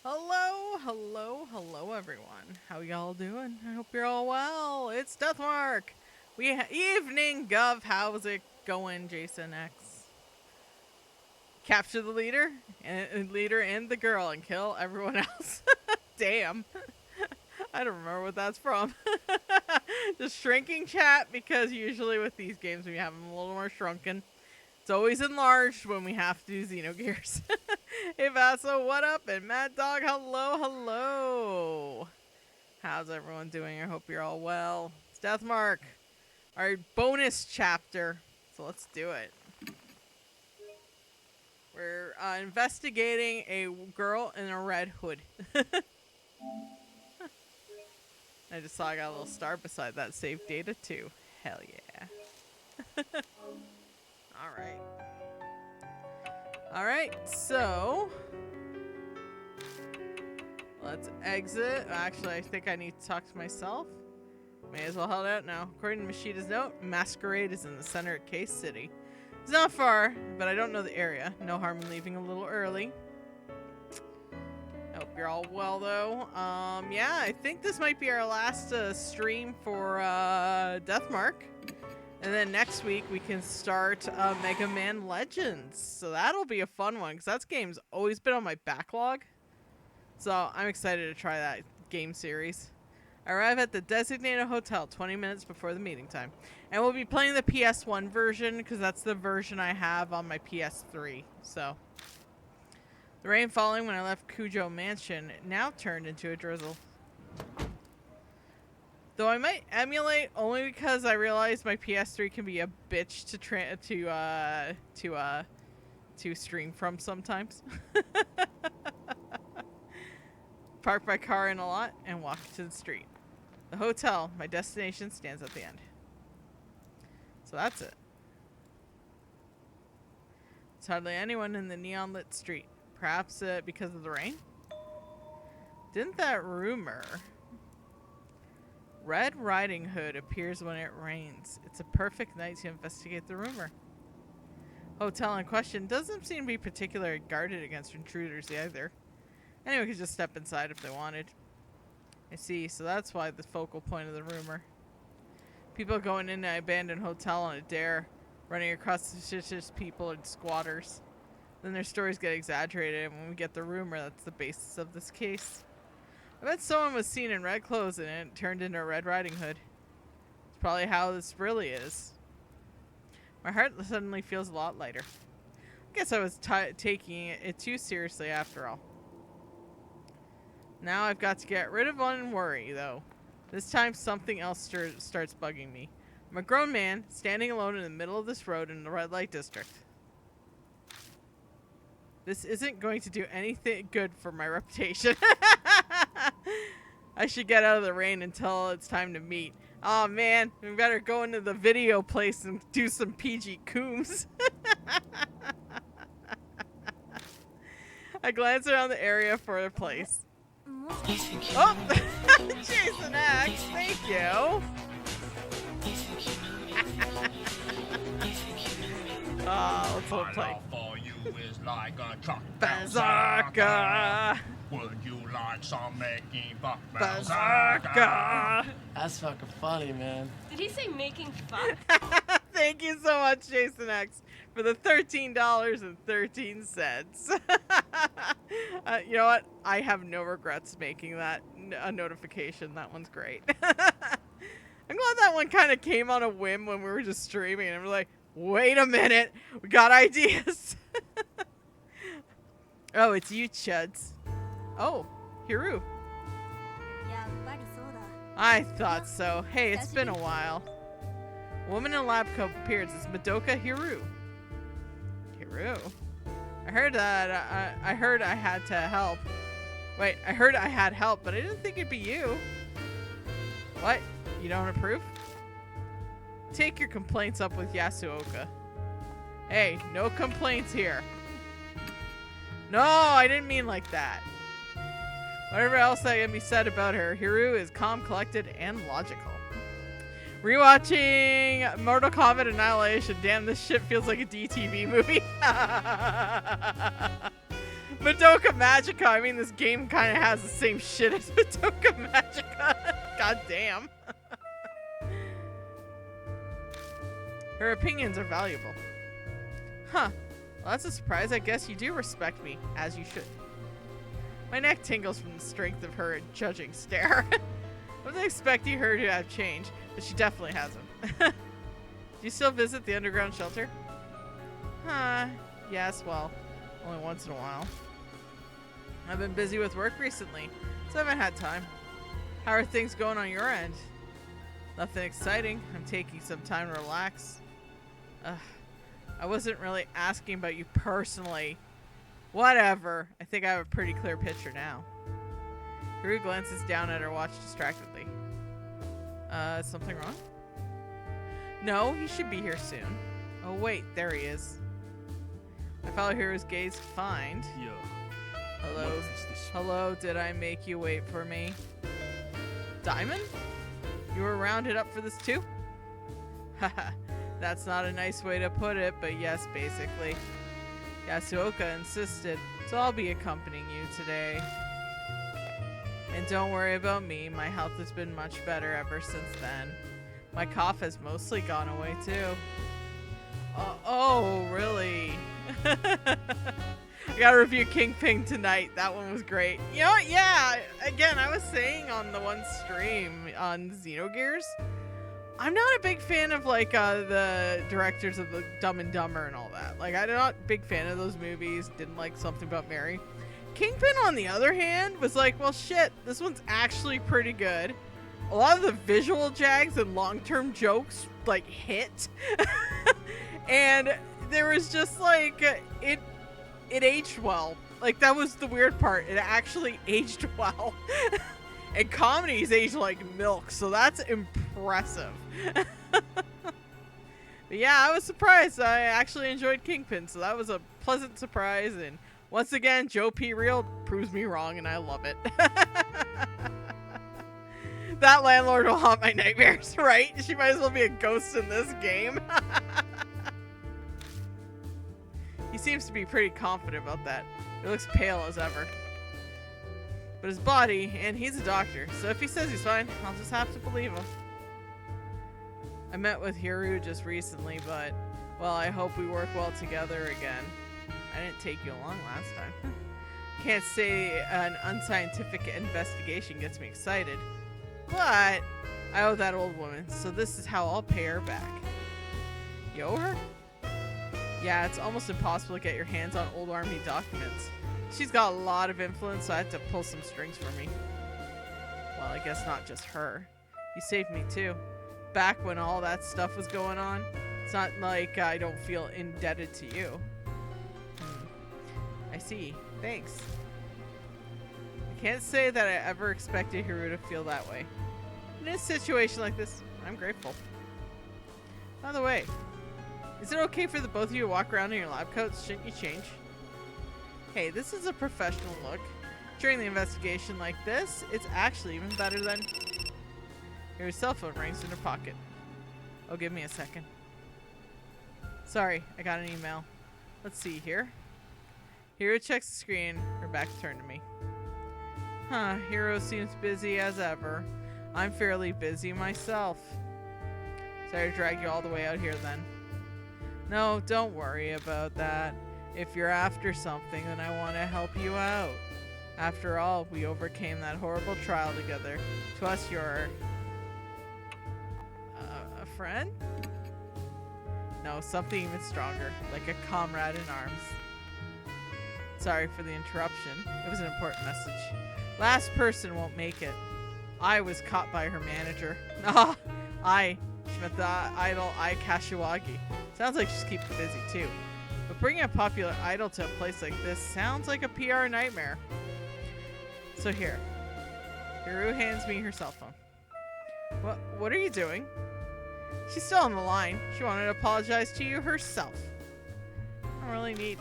Hello, everyone. How y'all doing? I hope you're all well. It's Deathmark. Evening, Gov. How's it going, Jason X? Capture the leader and the girl, and kill everyone else. Damn. I don't remember what that's from. Just shrinking chat, because usually with these games we have them a little more shrunken. It's always enlarged when we have to do Xenogears. Hey Vaso, what up? And Mad Dog, hello. How's everyone doing? I hope you're all well. It's Deathmark, our bonus chapter. So let's do it. We're investigating a girl in a red hood. I just saw I got a little star beside that saved data too. Hell yeah. Alright, so let's exit. Actually, I think I need to talk to myself. May as well head out now. According to Mashida's note, Masquerade is in the center of Case City. It's not far, but I don't know the area. No harm in leaving a little early. I hope you're all well, though. Yeah, I think this might be our last stream for Deathmark. And then next week we can start Mega Man Legends. So that'll be a fun one, because that game's always been on my backlog. So I'm excited to try that game series. I arrive at the designated hotel 20 minutes before the meeting time. And we'll be playing the PS1 version, because that's the version I have on my PS3. So the rain falling when I left Kujo Mansion now turned into a drizzle. Though I might emulate only because I realize my PS3 can be a bitch to stream from sometimes. Park my car in a lot and walk to the street. The hotel, my destination, stands at the end. So that's it. There's hardly anyone in the neon lit street. Perhaps because of the rain? Didn't that rumor... Red Riding Hood appears when it rains. It's a perfect night to investigate the rumor. Hotel in question doesn't seem to be particularly guarded against intruders either. Anyone could just step inside if they wanted. I see, so that's why the focal point of the rumor. People going in an abandoned hotel on a dare, running across suspicious people and squatters. Then their stories get exaggerated, and when we get the rumor, that's the basis of this case. I bet someone was seen in red clothes and it turned into a Red Riding Hood. It's probably how this really is. My heart suddenly feels a lot lighter. I guess I was taking it too seriously after all. Now I've got to get rid of one worry, though. This time something else starts bugging me. I'm a grown man, standing alone in the middle of this road in the red light district. This isn't going to do anything good for my reputation. I should get out of the rain until it's time to meet. Oh man, we better go into the video place and do some PG coombs. I glance around the area for a place. Oh! Jason X, thank you! Let's all play. Is like a truck Berserker! Would you like some making fuck Berserker! That's fucking funny, man. Did he say making fuck? Thank you so much, Jason X, for the $13.13. You know what? I have no regrets making that a notification. That one's great. I'm glad that one kind of came on a whim when we were just streaming, and we're like, wait a minute, we got ideas. Oh, it's you, Chuds. Oh, Hiru. I thought so. Hey, it's been a while. Woman in lab coat appears as Madoka Hiru. Hiru? I heard I had to help. Wait, I heard I had help, but I didn't think it'd be you. What? You don't approve? Take your complaints up with Yasuoka. Hey, no complaints here. No, I didn't mean like that. Whatever else that can be said about her, Hiru is calm, collected, and logical. Rewatching Mortal Kombat Annihilation. Damn, this shit feels like a DTV movie. Madoka Magica. I mean, this game kind of has the same shit as Madoka Magica. God damn. Her opinions are valuable. Huh. Well, that's a surprise. I guess you do respect me, as you should. My neck tingles from the strength of her judging stare. I wasn't expecting her to have changed, but she definitely hasn't. Do you still visit the underground shelter? Huh. Yes, well, only once in a while. I've been busy with work recently, so I haven't had time. How are things going on your end? Nothing exciting. I'm taking some time to relax. I wasn't really asking about you personally. Whatever. I think I have a pretty clear picture now. Haru glances down at her watch distractedly. Something wrong? No, he should be here soon. Oh wait, there he is. I follow Haru's gaze to find. Yo. Hello? What is this? Hello, did I make you wait for me? Diamond? You were rounded up for this too? Haha, that's not a nice way to put it, but yes, basically. Yasuoka insisted, so I'll be accompanying you today. And don't worry about me, my health has been much better ever since then. My cough has mostly gone away too. Oh, really? I gotta review Kingpin tonight. That one was great. You know what? Yeah, again, I was saying on the one stream on Xenogears, I'm not a big fan of like the directors of the Dumb and Dumber and all that. Like, I'm not a big fan of those movies. Didn't like Something About Mary. Kingpin, on the other hand, was like, well, shit, this one's actually pretty good. A lot of the visual jags and long-term jokes like hit, and there was just like it aged well. Like, that was the weird part. It actually aged well. And comedies age like milk, so that's impressive. But yeah, I was surprised. I actually enjoyed Kingpin, so that was a pleasant surprise. And once again, Joe P. Real proves me wrong, and I love it. That landlord will haunt my nightmares, right? She might as well be a ghost in this game. He seems to be pretty confident about that. He looks pale as ever. But his body, and he's a doctor, so if he says he's fine, I'll just have to believe him. I met with Haru just recently, but, well, I hope we work well together again. I didn't take you along last time. Can't say an unscientific investigation gets me excited, but I owe that old woman, so this is how I'll pay her back. You owe her? Yeah, it's almost impossible to get your hands on old army documents. She's got a lot of influence, so I had to pull some strings for me. Well, I guess not just her. You saved me too. Back when all that stuff was going on, it's not like I don't feel indebted to you. I see. Thanks. I can't say that I ever expected Haru to feel that way. In a situation like this, I'm grateful. By the way, is it okay for the both of you to walk around in your lab coats? Shouldn't you change? Hey, this is a professional look. During the investigation like this, it's actually even better than... Your cell phone rings in her pocket. Oh, give me a second. Sorry, I got an email. Let's see here. Hiro checks the screen, her back turned to me. Huh, Hiro seems busy as ever. I'm fairly busy myself. Sorry to drag you all the way out here then. No, don't worry about that. If you're after something, then I want to help you out. After all, we overcame that horrible trial together. To us, you're... a friend? No, something even stronger, like a comrade in arms. Sorry for the interruption. It was an important message. Last person won't make it. I was caught by her manager. Ah, she meant the idol Ai Kashiwagi. Sounds like she's keeping busy too. But bringing a popular idol to a place like this sounds like a PR nightmare. So here. Haru hands me her cell phone. What are you doing? She's still on the line. She wanted to apologize to you herself. I don't really need...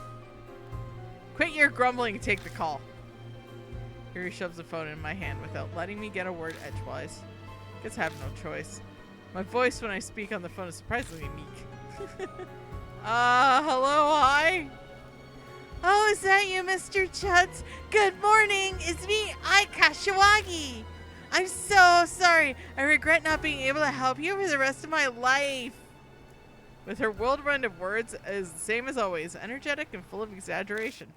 Quit your grumbling and take the call. Haru shoves the phone in my hand without letting me get a word edgewise. Guess I have no choice. My voice when I speak on the phone is surprisingly meek. Hello, hi? Oh, is that you, Mr. Chuds? Good morning. It's me, I Kashiwagi. I'm so sorry. I regret not being able to help you for the rest of my life. With her whirlwind of words is the same as always, energetic and full of exaggeration.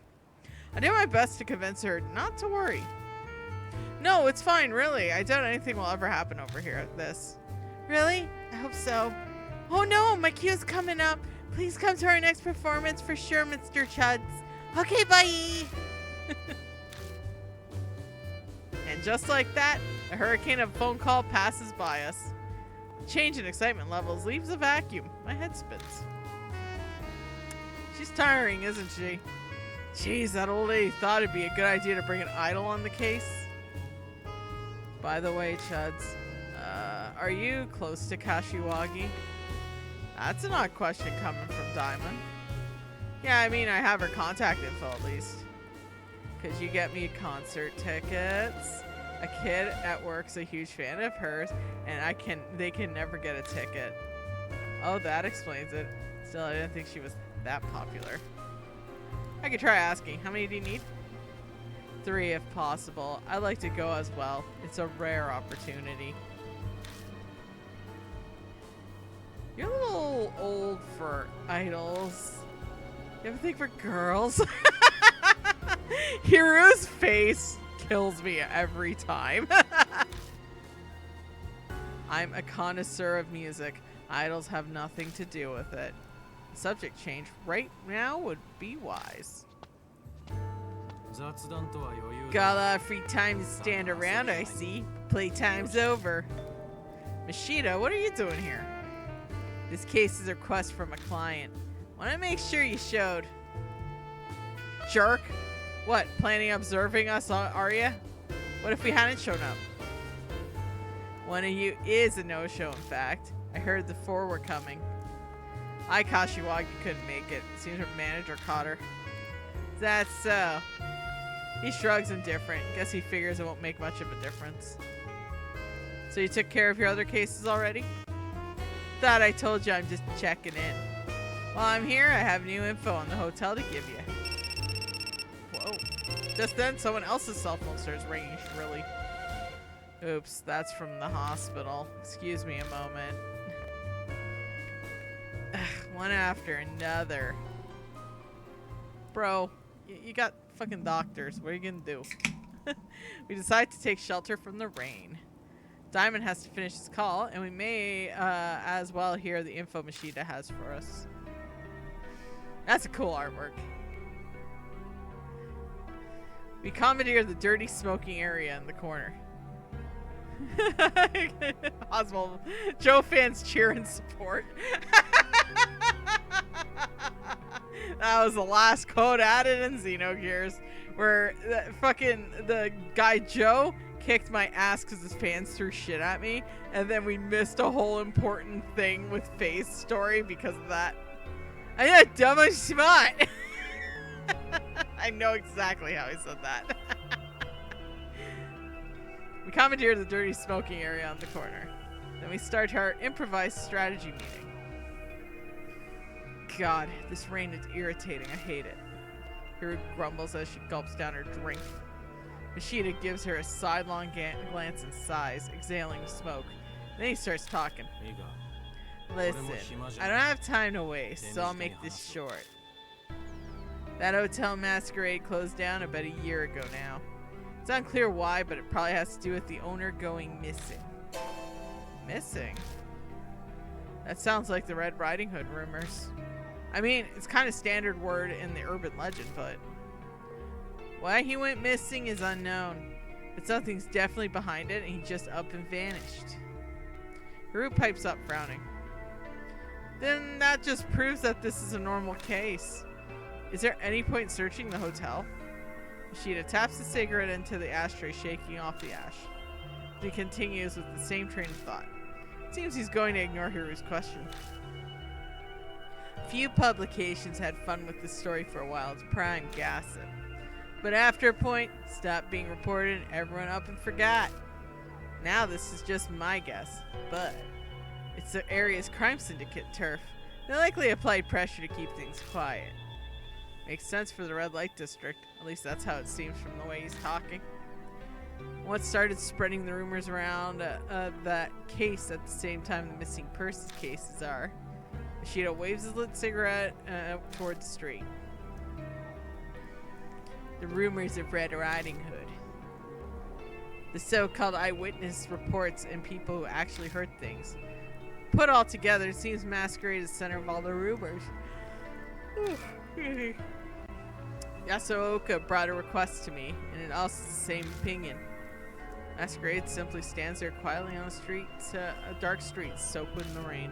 I did my best to convince her not to worry. No, it's fine, really. I doubt anything will ever happen over here at this. Really? I hope so. Oh no, my cue's coming up. Please come to our next performance for sure, Mr. Chuds. Okay, bye. And just like that, a hurricane of phone call passes by us. Change in excitement levels leaves a vacuum. My head spins. She's tiring, isn't she? Jeez, that old lady thought it'd be a good idea to bring an idol on the case. By the way, Chuds, are you close to Kashiwagi? That's an odd question coming from Diamond. Yeah, I mean, I have her contact info at least. Could you get me concert tickets? A kid at work's a huge fan of hers, and they can never get a ticket. Oh, that explains it. Still, I didn't think she was that popular. I could try asking. How many do you need? 3 if possible. I'd like to go as well. It's a rare opportunity. You're a little old for idols. You ever think for girls? Hiru's face kills me every time. I'm a connoisseur of music. Idols have nothing to do with it. Subject change right now would be wise. Got a lot of free time to stand around, I see. Playtime's over. Machida, what are you doing here? This case is a request from a client. Want to make sure you showed. Jerk. What, planning on observing us, are you? What if we hadn't shown up? One of you is a no-show, in fact. I heard the 4 were coming. I Kashiwagi couldn't make it. Seems her manager caught her. That's so. He shrugs indifferent. Guess he figures it won't make much of a difference. So you took care of your other cases already? Thought I told you I'm just checking in. While I'm here, I have new info on the hotel to give you. Whoa. Just then, someone else's cell phone starts ringing shrilly. Oops, that's from the hospital. Excuse me a moment. One after another. Bro, you got fucking doctors. What are you gonna do? We decide to take shelter from the rain. Diamond has to finish his call, and we may as well hear the info Machida has for us. That's a cool artwork. We commandeer the dirty smoking area in the corner. Oswald, Joe fans cheer and support. That was the last code added in Xenogears, where the guy Joe kicked my ass because his fans threw shit at me, and then we missed a whole important thing with Faye's story because of that. I got dumb and smart. I know exactly how he said that. We commandeer the dirty smoking area on the corner. Then we start our improvised strategy meeting. God, this rain is irritating. I hate it. Hiru grumbles as she gulps down her drink. Machida gives her a sidelong glance and sighs, exhaling smoke. Then he starts talking. Listen, I don't have time to waste, so I'll make this short. That hotel masquerade closed down about a year ago now. It's unclear why, but it probably has to do with the owner going missing. Missing? That sounds like the Red Riding Hood rumors. I mean, it's kind of standard word in the urban legend, but why he went missing is unknown. But something's definitely behind it, and he just up and vanished. Hiru pipes up, frowning. Then that just proves that this is a normal case. Is there any point searching the hotel? Machida taps the cigarette into the ashtray, shaking off the ash. He continues with the same train of thought. It seems he's going to ignore Hiru's question. Few publications had fun with this story for a while. It's prime gossip. But after a point, stopped being reported and everyone up and forgot. Now this is just my guess, but it's the area's crime syndicate turf. They likely applied pressure to keep things quiet. Makes sense for the red light district. At least that's how it seems from the way he's talking. What started spreading the rumors around that case at the same time the missing persons cases are. Ishida waves his lit cigarette out toward the street. The rumors of Red Riding Hood. The so-called eyewitness reports and people who actually heard things. Put all together, it seems Masquerade is the center of all the rumors. Yasuoka brought a request to me, and it also has the same opinion. Masquerade simply stands there quietly on the street, a dark street soaked in the rain.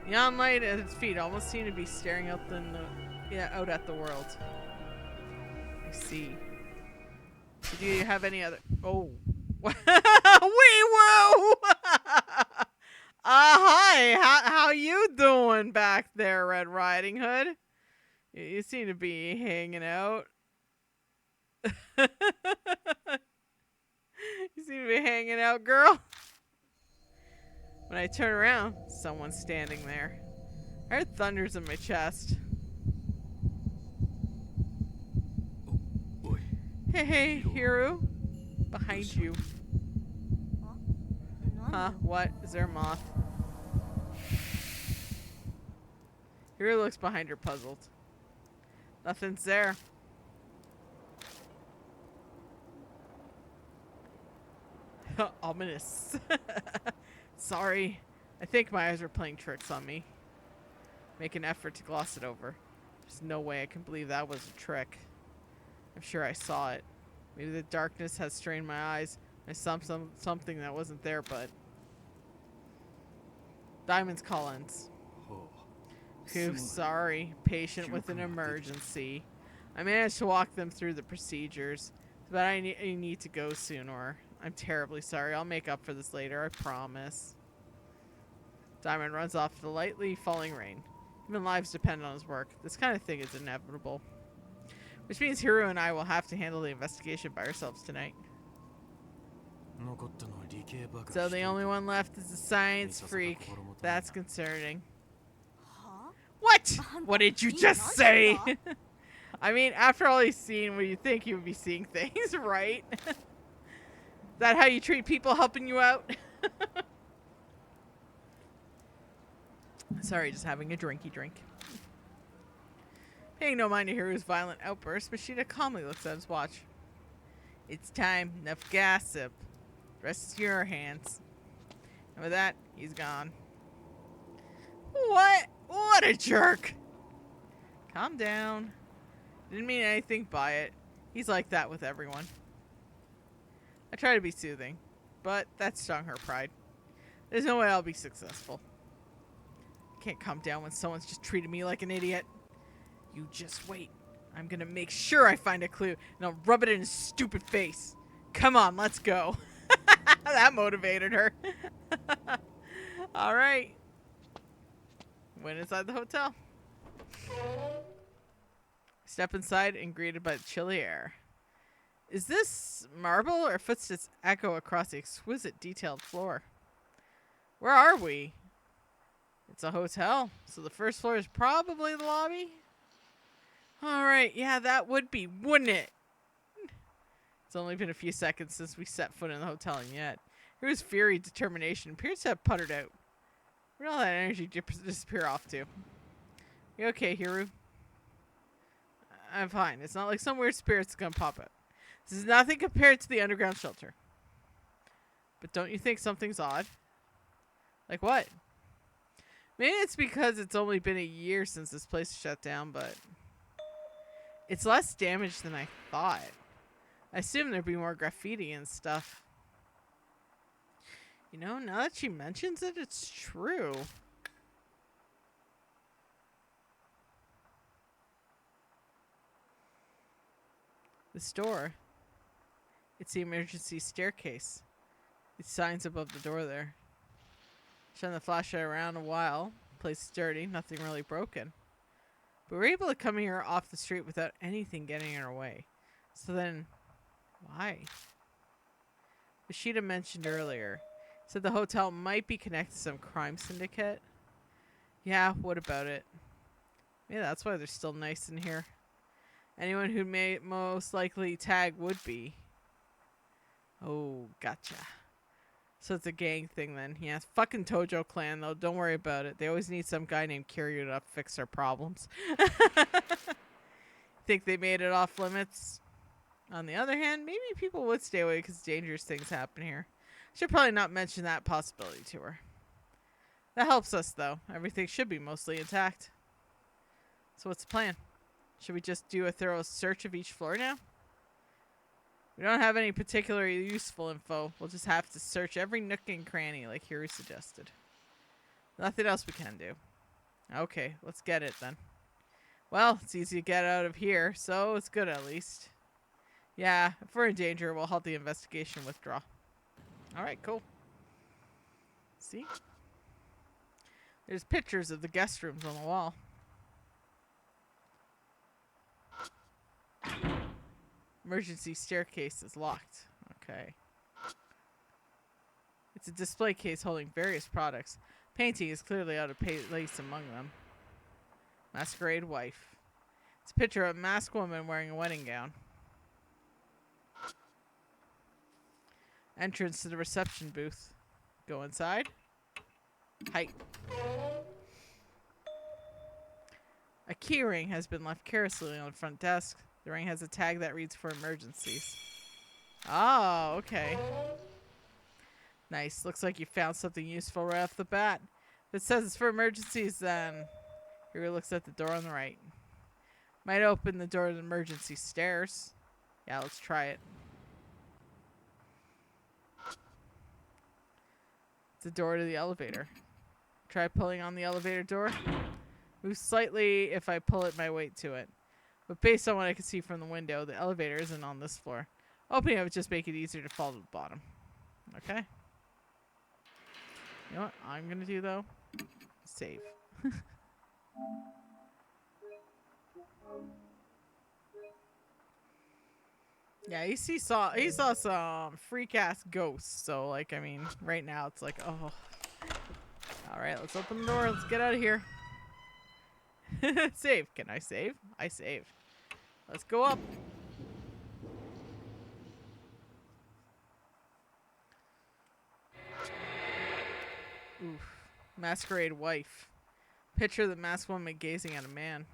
Neon light at its feet almost seemed to be staring out out at the world. I see. Do you have any other? Oh, wee woo! Hi. How you doing back there, Red Riding Hood? You seem to be hanging out. You seem to be hanging out, girl. When I turn around, someone's standing there. I heard thunders in my chest. Hey, Hiru. Behind you. Huh? What? Is there a moth? Hiru looks behind her, puzzled. Nothing's there. Ominous. Sorry. I think my eyes were playing tricks on me. Make an effort to gloss it over. There's no way I can believe that was a trick. I'm sure I saw it. Maybe the darkness has strained my eyes. I saw something that wasn't there, but... Diamond's call-ins. Phew, sorry. Patient with an emergency. I managed to walk them through the procedures, but I need to go soon, or I'm terribly sorry. I'll make up for this later, I promise. Diamond runs off to the lightly falling rain. Even lives depend on his work. This kind of thing is inevitable. Which means Hiru and I will have to handle the investigation by ourselves tonight. So the only one left is the science freak. That's concerning. What? What did you just say? I mean, after all he's seen, what do you think he would be seeing things, right? Is that how you treat people helping you out? Sorry, just having a drinky drink. Paying no mind to Hiru's violent outburst, Mashida calmly looks at his watch. It's time. Enough gossip. The rest is your hands. And with that, he's gone. What? What a jerk! Calm down. Didn't mean anything by it. He's like that with everyone. I try to be soothing, but that stung her pride. There's no way I'll be successful. I can't calm down when someone's just treated me like an idiot. You just wait. I'm gonna make sure I find a clue, and I'll rub it in his stupid face. Come on, let's go. That motivated her. Alright. Went inside the hotel. Step inside and greeted by the chilly air. Is this marble or footsteps echo across the exquisite detailed floor? Where are we? It's a hotel, so the first floor is probably the lobby. Alright, yeah, that would be, wouldn't it? It's only been a few seconds since we set foot in the hotel, and yet Hiru's fury, determination appears to have puttered out. Where'd all that energy disappear off to? You okay, Hiru? I'm fine. It's not like some weird spirit's gonna pop out. This is nothing compared to the underground shelter. But don't you think something's odd? Like what? Maybe it's because it's only been a year since this place shut down, but... It's less damaged than I thought. I assumed there'd be more graffiti and stuff. You know, now that she mentions it, it's true. This door. It's the emergency staircase. The signs above the door there. Shine the flashlight around a while. Place is dirty, nothing really broken. But we're able to come here off the street without anything getting in our way. So then, why? Ishida mentioned earlier. Said the hotel might be connected to some crime syndicate. Yeah, what about it? Maybe that's why they're still nice in here. Anyone who may most likely tag would be. Oh, gotcha. So it's a gang thing then. Yeah, fucking Tojo clan though. Don't worry about it. They always need some guy named Kiryu to fix their problems. Think they made it off limits? On the other hand, maybe people would stay away because dangerous things happen here. Should probably not mention that possibility to her. That helps us though. Everything should be mostly intact. So what's the plan? Should we just do a thorough search of each floor now? We don't have any particularly useful info. We'll just have to search every nook and cranny like Hiro suggested. Nothing else we can do. Okay, let's get it then. Well, it's easy to get out of here, so it's good at least. Yeah, if we're in danger, we'll halt the investigation and withdraw. Alright, cool. See? There's pictures of the guest rooms on the wall. Emergency staircase is locked. Okay. It's a display case holding various products. Painting is clearly out of place among them. Masquerade wife. It's a picture of a masked woman wearing a wedding gown. Entrance to the reception booth. Go inside. Height. A key ring has been left carelessly on the front desk. The ring has a tag that reads for emergencies. Oh, okay. Nice. Looks like you found something useful right off the bat. If it says it's for emergencies, then Hiro looks at the door on the right. Might open the door to the emergency stairs. Yeah, let's try it. It's the door to the elevator. Try pulling on the elevator door. Move slightly if I pull it my weight to it. But based on what I can see from the window, the elevator isn't on this floor. Opening it would just make it easier to fall to the bottom. Okay. You know what I'm going to do, though? Save. Yeah, he saw some freak-ass ghosts. So, like, I mean, right now it's like, oh. Alright, let's open the door. Let's get out of here. Save. Can I save? I saved. Let's go up. Oof. Masquerade wife. Picture of the masked woman gazing at a man.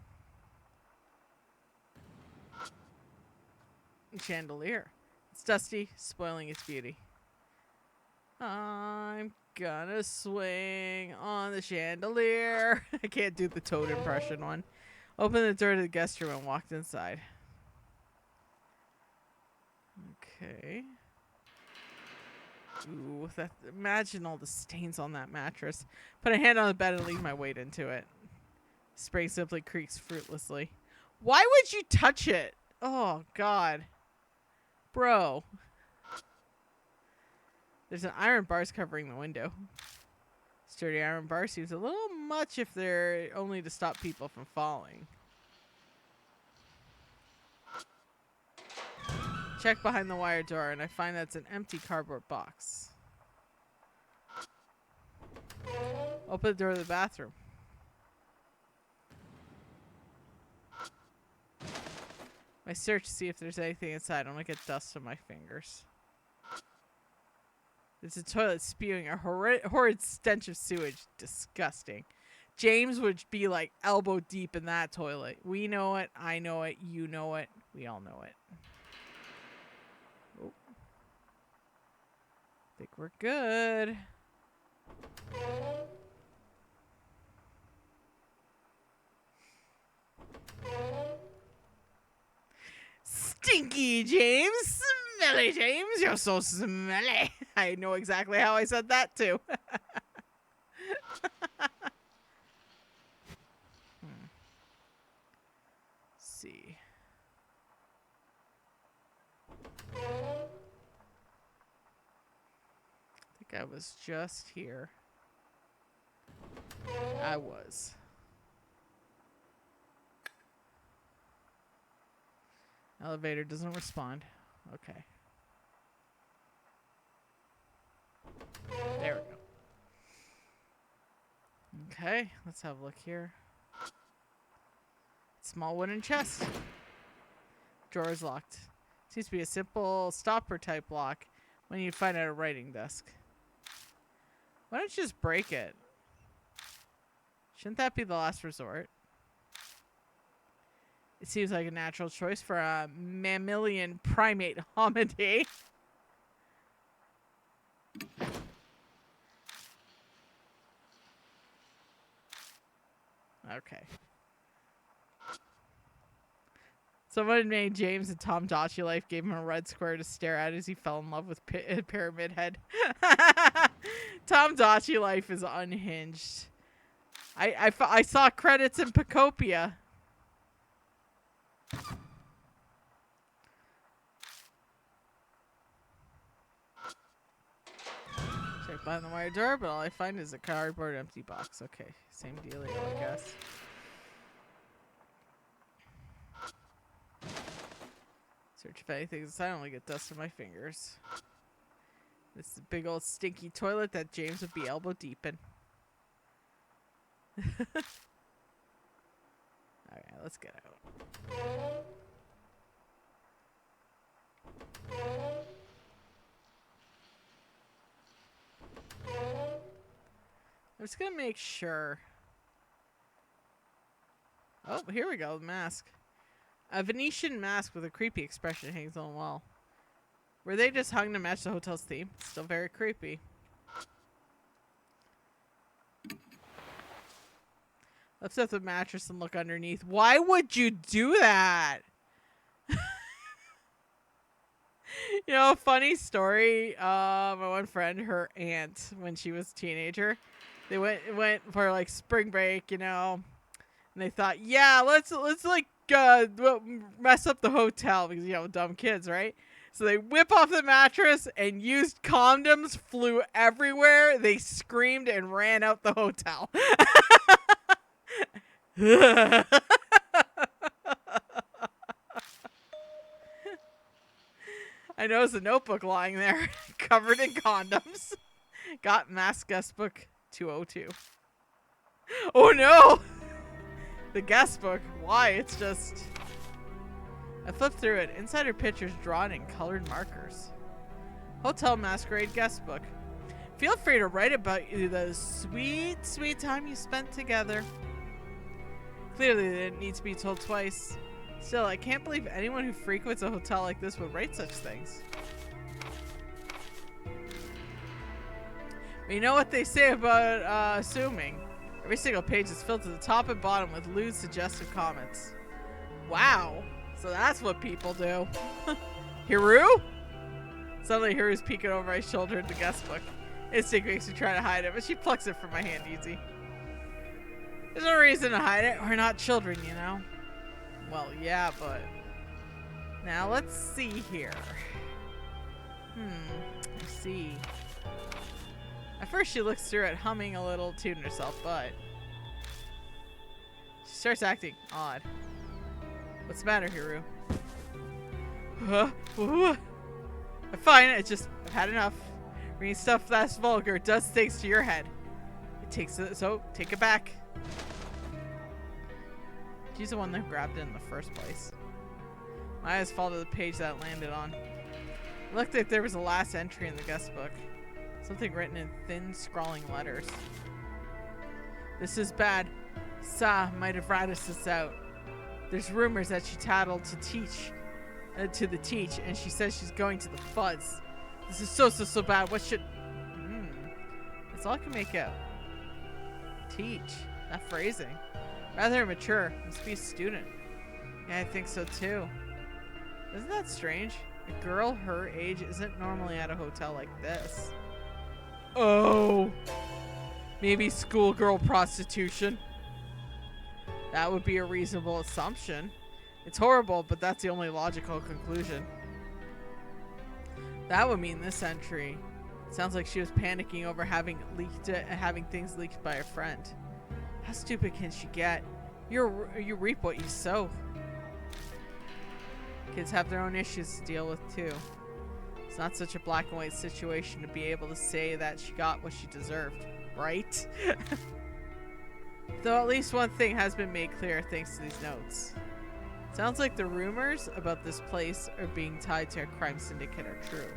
Chandelier. It's dusty, spoiling its beauty. I'm gonna swing on the chandelier. I can't do the Toad impression one. Open the door to the guest room and walked inside. Okay. Ooh, imagine all the stains on that mattress. Put a hand on the bed and leave my weight into it. Spring simply creaks fruitlessly. Why would you touch it? Oh, God. Bro. There's an iron bars covering the window. Sturdy iron bar seems a little much if they're only to stop people from falling. Check behind the wire door and I find that's an empty cardboard box. Open the door to the bathroom. I search to see if there's anything inside. I don't want to get dust on my fingers. There's a toilet spewing a horrid stench of sewage. Disgusting. James would be like elbow deep in that toilet. We know it. I know it. You know it. We all know it. Oh. Think we're good. Stinky James. Smelly James. You're so smelly. I know exactly how I said that too. See. I think I was just here. I was. Elevator doesn't respond. Okay. There we go. Okay, let's have a look here. Small wooden chest. Drawer is locked. Seems to be a simple stopper type lock when you find out a writing desk. Why don't you just break it? Shouldn't that be the last resort? It seems like a natural choice for a mammalian primate hominid. Okay. Someone named James and Tom Dotchy Life gave him a red square to stare at as he fell in love with Pyramid Head. Tom Dotchy Life is unhinged. I saw credits in Pacopia. Check behind the wire door, but all I find is a cardboard empty box. Okay, same dealio, I guess. Search if anything's inside. I only get dust on my fingers. This is a big old stinky toilet that James would be elbow deep in. Okay, let's get out. I'm just gonna make sure. Oh, here we go, the mask. A Venetian mask with a creepy expression hangs on the wall. Were they just hung to match the hotel's theme? Still very creepy. Lift up the mattress and look underneath. Why would you do that? You know, funny story. My one friend, her aunt, when she was a teenager, they went for like spring break, you know, and they thought, yeah, let's like mess up the hotel because, you know, dumb kids, right? So they whip off the mattress and used condoms, flew everywhere. They screamed and ran out the hotel. I noticed a notebook lying there covered in condoms. Got mask guest book 202. Oh no! The guest book. Why? It's just... I flipped through it. Inside are pictures drawn in colored markers. Hotel masquerade guest book. Feel free to write about the sweet, sweet time you spent together. Clearly they didn't need to be told twice. Still, I can't believe anyone who frequents a hotel like this would write such things. But you know what they say about assuming? Every single page is filled to the top and bottom with lewd, suggestive comments. Wow. So that's what people do. Hiru? Suddenly Hiru's peeking over my shoulder at the guest book. Instinct makes me try to hide it, but she plucks it from my hand easy. There's no reason to hide it. We're not children, you know? Well, yeah, but... Now, let's see here. Let's see. At first, she looks through it, humming a little tune to herself, but... She starts acting odd. What's the matter, Hiru? I'm fine, it's just... I've had enough. Reading stuff that's vulgar does things to your head. It takes it, so take it back. She's the one that grabbed it in the first place. My eyes fall to the page that it landed on. It looked like there was a last entry in the guest book. Something written in thin, scrawling letters. This is bad. Sa might have ratted us out. There's rumors that she tattled to the teach, and she says she's going to the fuzz. This is so bad. What should... That's all I can make out. Teach. That phrasing. Rather immature. Must be a student. Yeah, I think so too. Isn't that strange? A girl her age isn't normally at a hotel like this. Oh! Maybe schoolgirl prostitution. That would be a reasonable assumption. It's horrible, but that's the only logical conclusion. That would mean this entry. Sounds like she was panicking over having things leaked by a friend. How stupid can she get? You reap what you sow. Kids have their own issues to deal with too. It's not such a black and white situation to be able to say that she got what she deserved, right? Though at least one thing has been made clear thanks to these notes. Sounds like the rumors about this place are being tied to a crime syndicate are true.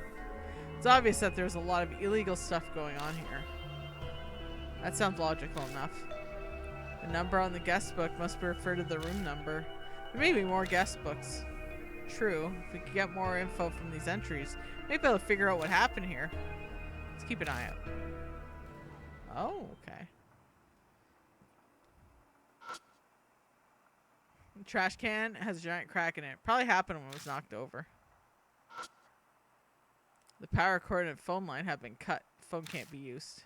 It's obvious that there's a lot of illegal stuff going on here. That sounds logical enough. The number on the guest book must refer to the room number. There may be more guest books. True. If we could get more info from these entries, we may be able to figure out what happened here. Let's keep an eye out. Oh, okay. The trash can has a giant crack in it. Probably happened when it was knocked over. The power cord and phone line have been cut. Phone can't be used.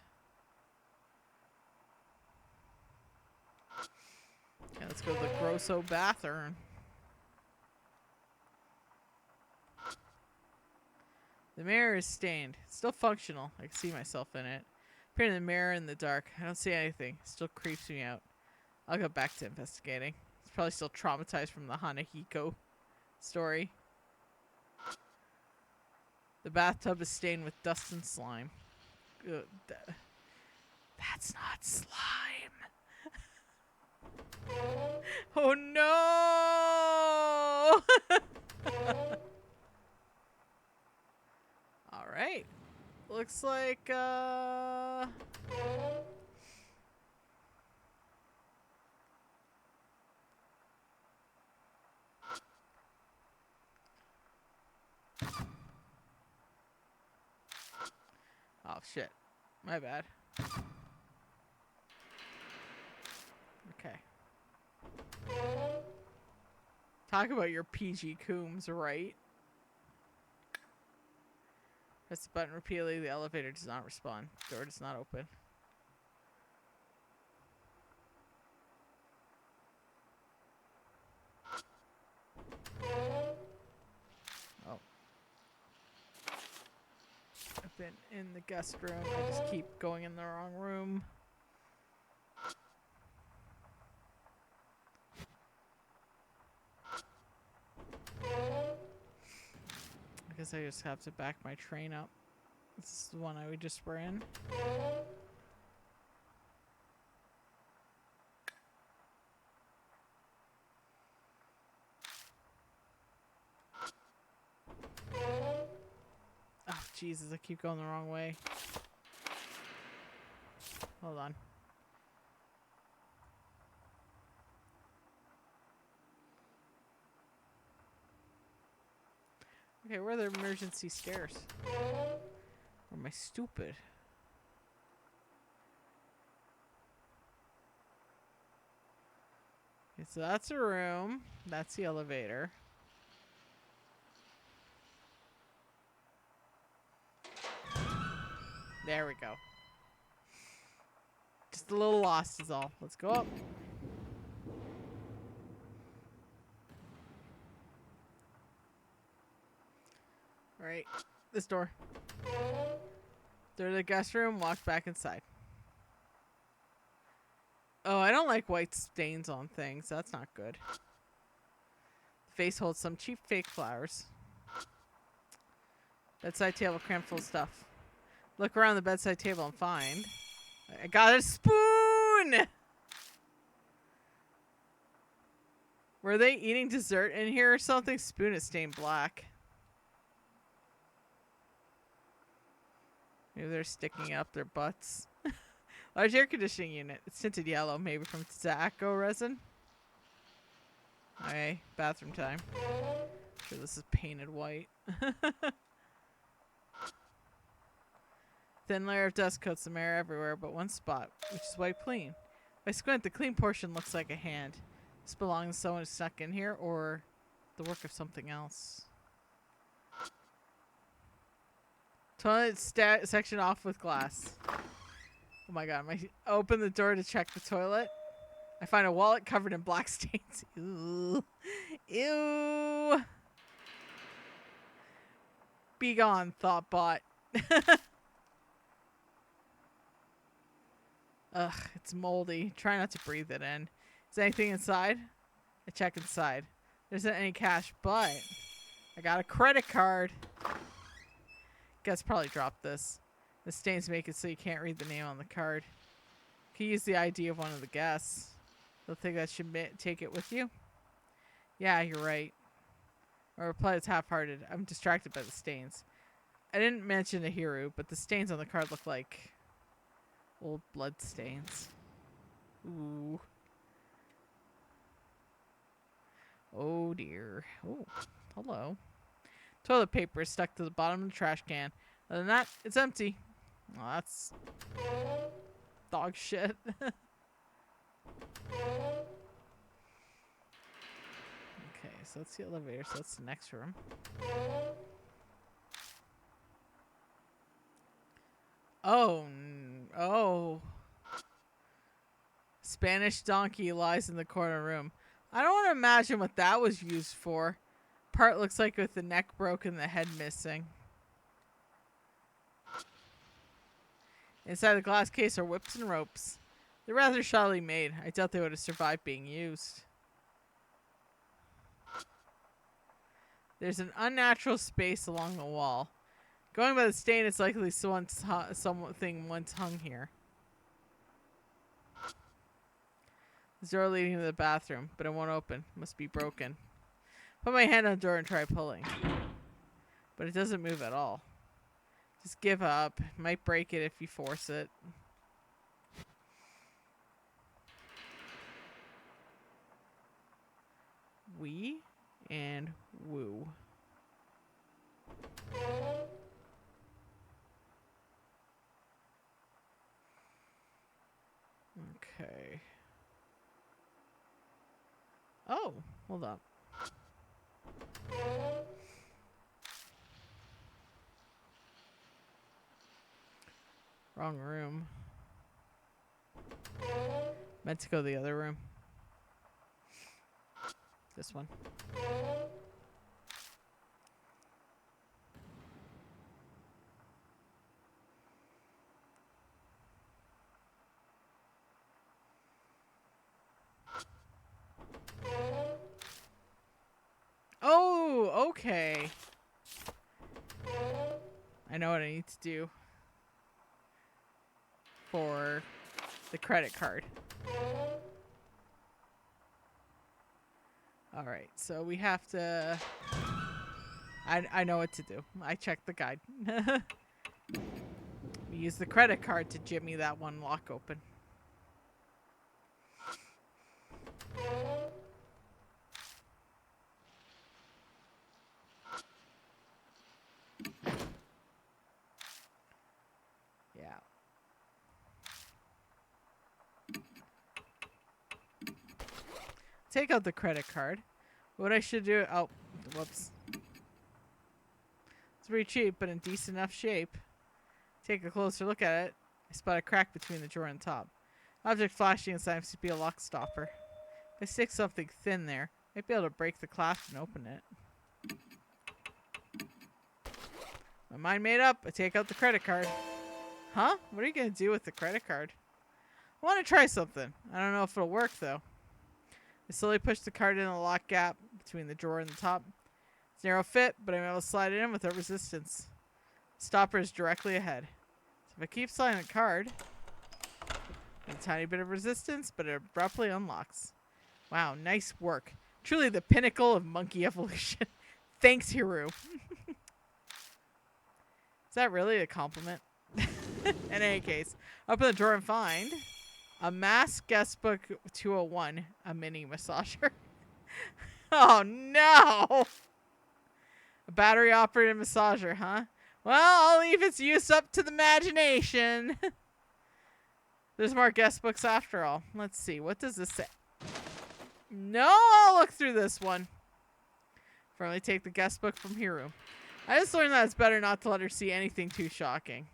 Okay, let's go to the Grosso bathroom. The mirror is stained. It's still functional. I can see myself in it. Appearing in the mirror in the dark. I don't see anything. It still creeps me out. I'll go back to investigating. It's probably still traumatized from the Hanahiko story. The bathtub is stained with dust and slime. That's not slime. Oh no! Alright. Looks like, oh shit. My bad. Okay. Talk about your PG Coombs, right? Press the button repeatedly. The elevator does not respond. Door does not open. Oh. I've been in the guest room. I just keep going in the wrong room. I guess I just have to back my train up. This is the one we just were in. Oh, Jesus, I keep going the wrong way. Hold on. Okay, where are the emergency stairs? Or am I stupid? Okay, so that's a room. That's the elevator. There we go. Just a little lost is all. Let's go up. Alright, this door. Through the guest room, walk back inside. Oh, I don't like white stains on things. That's not good. The vase holds some cheap fake flowers. Bedside table crammed full of stuff. Look around the bedside table and find... I got a spoon! Were they eating dessert in here or something? Spoon is stained black. Maybe they're sticking up their butts. Large air conditioning unit. It's tinted yellow, maybe from tobacco resin. Okay, bathroom time. Sure, this is painted white. Thin layer of dust coats the mirror everywhere, but one spot, which is wiped clean. If I squint, the clean portion looks like a hand. This belongs to someone who snuck in here, or the work of something else. Toilet section off with glass. Oh my god, I open the door to check the toilet. I find a wallet covered in black stains. Ew. Ew. Be gone, Thoughtbot. Ugh, it's moldy. Try not to breathe it in. Is there anything inside? I check inside. There isn't any cash, but I got a credit card. Guess probably dropped this. The stains make it so you can't read the name on the card. You can use the ID of one of the guests. They'll think that should take it with you. Yeah, you're right. My reply is half-hearted. I'm distracted by the stains. I didn't mention a Hiru, but the stains on the card look like old blood stains. Ooh. Oh dear. Oh, hello. Toilet paper is stuck to the bottom of the trash can. Other than that, it's empty. Well, that's dog shit. Okay, so that's the elevator. So that's the next room. Oh, oh. Spanish donkey lies in the corner room. I don't want to imagine what that was used for. Part looks like with the neck broken, the head missing. Inside the glass case are whips and ropes. They're rather shoddily made. I doubt they would have survived being used. There's an unnatural space along the wall. Going by the stain, it's likely something once hung here. There's a door leading to the bathroom, but it won't open. Must be broken. Put my hand on the door and try pulling. But it doesn't move at all. Just give up. Might break it if you force it. We and woo. Okay. Oh, hold up. Wrong room. Meant to go to the other room. This one. Oh, okay. I know what I need to do for the credit card. Alright, so we have to... I know what to do. I checked the guide. We use the credit card to jimmy that one lock open. Yeah. Take out the credit card. What I should do... Oh, whoops. It's pretty cheap, but in decent enough shape. Take a closer look at it. I spot a crack between the drawer and the top. Object flashing inside seems to be a lock stopper. If I stick something thin there, I might be able to break the clasp and open it. My mind made up. I take out the credit card. Huh? What are you going to do with the credit card? I want to try something. I don't know if it'll work, though. I slowly push the card in the lock gap between the drawer and the top. It's a narrow fit, but I'm able to slide it in without resistance. The stopper is directly ahead. So if I keep sliding the card, a tiny bit of resistance, but it abruptly unlocks. Wow, nice work. Truly the pinnacle of monkey evolution. Thanks, Hiru. Is that really a compliment? In any case, open the drawer and find a mass guestbook 201, a mini massager. Oh no! A battery operated massager, huh? Well, I'll leave its use up to the imagination. There's more guest books after all. Let's see. What does this say? No, I'll look through this one. Firmly take the guest book from Hiru. I just learned that it's better not to let her see anything too shocking.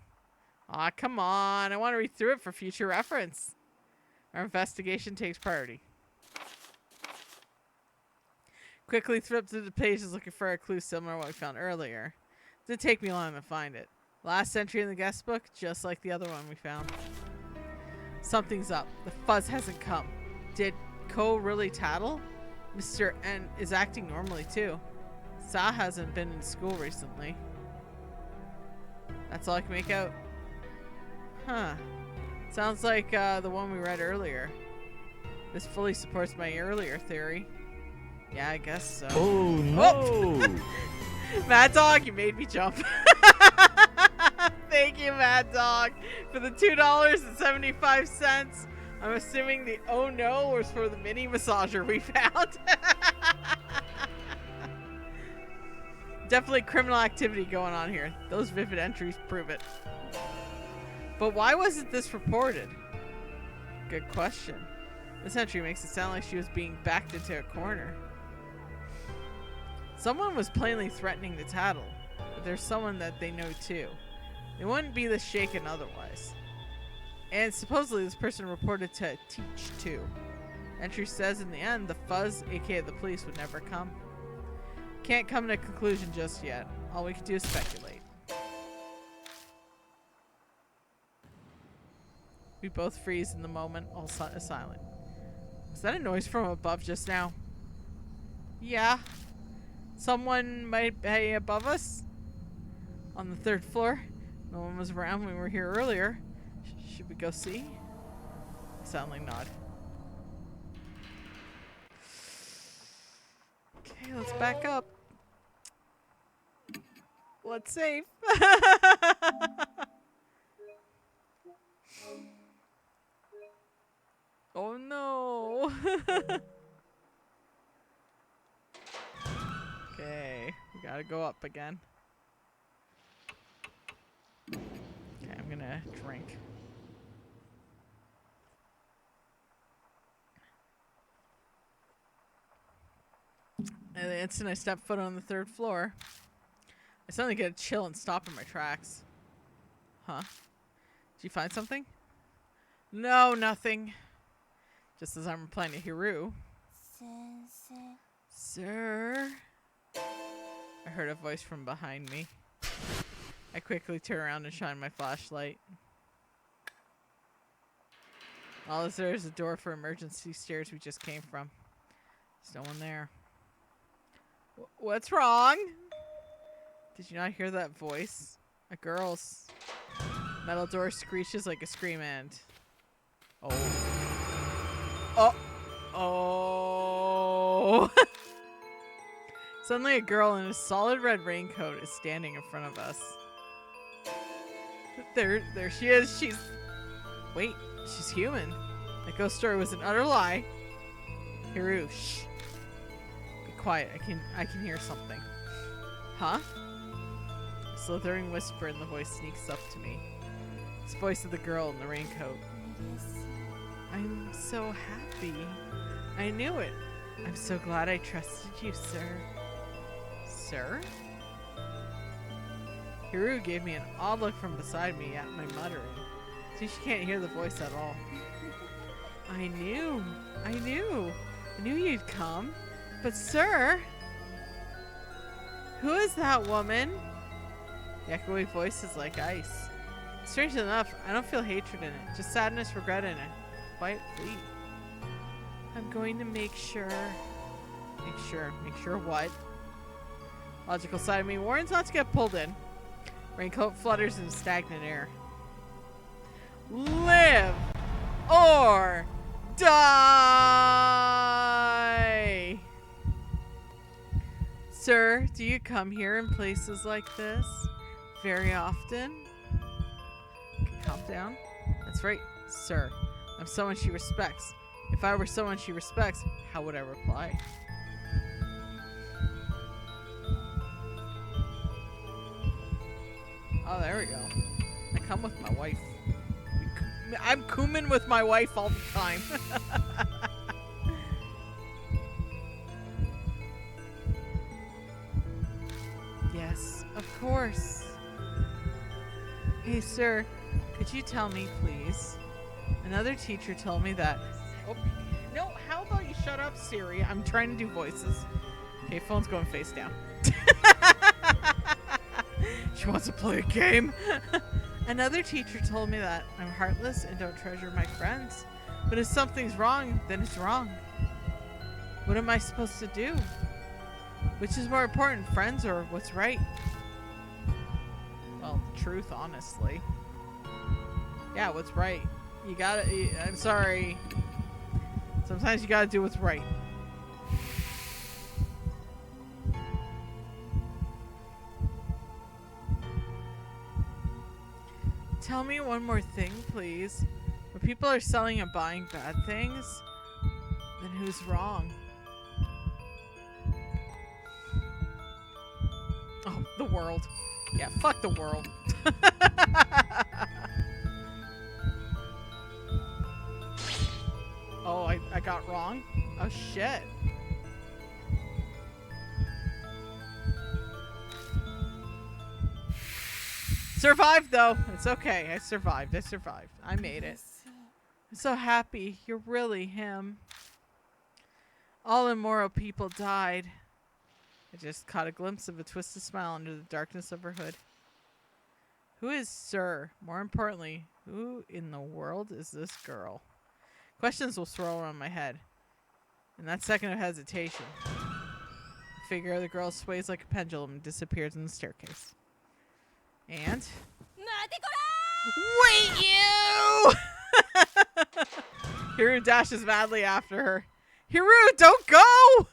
Aw, come on. I want to read through it for future reference. Our investigation takes priority. Quickly flip through the pages looking for a clue similar to what we found earlier. It didn't take me long to find it. Last entry in the guest book, just like the other one we found. Something's up. The fuzz hasn't come. Did Ko really tattle? Mr. N is acting normally too. Sa hasn't been in school recently. That's all I can make out. Huh. Sounds like the one we read earlier. This fully supports my earlier theory. Yeah, I guess so. Oh no! Mad Dog, you made me jump. Thank you, Mad Dog, for the $2.75. I'm assuming the oh no was for the mini massager we found. Definitely criminal activity going on here. Those vivid entries prove it. But why wasn't this reported? Good question. This entry makes it sound like she was being backed into a corner. Someone was plainly threatening to tattle, but there's someone that they know too. They wouldn't be this shaken otherwise. And supposedly this person reported to teach too. Entry says in the end, the fuzz, aka the police, would never come. Can't come to a conclusion just yet. All we can do is speculate. We both freeze in the moment, all silent. Was that a noise from above just now? Yeah. Someone might be above us? On the 3rd floor? No one was around when we were here earlier. Should we go see? Silently nod. Okay, let's back up. Let's save. Oh no. Okay, we gotta go up again. Okay, I'm gonna drink. And the instant I step foot on the 3rd floor, I suddenly get a chill and stop in my tracks. Huh? Did you find something? No, nothing. Just as I'm replying to Hiru. Sir? I heard a voice from behind me. I quickly turn around and shine my flashlight. All is there is a door for emergency stairs we just came from. There's no one there. What's wrong? Did you not hear that voice? A girl's. Metal door screeches like a scream and... Oh. Oh. Suddenly a girl in a solid red raincoat is standing in front of us. There she is. Wait, she's human. That ghost story was an utter lie. Hiru, shh. Be quiet. I can hear something. Huh? A slithering whisper in the voice sneaks up to me. It's the voice of the girl in the raincoat. I'm so happy. I knew it. I'm so glad I trusted you, sir. Sir? Hiru gave me an odd look from beside me at my muttering. See, she can't hear the voice at all. I knew you'd come. But sir? Who is that woman? The echoey voice is like ice. Strangely enough, I don't feel hatred in it. Just sadness, regret in it. Quiet plea. I'm going to make sure. Make sure what? Logical side of me warns not to get pulled in. Raincoat flutters in stagnant air. Live or die! Sir, do you come here in places like this very often? Okay, calm down. That's right, sir. I'm someone she respects. If I were someone she respects, how would I reply? Oh, there we go. I come with my wife. I'm Kumin with my wife all the time. Yes, of course. Hey, sir, could you tell me, please? Another teacher told me that... Oh, no, how about you shut up, Siri? I'm trying to do voices. Okay, phone's going face down. She wants to play a game. Another teacher told me that I'm heartless and don't treasure my friends. But if something's wrong, then it's wrong. What am I supposed to do? Which is more important, friends or what's right? Well, the truth, honestly. Yeah, what's right? You gotta... I'm sorry. Sometimes you gotta do what's right. Tell me one more thing, please. When people are selling and buying bad things, then who's wrong? Oh, the world. Yeah, fuck the world. Oh, I got wrong? Oh, shit. Survived, though. It's okay. I survived. I made it. I'm so happy. You're really him. All immoral people died. I just caught a glimpse of a twisted smile under the darkness of her hood. Who is Sir? More importantly, who in the world is this girl? Questions will swirl around my head. In that second of hesitation, the figure of the girl sways like a pendulum and disappears in the staircase. And... Wait, you! Hiru dashes madly after her. Hiru, don't go!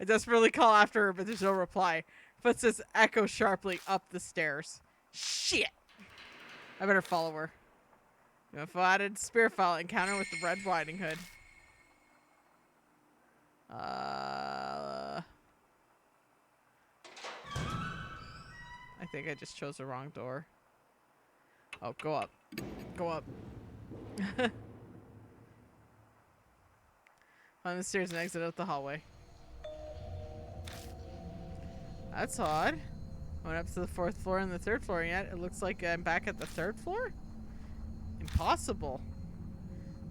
I desperately call after her, but there's no reply. Footsteps echo sharply up the stairs. Shit! I better follow her. Info added spear file encounter with the Red Riding Hood. I think I just chose the wrong door. Oh, go up. Go up. Climb the stairs and exit out the hallway. That's odd. I went up to the 4th floor and the 3rd floor, and yet it looks like I'm back at the 3rd floor? Impossible.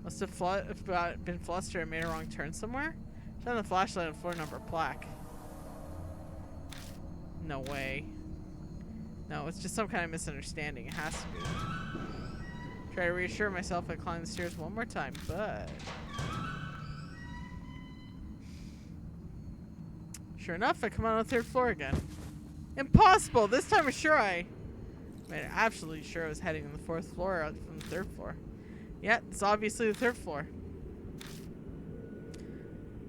Must have been flustered and made a wrong turn somewhere? Shine the flashlight on floor number plaque. No way. No, it's just some kind of misunderstanding. It has to be. Try to reassure myself I climb the stairs one more time, but... Sure enough, I come out on the 3rd floor again. Impossible! This time I made it absolutely sure I was heading to the 4th floor out from the 3rd floor. Yeah, it's obviously the 3rd floor.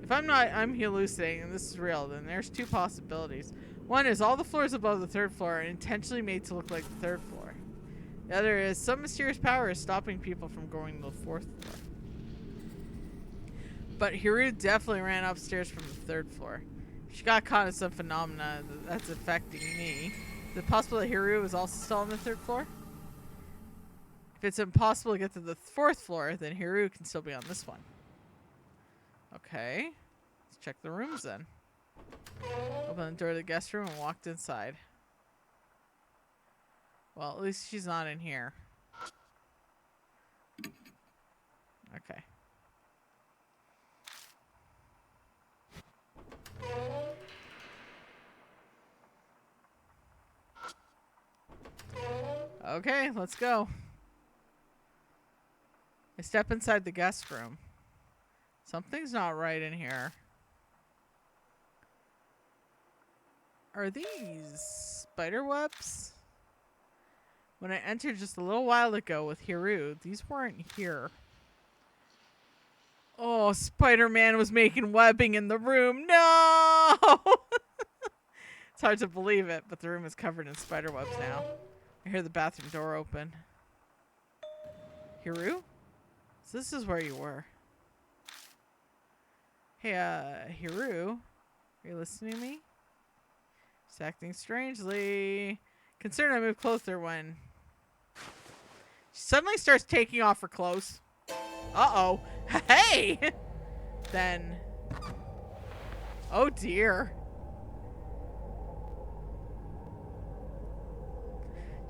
If I'm hallucinating and this is real, then there's 2 possibilities. One is all the floors above the 3rd floor are intentionally made to look like the 3rd floor. The other is some mysterious power is stopping people from going to the 4th floor. But Hiru definitely ran upstairs from the 3rd floor. She got caught in some phenomena that's affecting me. Is it possible that Hiru is also still on the 3rd floor? If it's impossible to get to the 4th floor, then Hiru can still be on this one. Okay. Let's check the rooms then. Opened the door to the guest room and walked inside. Well, at least she's not in here. Okay. Okay, let's go. I step inside the guest room. Something's not right in here. Are these spider webs? When I entered just a little while ago with Hiru, these weren't here. Oh, Spider-Man was making webbing in the room. No! It's hard to believe it, but the room is covered in spider webs now. I hear the bathroom door open. Hiru? So this is where you were. Hey, Hiru? Are you listening to me? She's acting strangely. Concerned, I move closer when she suddenly starts taking off her clothes. Uh-oh. Hey! Then... Oh, dear.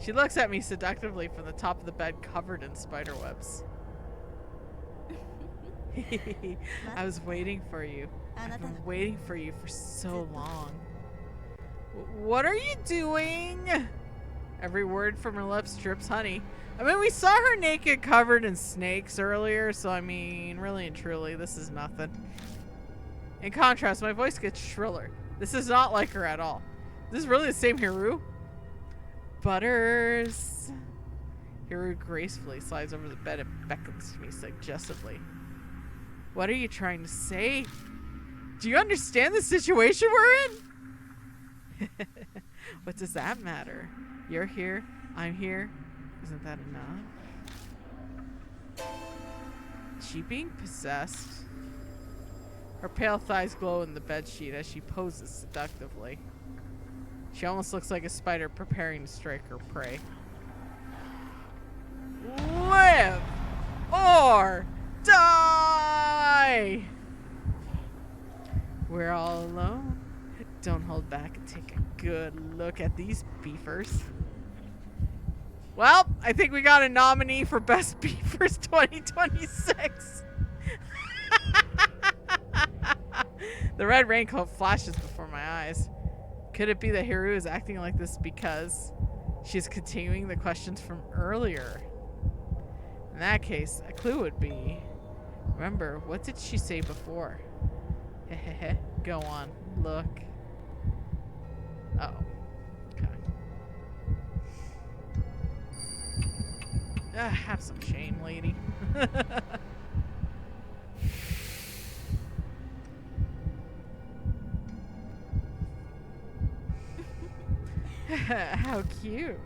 She looks at me seductively from the top of the bed covered in spider webs. I was waiting for you. I've been waiting for you for so long. What are you doing? Every word from her lips drips honey. I mean, we saw her naked covered in snakes earlier, so I mean, really and truly, this is nothing. In contrast, my voice gets shriller. This is not like her at all. This is really the same Hiru. Butters. Hiru gracefully slides over the bed and beckons to me suggestively. What are you trying to say? Do you understand the situation we're in? What does that matter? You're here, I'm here, Isn't that enough? Is she being possessed? Her pale thighs glow in the bedsheet as she poses seductively. She almost looks like a spider preparing to strike her prey. Live or die! We're all alone. Don't hold back and take a good look at these beefers. Well, I think we got a nominee for Best Beefers 2026. The red raincoat flashes before my eyes. Could it be that Hiru is acting like this because she's continuing the questions from earlier? In that case, a clue would be, remember, what did she say before? Hehehe. Go on. Look. Uh-oh. Okay. Have some shame, lady. How cute.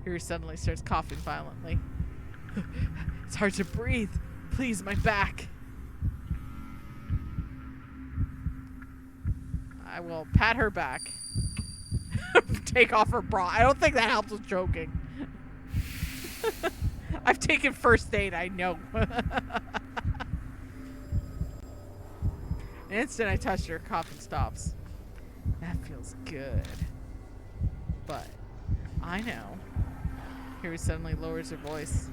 Here suddenly starts coughing violently. It's hard to breathe. Please, my back. I will pat her back. Take off her bra. I don't think that helps with choking. I've taken first aid, I know. An instant I touched her, coughing stops. That feels good. But I know. Here he suddenly lowers her voice.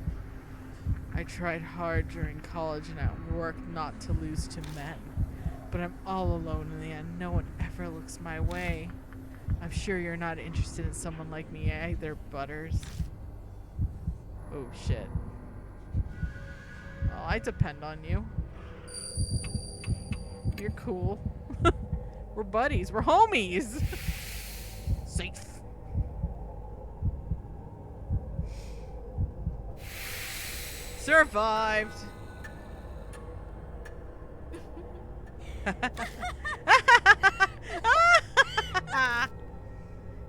I tried hard during college and at work not to lose to men. But I'm all alone in the end. No one ever looks my way. I'm sure you're not interested in someone like me either, Butters. Oh, shit. Oh, I depend on you. You're cool. We're buddies. We're homies. Safe. Survived.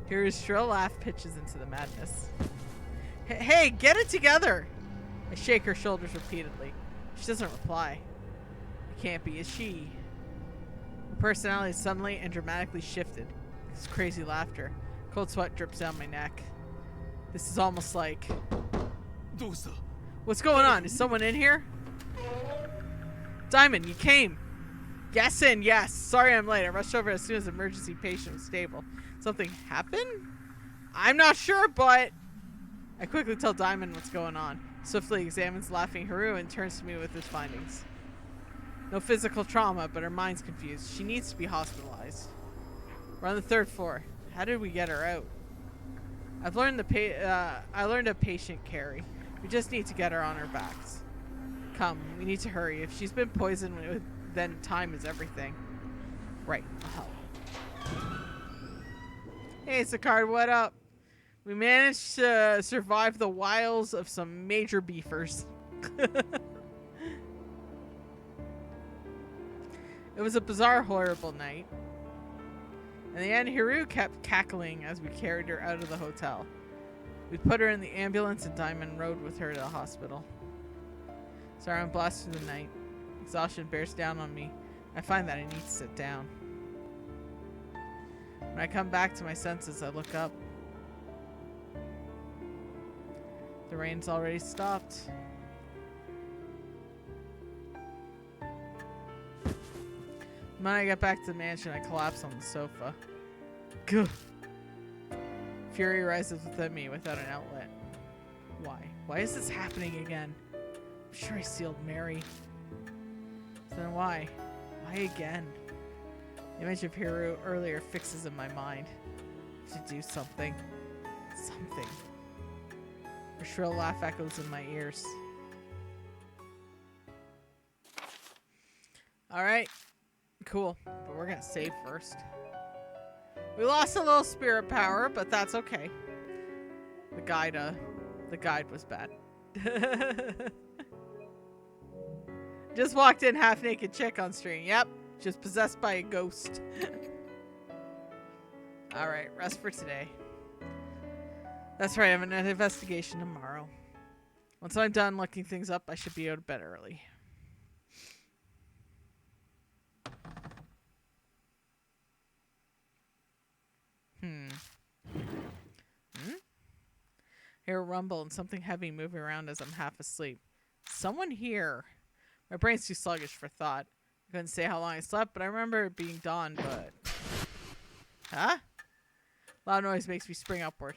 Here's shrill laugh pitches into the madness. Hey, get it together! I shake her shoulders repeatedly. She doesn't reply. It can't be, is she? Her personality suddenly and dramatically shifted. This crazy laughter. Cold sweat drips down my neck. This is almost like... What's going on? Is someone in here? Diamond, you came. Yes and yes. Sorry I'm late. I rushed over as soon as the emergency patient was stable. Something happened? I'm not sure, but... I quickly tell Diamond what's going on. Swiftly examines laughing Haru and turns to me with his findings. No physical trauma, but her mind's confused. She needs to be hospitalized. We're on the 3rd floor. How did we get her out? I learned of patient carry. We just need to get her on her backs. Come, we need to hurry. If she's been poisoned, then time is everything. Right, I'll help. Hey, Sakard, what up? We managed to survive the wiles of some major beefers. It was a bizarre, horrible night. In the end, Hiru kept cackling as we carried her out of the hotel. We put her in the ambulance and Diamond rode with her to the hospital. Sorry, I'm blasted through the night. Exhaustion bears down on me. I find that I need to sit down. When I come back to my senses, I look up. The rain's already stopped. When I get back to the mansion, I collapse on the sofa. Gah. Fury rises within me without an outlet. Why? Why is this happening again? I'm sure I sealed Mary. So then why? Why again? The image of Hiru earlier fixes in my mind. To do something. Something. Her shrill laugh echoes in my ears. Alright. Cool. But we're gonna save first. We lost a little spirit power, but that's okay. The guide was bad. Just walked in half-naked chick on stream. Yep. Just possessed by a ghost. Alright, rest for today. That's right, I have an investigation tomorrow. Once I'm done looking things up, I should be out of bed early. Hmm? Hear a rumble and something heavy moving around as I'm half asleep. Someone here. My brain's too sluggish for thought. I couldn't say how long I slept, but I remember it being dawn, but... Huh? Loud noise makes me spring upward.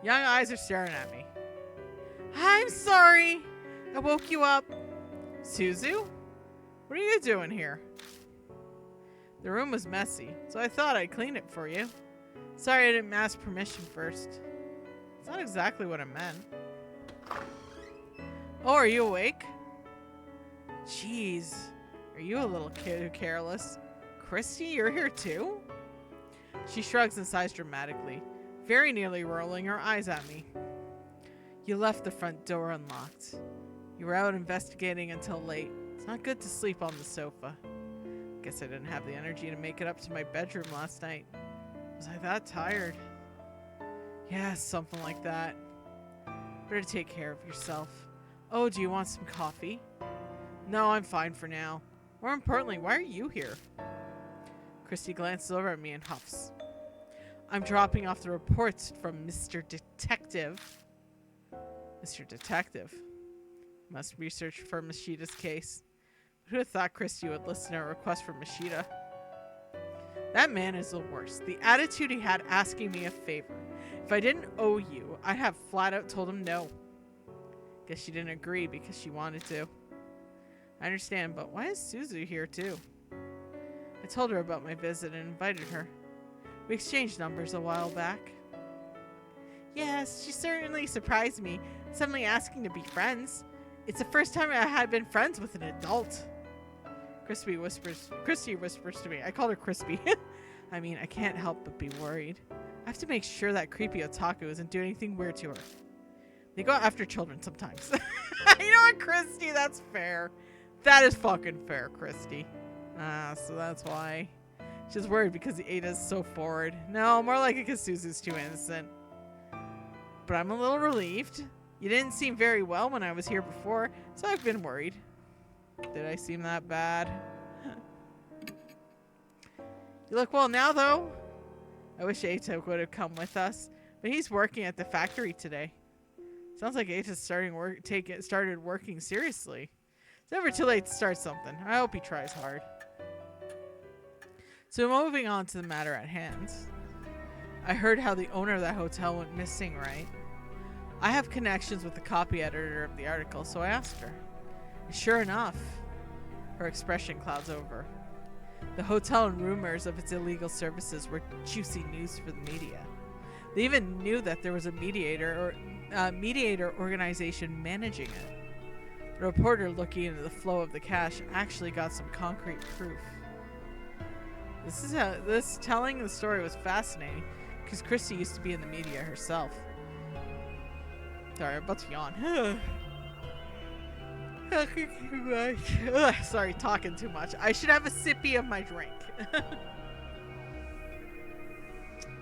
Young eyes are staring at me. I'm sorry. I woke you up. Suzu? What are you doing here? The room was messy, so I thought I'd clean it for you. Sorry I didn't ask permission first. It's not exactly what I meant. Oh, are you awake? Jeez. Are you a little kid who careless? Christy, you're here too? She shrugs and sighs dramatically, very nearly rolling her eyes at me. You left the front door unlocked. You were out investigating until late. It's not good to sleep on the sofa. Guess I didn't have the energy to make it up to my bedroom last night. Was I that tired? Yeah, something like that. Better take care of yourself. Oh, do you want some coffee? No, I'm fine for now. More importantly, why are you here? Christy glances over at me and huffs. I'm dropping off the reports from Mr. Detective. Mr. Detective. Must research for Mashida's case. Who would have thought Christy would listen to a request from Mashida? That man is the worst. The attitude he had asking me a favor. If I didn't owe you, I'd have flat out told him no. Guess she didn't agree because she wanted to. I understand, but why is Suzu here too? I told her about my visit and invited her. We exchanged numbers a while back. Yes, she certainly surprised me, suddenly asking to be friends. It's the first time I had been friends with an adult. Christy whispers to me. I called her Crispy. I mean, I can't help but be worried. I have to make sure that creepy otaku isn't doing anything weird to her. They go after children sometimes. You know what, Christy? That's fair. That is fucking fair, Christy. So that's why. She's worried because Ada's so forward. No, more like it because Suzu's too innocent. But I'm a little relieved. You didn't seem very well when I was here before, so I've been worried. Did I seem that bad? You look well now, though. I wish Ato would have come with us, but he's working at the factory today. Sounds like Ata's started working seriously. It's never too late to start something. I hope he tries hard. So moving on to the matter at hand. I heard how the owner of that hotel went missing, right? I have connections with the copy editor of the article, so I asked her. And sure enough, her expression clouds over. The hotel and rumors of its illegal services were juicy news for the media. They even knew that there was a mediator organization managing it. A reporter looking into the flow of the cash actually got some concrete proof. This telling the story was fascinating because Christy used to be in the media herself. Sorry, I'm about to yawn. Sorry, talking too much. I should have a sippy of my drink.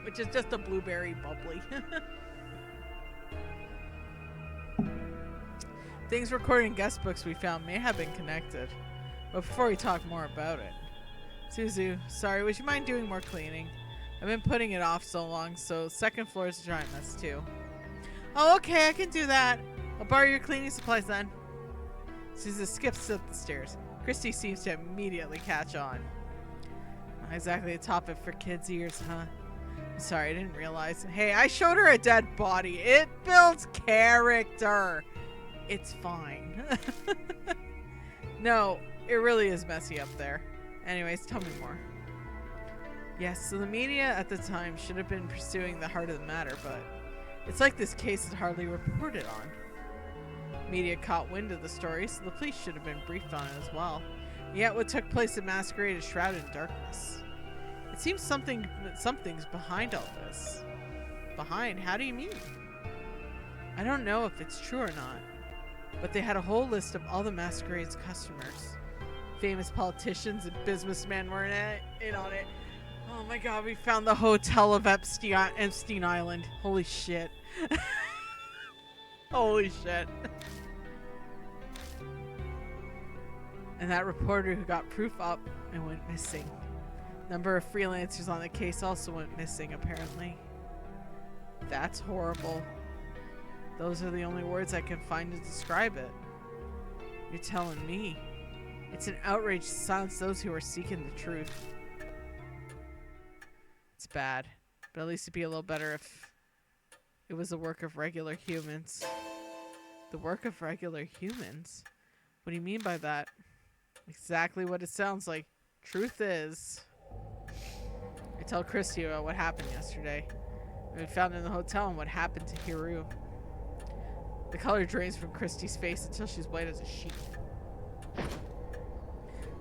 Which is just a blueberry bubbly. Things recorded in guest books we found may have been connected. But before we talk more about it. Suzu, sorry, would you mind doing more cleaning? I've been putting it off so long, so second floor is a giant mess too. Oh, okay, I can do that. I'll borrow your cleaning supplies then. Suzu skips up the stairs. Christy seems to immediately catch on. Not exactly a topic for kids' ears, huh? I'm sorry, I didn't realize. Hey, I showed her a dead body. It builds character. It's fine. No, it really is messy up there. Anyways, tell me more. Yes, so the media at the time should have been pursuing the heart of the matter, but it's like this case is hardly reported on. Media caught wind of the story, so the police should have been briefed on it as well. Yet what took place at Masquerade is shrouded in darkness. It seems something's behind all this. Behind? How do you mean? I don't know if it's true or not, but they had a whole list of all the Masquerade's customers. Famous politicians and businessmen were in on it. Oh my god, we found the hotel of Epstein Island. Holy shit. Holy shit. And that reporter who got proof up and went missing. Number of freelancers on the case also went missing, apparently. That's horrible. Those are the only words I can find to describe it. You're telling me. It's an outrage to silence those who are seeking the truth. It's bad, but at least it'd be a little better if it was the work of regular humans. The work of regular humans? What do you mean by that? Exactly what it sounds like. Truth is... I tell Christy about what happened yesterday. We found in the hotel and what happened to Hiru. The color drains from Christy's face until she's white as a sheet.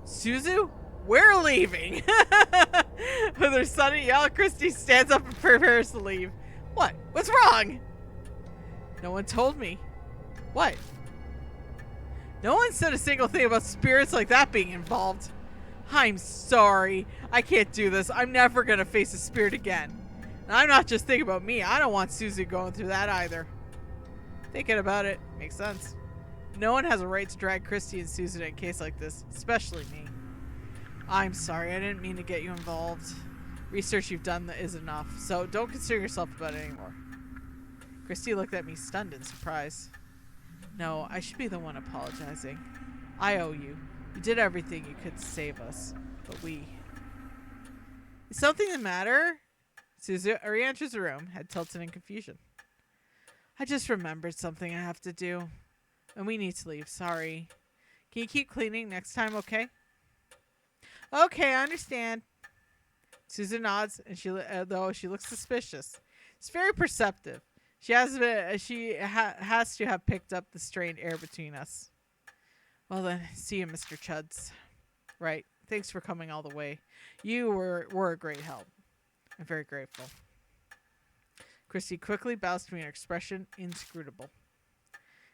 Suzu? We're leaving! With her sudden yell, Christy stands up and prepares to leave. What? What's wrong? No one told me. What? No one said a single thing about spirits like that being involved. I'm sorry. I can't do this. I'm never gonna face a spirit again. And I'm not just thinking about me. I don't want Suzu going through that either. Thinking about it makes sense. No one has a right to drag Christy and Suzu in a case like this, especially me. I'm sorry. I didn't mean to get you involved. Research you've done is enough, so don't concern yourself about it anymore. Christy looked at me stunned in surprise. No, I should be the one apologizing. I owe you. You did everything you could to save us, but we... Is something the matter? Suzu re-enters the room, head tilted in confusion. I just remembered something I have to do, and we need to leave. Sorry. Can you keep cleaning next time, okay? Okay, I understand. Suzu nods, and though she looks suspicious. It's very perceptive. She has to have picked up the strained air between us. Well then, see you, Mr. Chuds. Right. Thanks for coming all the way. You were a great help. I'm very grateful. Christy quickly bows to me, an expression inscrutable.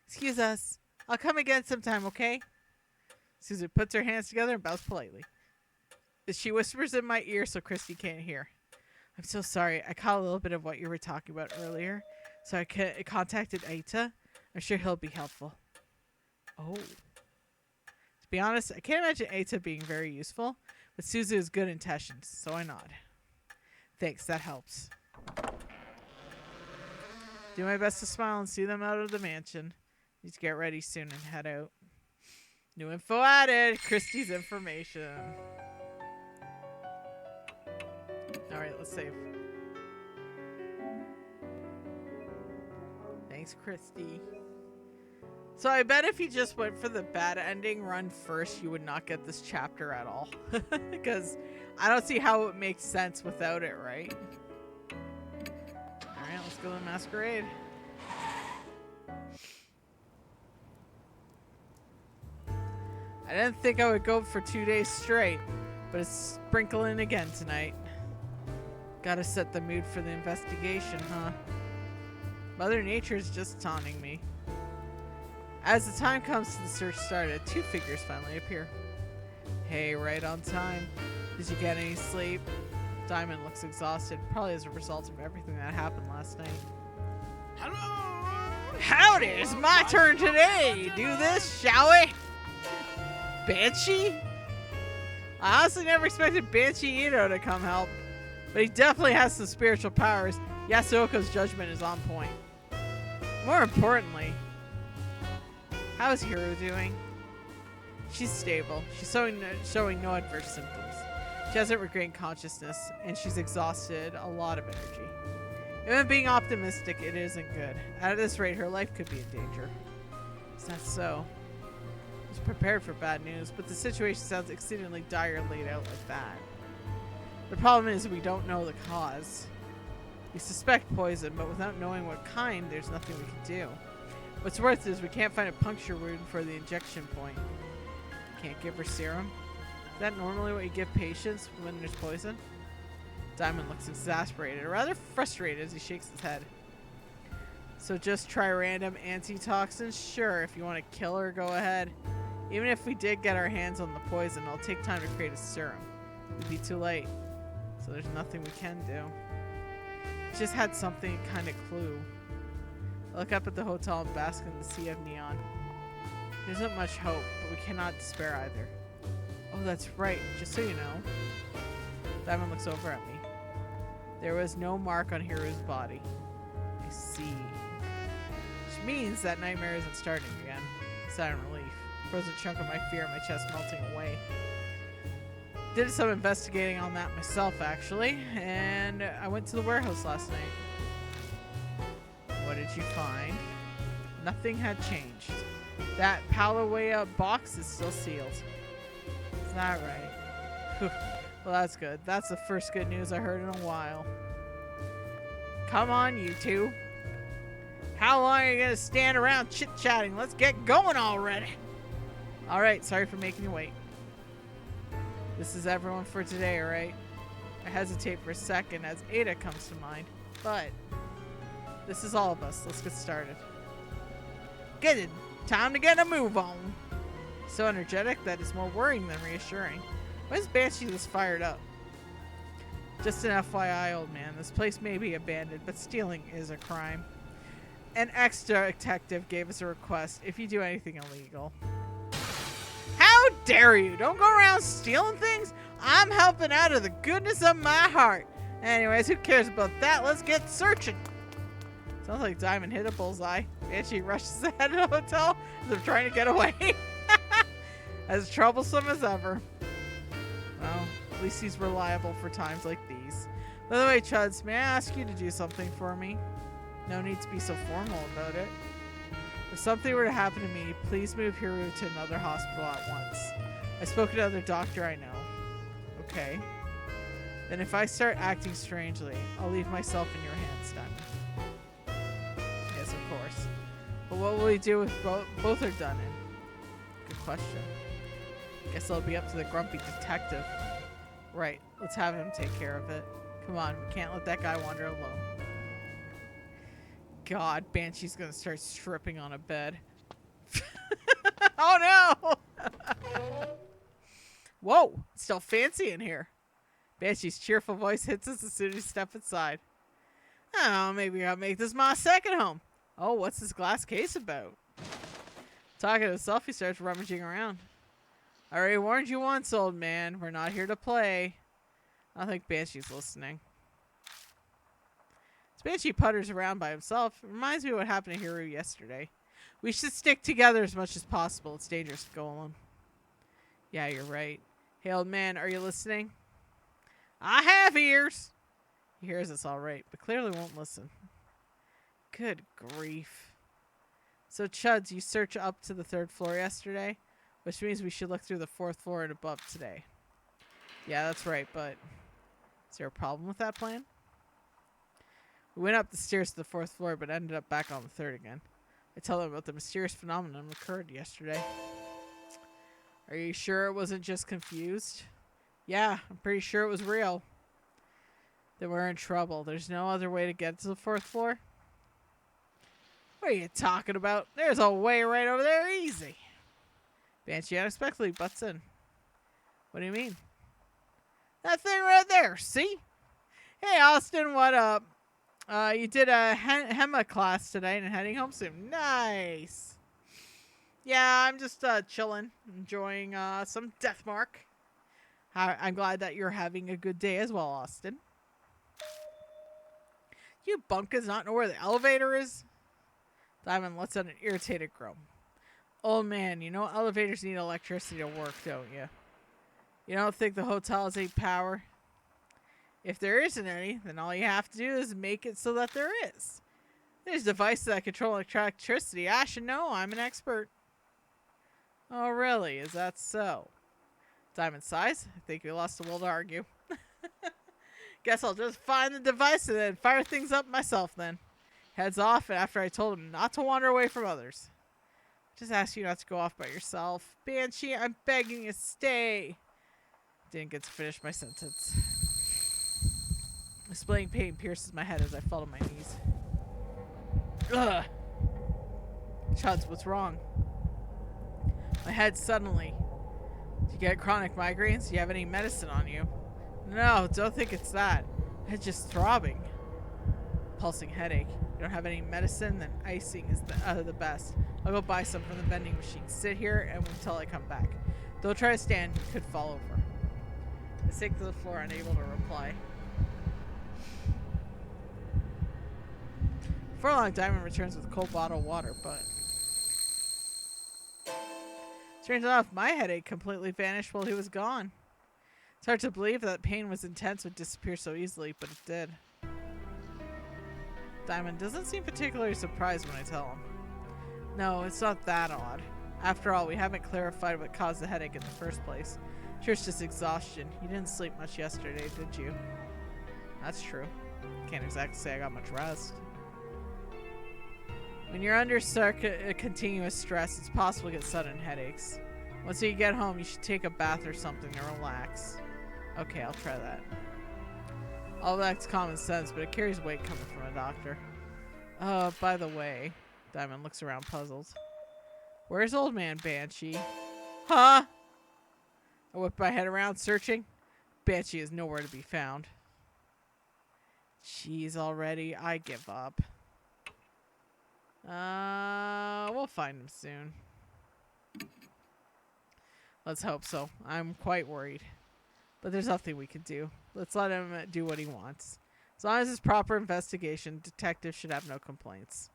Excuse us. I'll come again sometime, okay? Suzu puts her hands together and bows politely. She whispers in my ear so Christy can't hear. I'm so sorry. I caught a little bit of what you were talking about earlier, so I contacted Aita. I'm sure he'll be helpful. Oh. To be honest, I can't imagine Aita being very useful, but Suzu has good intentions, so I nod. Thanks, that helps. Do my best to smile and see them out of the mansion. Need to get ready soon and head out. New info added. Christy's information. Alright, let's save. Thanks, Christy. So I bet if you just went for the bad ending run first, you would not get this chapter at all. Because I don't see how it makes sense without it, right? Alright, let's go to the masquerade. I didn't think I would go for 2 days straight, but it's sprinkling again tonight. Gotta set the mood for the investigation, huh? Mother Nature's just taunting me. As the time comes to the search started, 2 figures finally appear. Hey, right on time. Did you get any sleep? Diamond looks exhausted, probably as a result of everything that happened last night. Hello! Howdy, it's my turn today! Do this, shall we? Banshee? I honestly never expected Banshee Ito to come help, but he definitely has some spiritual powers. Yasuoka's judgment is on point. More importantly, how is Hiro doing? She's stable. She's showing no adverse symptoms. She hasn't regained consciousness, and she's exhausted a lot of energy. Even being optimistic, it isn't good. At this rate, her life could be in danger. Is that so? I was prepared for bad news, but the situation sounds exceedingly dire laid out like that. The problem is we don't know the cause. We suspect poison, but without knowing what kind, there's nothing we can do. What's worse is we can't find a puncture wound for the injection point. Can't give her serum? Is that normally what you give patients when there's poison? Diamond looks exasperated, or rather frustrated as he shakes his head. So just try random antitoxins? Sure, if you want to kill her, go ahead. Even if we did get our hands on the poison, it'll take time to create a serum. It'd be too late. So there's nothing we can do. Just had something kind of clue. I look up at the hotel and bask in the sea of neon. There isn't much hope, but we cannot despair either. Oh, that's right. Just so you know. Diamond looks over at me. There was no mark on Hiru's body. I see. Which means that nightmare isn't starting again. Sigh of relief. Frozen chunk of my fear, my chest melting away. Did some investigating on that myself, actually, and I went to the warehouse last night. What did you find? Nothing had changed. That Palawea box is still sealed. Is that right? Well, that's good. That's the first good news I heard in a while. Come on, you two. How long are you going to stand around chit-chatting? Let's get going already. All right, sorry for making you wait. This is everyone for today, all right? I hesitate for a second as Ada comes to mind, but this is all of us. Let's get started. Good. Time to get a move on. So energetic that it's more worrying than reassuring. Why is Banshee this fired up? Just an FYI, old man. This place may be abandoned, but stealing is a crime. An ex-detective gave us a request if you do anything illegal. How dare you? Don't go around stealing things. I'm helping out of the goodness of my heart. Anyways, who cares about that? Let's get searching. Sounds like Diamond hit a bullseye. Banshee rushes ahead of the hotel as if trying to get away. As troublesome as ever. Well, at least he's reliable for times like these. By the way, Chuds, may I ask you to do something for me? No need to be so formal about it. If something were to happen to me, please move Hiru to another hospital at once. I spoke to another doctor I know. Okay. Then if I start acting strangely, I'll leave myself in your hands, Diamond. Yes, of course. But what will we do if both are done in? Good question. Guess it'll be up to the grumpy detective. Right, let's have him take care of it. Come on, we can't let that guy wander alone. God, Banshee's gonna start stripping on a bed. Oh no! Whoa, it's still fancy in here. Banshee's cheerful voice hits us as soon as you step inside. Oh, maybe I'll make this my second home. Oh, what's this glass case about? Talking to himself, he starts rummaging around. I already warned you once, old man. We're not here to play. I don't think Banshee's listening. As Banshee putters around by himself, it reminds me of what happened to Hiru yesterday. We should stick together as much as possible. It's dangerous to go alone. Yeah, you're right. Hey, old man, are you listening? I have ears. He hears us all right, but clearly won't listen. Good grief. So, Chuds, you searched up to the 3rd floor yesterday, which means we should look through the 4th floor and above today. Yeah, that's right, but is there a problem with that plan? We went up the stairs to the 4th floor, but ended up back on the 3rd again. I told them about the mysterious phenomenon that occurred yesterday. Are you sure it wasn't just confused? Yeah, I'm pretty sure it was real. Then we're in trouble. There's no other way to get to the 4th floor? What are you talking about? There's a way right over there, easy. Banshee unexpectedly butts in. What do you mean? That thing right there, see? Hey, Austin, what up? You did a HEMA class today and heading home soon. Nice. Yeah, I'm just chilling, enjoying some Deathmark. I'm glad that you're having a good day as well, Austin. You bunkers not know where the elevator is? Diamond lets out an irritated groan. Old man, you know elevators need electricity to work, don't you? You don't think the hotel has any power? If there isn't any, then all you have to do is make it so that there is. There's devices that control electricity. I should know. I'm an expert. Oh, really? Is that so? Diamond sighs. I think we lost the will to argue. Guess I'll just find the device and then fire things up myself then. Heads off after I told him not to wander away from others. Just ask you not to go off by yourself. Banshee, I'm begging you, stay. Didn't get to finish my sentence. A splitting pain pierces my head as I fall to my knees. Ugh. Chuds, what's wrong? My head suddenly. Do you get chronic migraines? Do you have any medicine on you? No, don't think it's that. It's just throbbing. Pulsing headache. You don't have any medicine, then icing is the best. I'll go buy some from the vending machine. Sit here and wait until I come back. Don't try to stand, you could fall over. I sink to the floor, unable to reply. For a long, Diamond returns with a cold bottle of water, but... Strange enough, my headache completely vanished while he was gone. It's hard to believe that pain was intense would disappear so easily, but it did. Diamond doesn't seem particularly surprised when I tell him. No, it's not that odd. After all, we haven't clarified what caused the headache in the first place. Sure, it's just exhaustion. You didn't sleep much yesterday, did you? That's true. Can't exactly say I got much rest. When you're under continuous stress, it's possible to get sudden headaches. Once you get home, you should take a bath or something to relax. Okay, I'll try that. All that's common sense, but it carries weight coming from a doctor. By the way, Diamond looks around puzzled. Where's Old Man Banshee? Huh? I whip my head around, searching. Banshee is nowhere to be found. Jeez, already. I give up. We'll find him soon. Let's hope so. I'm quite worried. But there's nothing we can do. Let's let him do what he wants. As long as it's proper investigation, detectives should have no complaints.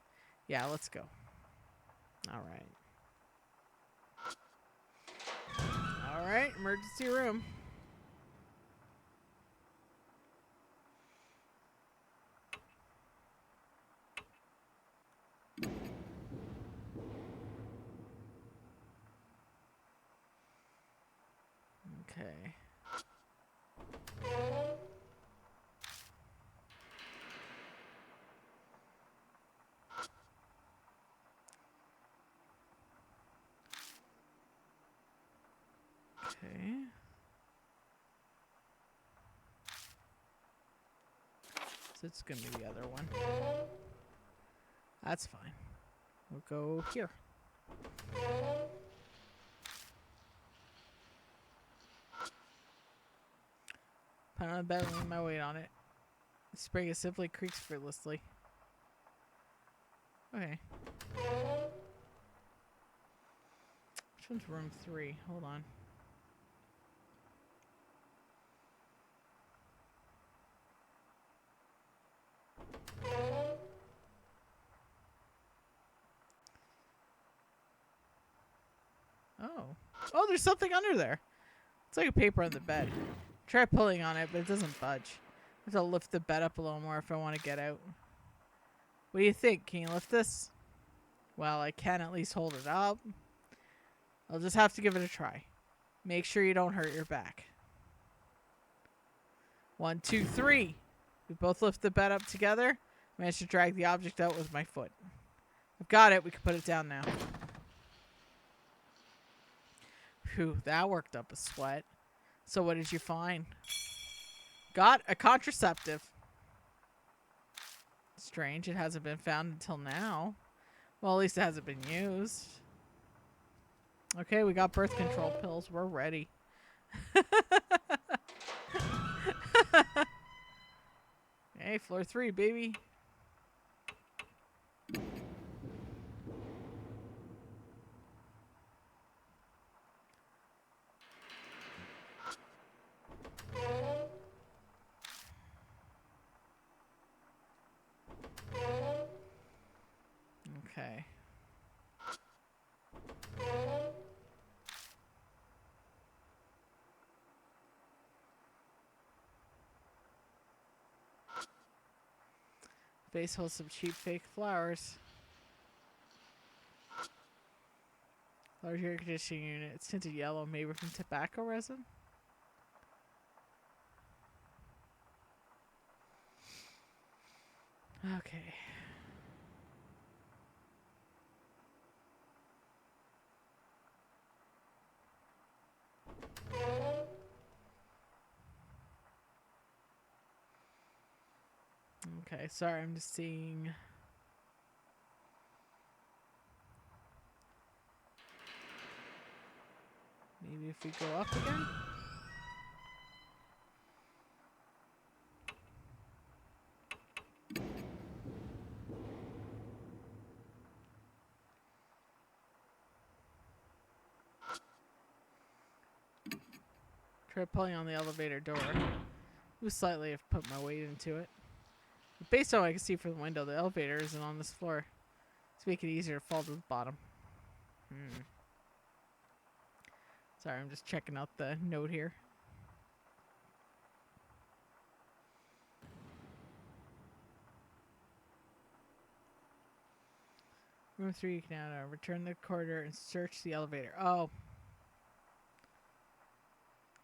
Yeah, let's go. Alright. Alright, emergency room. Okay. Okay. So it's gonna be the other one. That's fine. We'll go here. Put on the bed and lean my weight on it. The spring simply creaks effortlessly. Okay. Which one's room 3? Hold on. Oh. Oh, there's something under there. It's like a paper on the bed. Try pulling on it, but it doesn't budge. I have to lift the bed up a little more if I want to get out. What do you think? Can you lift this? Well, I can at least hold it up. I'll just have to give it a try. Make sure you don't hurt your back. 1, 2, 3. We both lift the bed up together. Managed to drag the object out with my foot. I've got it. We can put it down now. Phew, that worked up a sweat. So what did you find? Got a contraceptive. Strange, it hasn't been found until now. Well, at least it hasn't been used. Okay, we got birth control pills. We're ready. Hey, floor 3, baby. Okay. Base holds some cheap fake flowers. Large air conditioning unit. It's tinted yellow, maybe from tobacco resin. Okay. Okay, sorry, I'm just seeing. Maybe if we go up again? Try pulling on the elevator door. Move slightly if I put my weight into it. But based on what I can see from the window, the elevator isn't on this floor. To make it easier to fall to the bottom. Sorry, I'm just checking out the note here. Room 3, you can now return the corridor and search the elevator. Oh.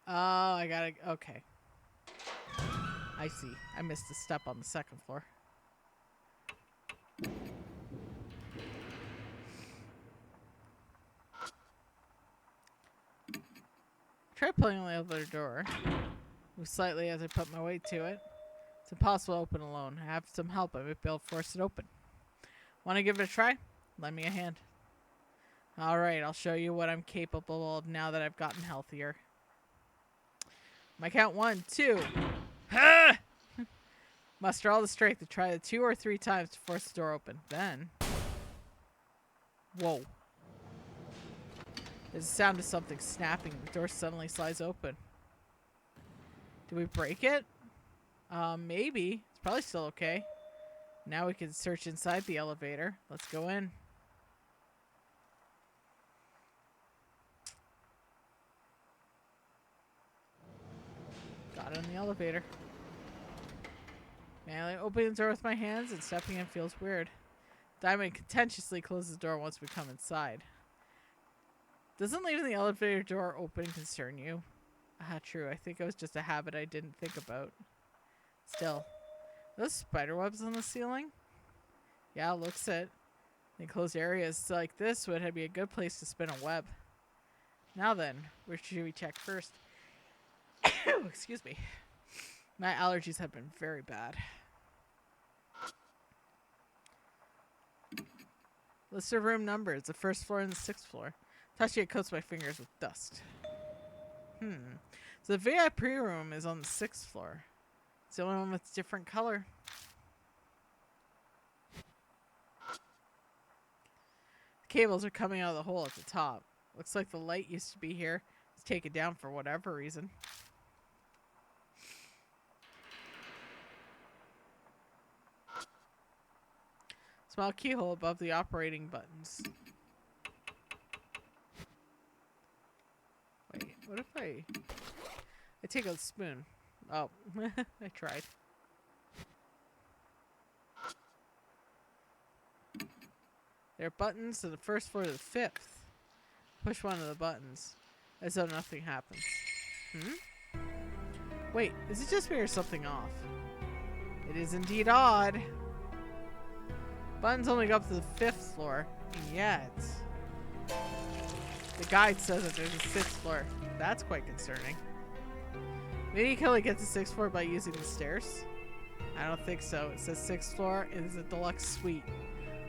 Oh, I gotta... Okay. I see. I missed a step on the second floor. Try pulling on the elevator door. Move slightly as I put my weight to it. It's impossible to open alone. I have some help. I might be able to force it open. Want to give it a try? Lend me a hand. Alright, I'll show you what I'm capable of now that I've gotten healthier. My count 1, 2. Ha! Muster all the strength to try it 2 or 3 times to force the door open. Then... Whoa. There's a sound of something snapping. The door suddenly slides open. Do we break it? Maybe. It's probably still okay. Now we can search inside the elevator. Let's go in. Got in the elevator. Manually opening the door with my hands and stepping in feels weird. Diamond contentiously closes the door once we come inside. Doesn't leaving the elevator door open concern you? Ah, true. I think it was just a habit I didn't think about. Still. Are those spider webs on the ceiling? Yeah, looks it. In closed areas like this would be a good place to spin a web. Now then, where should we check first? Excuse me. My allergies have been very bad. List of room numbers. The first floor and the 6th floor. Touching it coats my fingers with dust. So the VIP room is on the 6th floor. It's the only one with different color. The cables are coming out of the hole at the top. Looks like the light used to be here. It's taken down for whatever reason. Small keyhole above the operating buttons. Wait, what if I take a spoon? Oh, I tried. There are buttons to the 1st floor to the 5th. Push one of the buttons, as though nothing happens. Wait, is it just me or something off? It is indeed odd. Buttons only go up to the 5th floor, and yet the guide says that there's a 6th floor. That's quite concerning. Maybe you can only get to 6th floor by using the stairs? I don't think so. It says 6th floor is a deluxe suite.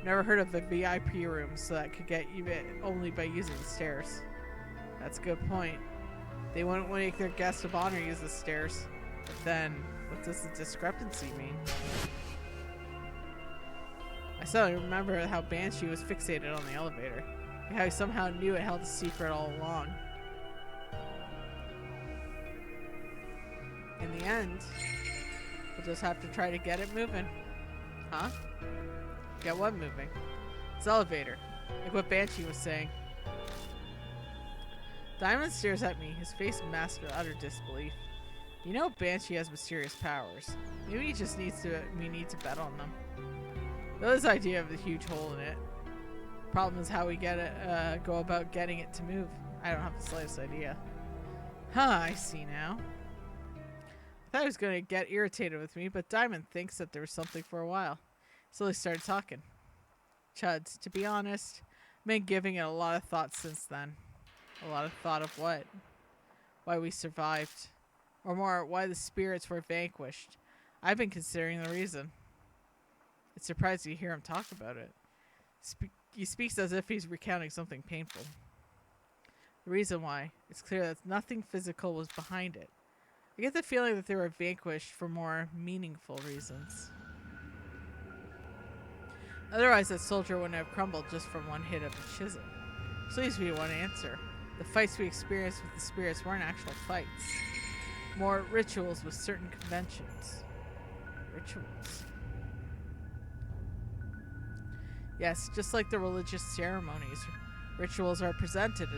Never heard of a VIP room, so that could get you it only by using the stairs. That's a good point. They wouldn't make their guest of honor use the stairs. But then, what does the discrepancy mean? I suddenly remember how Banshee was fixated on the elevator. And how he somehow knew it held a secret all along. In the end, we'll just have to try to get it moving. Huh? Get what moving? It's elevator. Like what Banshee was saying. Diamond stares at me, his face masked with utter disbelief. You know Banshee has mysterious powers. Maybe he just needs to we need to bet on them. Though his idea of the huge hole in it. Problem is how we get it go about getting it to move. I don't have the slightest idea. Huh, I see now. I thought he was gonna get irritated with me, but Diamond thinks that there was something for a while. So they started talking. Chuds, to be honest, I've been giving it a lot of thought since then. A lot of thought of what? Why we survived. Or more, why the spirits were vanquished. I've been considering the reason. It's surprising to hear him talk about it. He speaks as if he's recounting something painful. The reason why, it's clear that nothing physical was behind it. I get the feeling that they were vanquished for more meaningful reasons. Otherwise, that soldier wouldn't have crumbled just from one hit of a chisel. Which leaves me one answer. The fights we experienced with the spirits weren't actual fights. More rituals with certain conventions. Rituals. Yes, just like the religious ceremonies, rituals are presented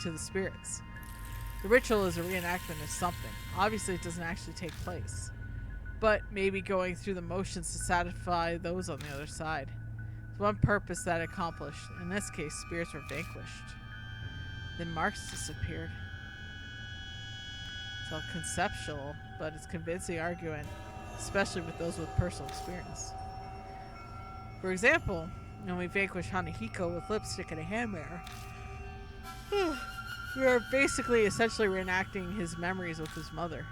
to the spirits. The ritual is a reenactment of something. Obviously, it doesn't actually take place. But maybe going through the motions to satisfy those on the other side. It's one purpose that accomplished. In this case, spirits were vanquished. Then marks disappeared. It's all conceptual, but it's convincing argument, especially with those with personal experience. For example, when we vanquish Hanahiko with lipstick and a hand mirror, we are basically essentially reenacting his memories with his mother.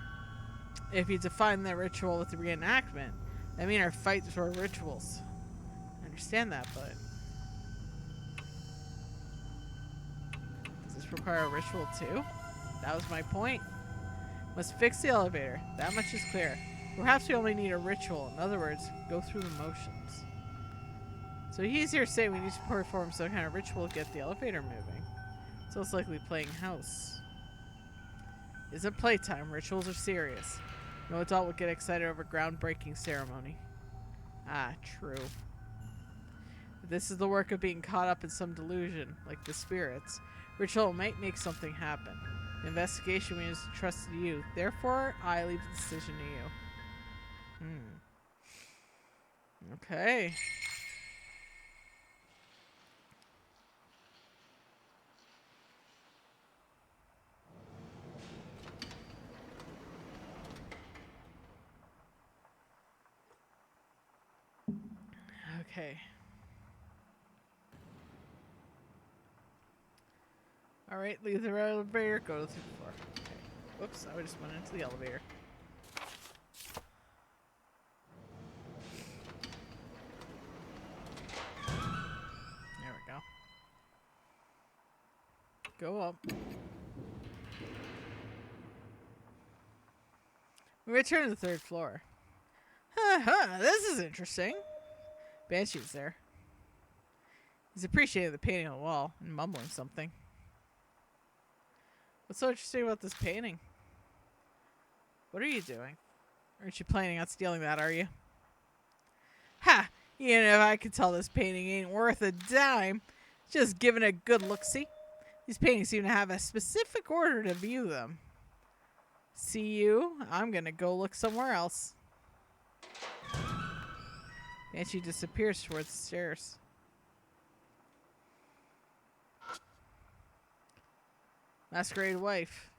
If you define the ritual with the reenactment, I mean our fights were rituals. I understand that, but does this require a ritual too? That was my point. Must fix the elevator. That much is clear. Perhaps we only need a ritual. In other words, go through the motions. So he's here saying we need to perform some kind of ritual to get the elevator moving. So it's likely playing house. Isn't playtime. Rituals are serious. No adult would get excited over groundbreaking ceremony. Ah, true. If this is the work of being caught up in some delusion, like the spirits, ritual might make something happen. The investigation means to trust to you. Therefore, I leave the decision to you. Okay. Okay. Alright, leave the elevator, go to the 3rd floor. Okay. Whoops, I just went into the elevator. There we go. Go up. We return to the 3rd floor. This is interesting. Banshee's there. He's appreciating the painting on the wall and mumbling something. What's so interesting about this painting? What are you doing? Aren't you planning on stealing that, are you? Ha! Even if I could tell this painting ain't worth a dime, just giving it a good look-see. These paintings seem to have a specific order to view them. See you? I'm gonna go look somewhere else. And she disappears towards the stairs. Masquerade wife.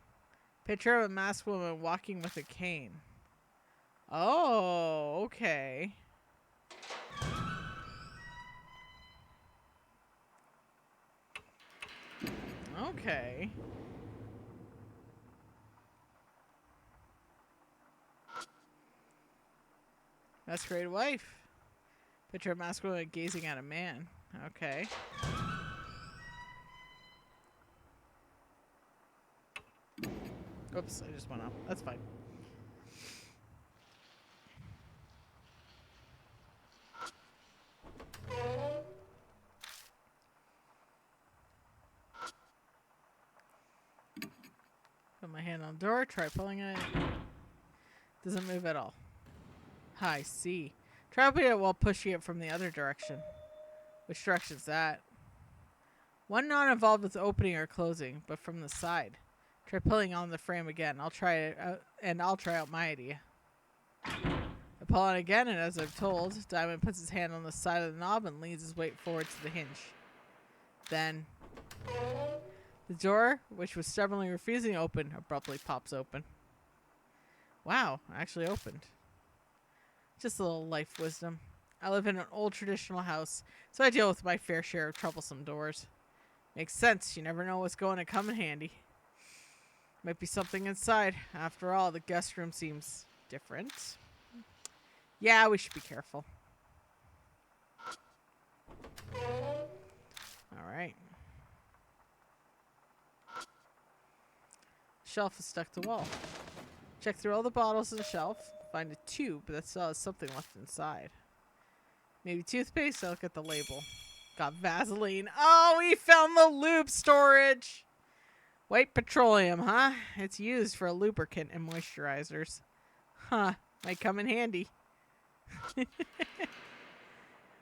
Picture of a masked woman walking with a cane. Oh, okay. Okay. Masquerade wife. Picture of a masked woman gazing at a man. Okay. Oops, I just went up. That's fine. Put my hand on the door, try pulling it. Doesn't move at all. I see. Try opening it while pushing it from the other direction. Which direction is that? One not involved with opening or closing, but from the side. Try pulling on the frame again. I'll try it out, and I'll try out my idea. I pull on again, and as I've told, Diamond puts his hand on the side of the knob and leans his weight forward to the hinge. Then, the door, which was stubbornly refusing to open, abruptly pops open. Wow, actually opened. Just a little life wisdom. I live in an old traditional house, so I deal with my fair share of troublesome doors. Makes sense. You never know what's going to come in handy. Might be something inside. After all, the guest room seems different. Yeah, we should be careful. Alright. Shelf is stuck to the wall. Check through all the bottles on the shelf. Find a tube that still has something left inside. Maybe toothpaste? I'll look at the label. Got Vaseline. Oh, we found the lube storage! White petroleum, huh? It's used for a lubricant and moisturizers. Huh. Might come in handy.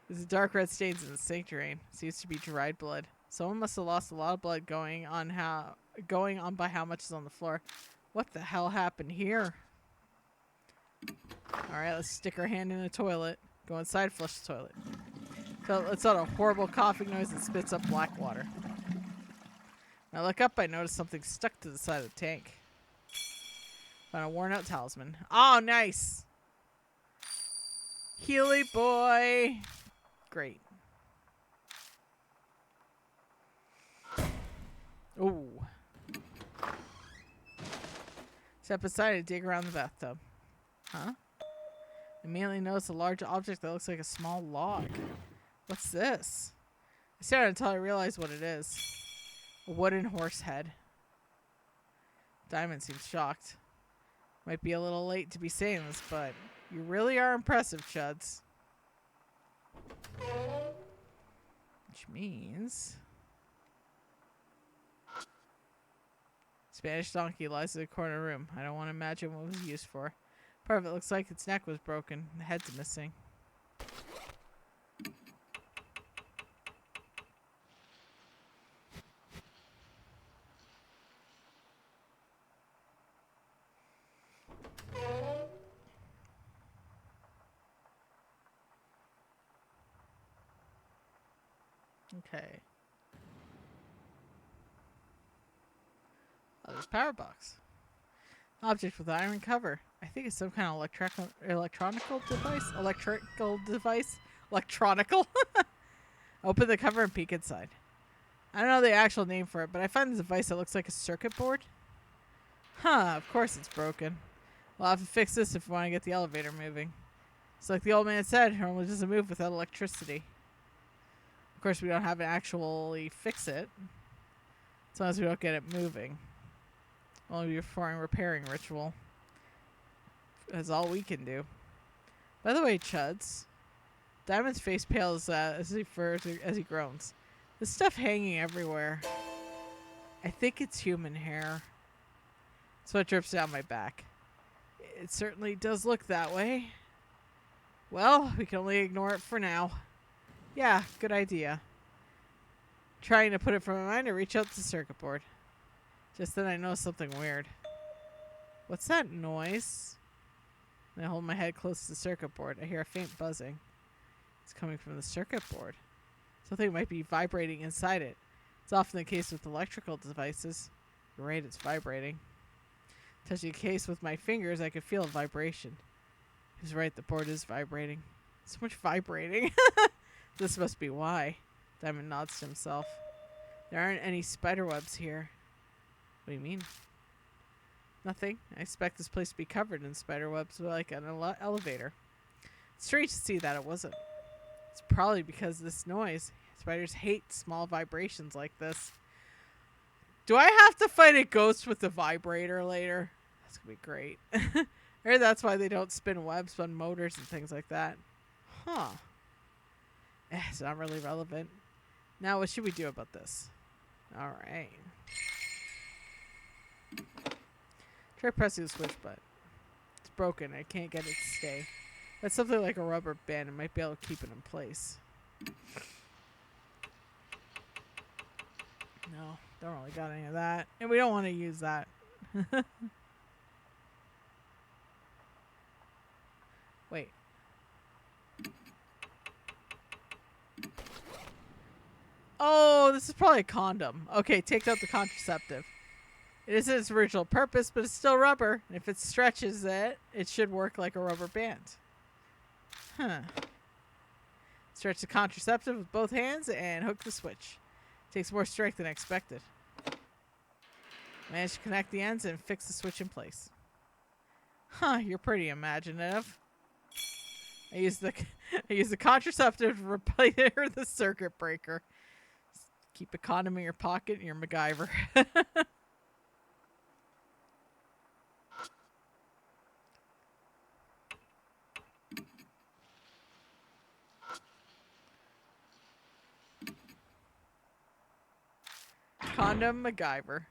There's dark red stains in the sink drain. Seems to be dried blood. Someone must have lost a lot of blood going on by how much is on the floor. What the hell happened here? Alright, let's stick our hand in the toilet. Go inside, flush the toilet. So it's not a horrible coughing noise that spits up black water. When I look up, I notice something stuck to the side of the tank. Found a worn out talisman. Oh, nice! Healy boy! Great. Ooh. Step aside and dig around the bathtub. Huh? Immediately notice a large object that looks like a small log. What's this? I stared until I realized what it is. A wooden horse head. Diamond seems shocked. Might be a little late to be saying this, but you really are impressive, Chuds. Which means... Spanish donkey lies in the corner room. I don't want to imagine what it was used for. Part of it looks like its neck was broken. The head's missing. Okay. Oh, there's a power box. Object with iron cover. I think it's some kind of electronical device. Electrical device. Electronical. Open the cover and peek inside. I don't know the actual name for it, but I find this device that looks like a circuit board. Huh, of course it's broken. We'll have to fix this if we want to get the elevator moving. It's like the old man said, it only doesn't move without electricity. Of course, we don't have to actually fix it. As long as we don't get it moving. Only before a repairing ritual. That's all we can do. By the way, Chuds, Diamond's face pales as he groans. There's stuff hanging everywhere. I think it's human hair. Sweat drips down my back. It certainly does look that way. Well, we can only ignore it for now. Yeah, good idea. Trying to put it from my mind, I reach out to the circuit board. Just then I notice something weird. What's that noise? And I hold my head close to the circuit board. I hear a faint buzzing. It's coming from the circuit board. Something might be vibrating inside it. It's often the case with electrical devices. You're right, it's vibrating. Touching the case with my fingers, I could feel a vibration. He's right, the board is vibrating. So much vibrating. This must be why. Diamond nods to himself. There aren't any spider webs here. What do you mean? Nothing. I expect this place to be covered in spider webs like an elevator. It's strange to see that it wasn't. It's probably because of this noise. Spiders hate small vibrations like this. Do I have to fight a ghost with a vibrator later? That's going to be great. I heard that's why they don't spin webs on motors and things like that. Huh. It's not really relevant. Now, what should we do about this? Alright. Try pressing the switch, but it's broken. I can't get it to stay. That's something like a rubber band. It might be able to keep it in place. No, don't really got any of that. And we don't want to use that. Wait. Oh, this is probably a condom. Okay, take out the contraceptive. It isn't its original purpose, but it's still rubber. And if it stretches it, it should work like a rubber band. Huh. Stretch the contraceptive with both hands and hook the switch. Takes more strength than I expected. Managed to connect the ends and fix the switch in place. Huh, you're pretty imaginative. I used the contraceptive to replace the circuit breaker. Keep a condom in your pocket and you're MacGyver. Condom MacGyver.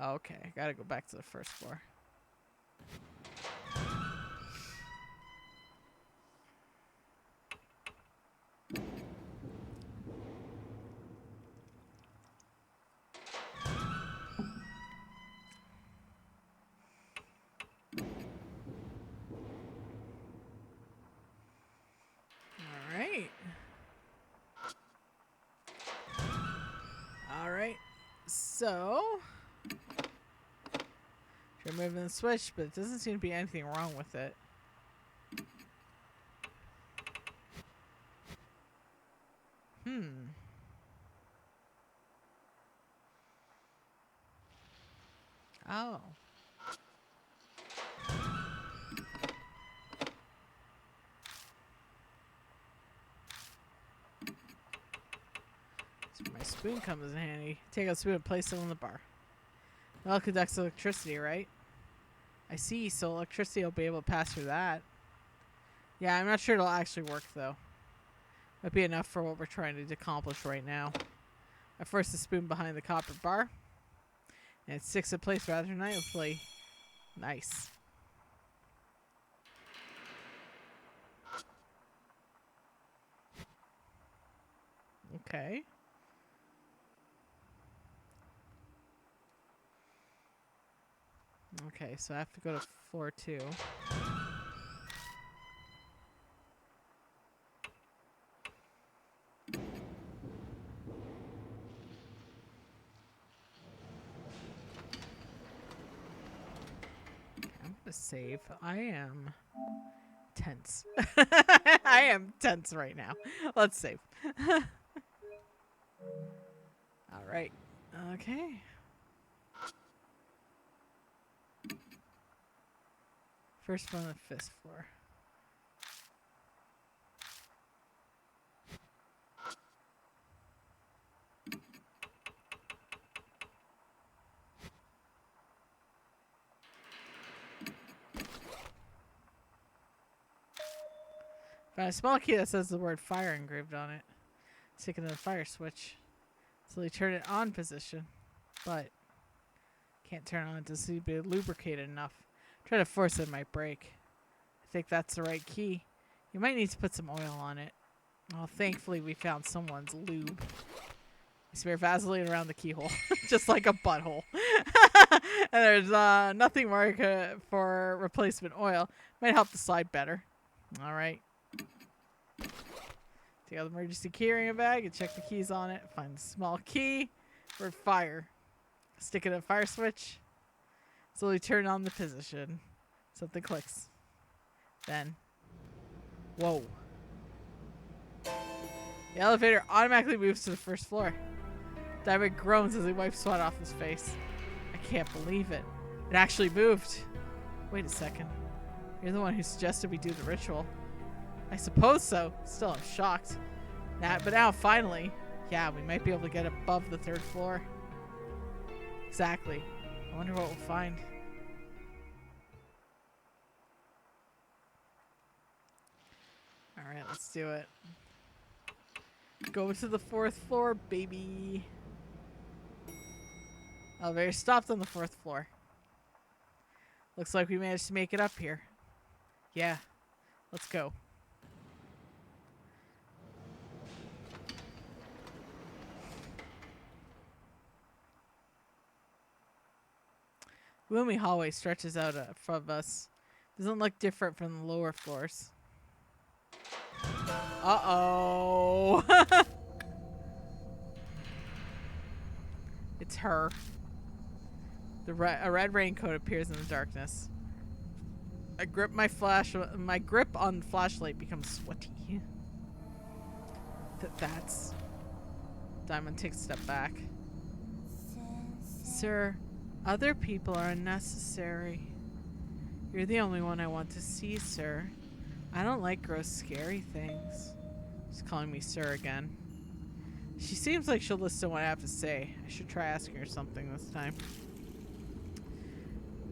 Okay, I gotta go back to the first floor. Alright. Alright. So... try moving the switch, but it doesn't seem to be anything wrong with it. Oh. So my spoon comes in handy. Take out the spoon and place it on the bar. Well, it conducts electricity, right? I see, so electricity will be able to pass through that. Yeah, I'm not sure it'll actually work, though. Might be enough for what we're trying to accomplish right now. I force the spoon behind the copper bar, and it sticks in place rather nicely. Nice. Okay. Okay, so I have to go to floor 2. I'm gonna save. I am tense. I am tense right now. Let's save. Alright. Okay. First one on the 5th floor. Found a small key that says the word fire engraved on it. Stick it in the fire switch. So they turn it on position. But can't turn it on to see it be lubricated enough. Try to force it might break. I think that's the right key. You might need to put some oil on it. Well, thankfully we found someone's lube. I smear Vaseline around the keyhole. Just like a butthole. And there's nothing marked for replacement oil. Might help the slide better. Alright. Take out the emergency keyring bag and check the keys on it. Find the small key for fire. Stick it in a fire switch. Slowly turn on the position. Something clicks. Then. Whoa. The elevator automatically moves to the first floor. Diamond groans as he wipes sweat off his face. I can't believe it. It actually moved. Wait a second. You're the one who suggested we do the ritual. I suppose so. Still, I'm shocked. But now, finally, yeah, we might be able to get above the 3rd floor. Exactly. I wonder what we'll find. Alright, let's do it. Go to the 4th floor, baby. Elevator stopped on the 4th floor. Looks like we managed to make it up here. Yeah, let's go. Gloomy hallway stretches out from us. Doesn't look different from the lower floors. Uh-oh. It's her. A red raincoat appears in the darkness. I grip my grip on the flashlight becomes sweaty. That's... Diamond takes a step back. Sir, other people are unnecessary. You're the only one I want to see, sir. I don't like gross, scary things. She's calling me sir again. She seems like she'll listen to what I have to say. I should try asking her something this time.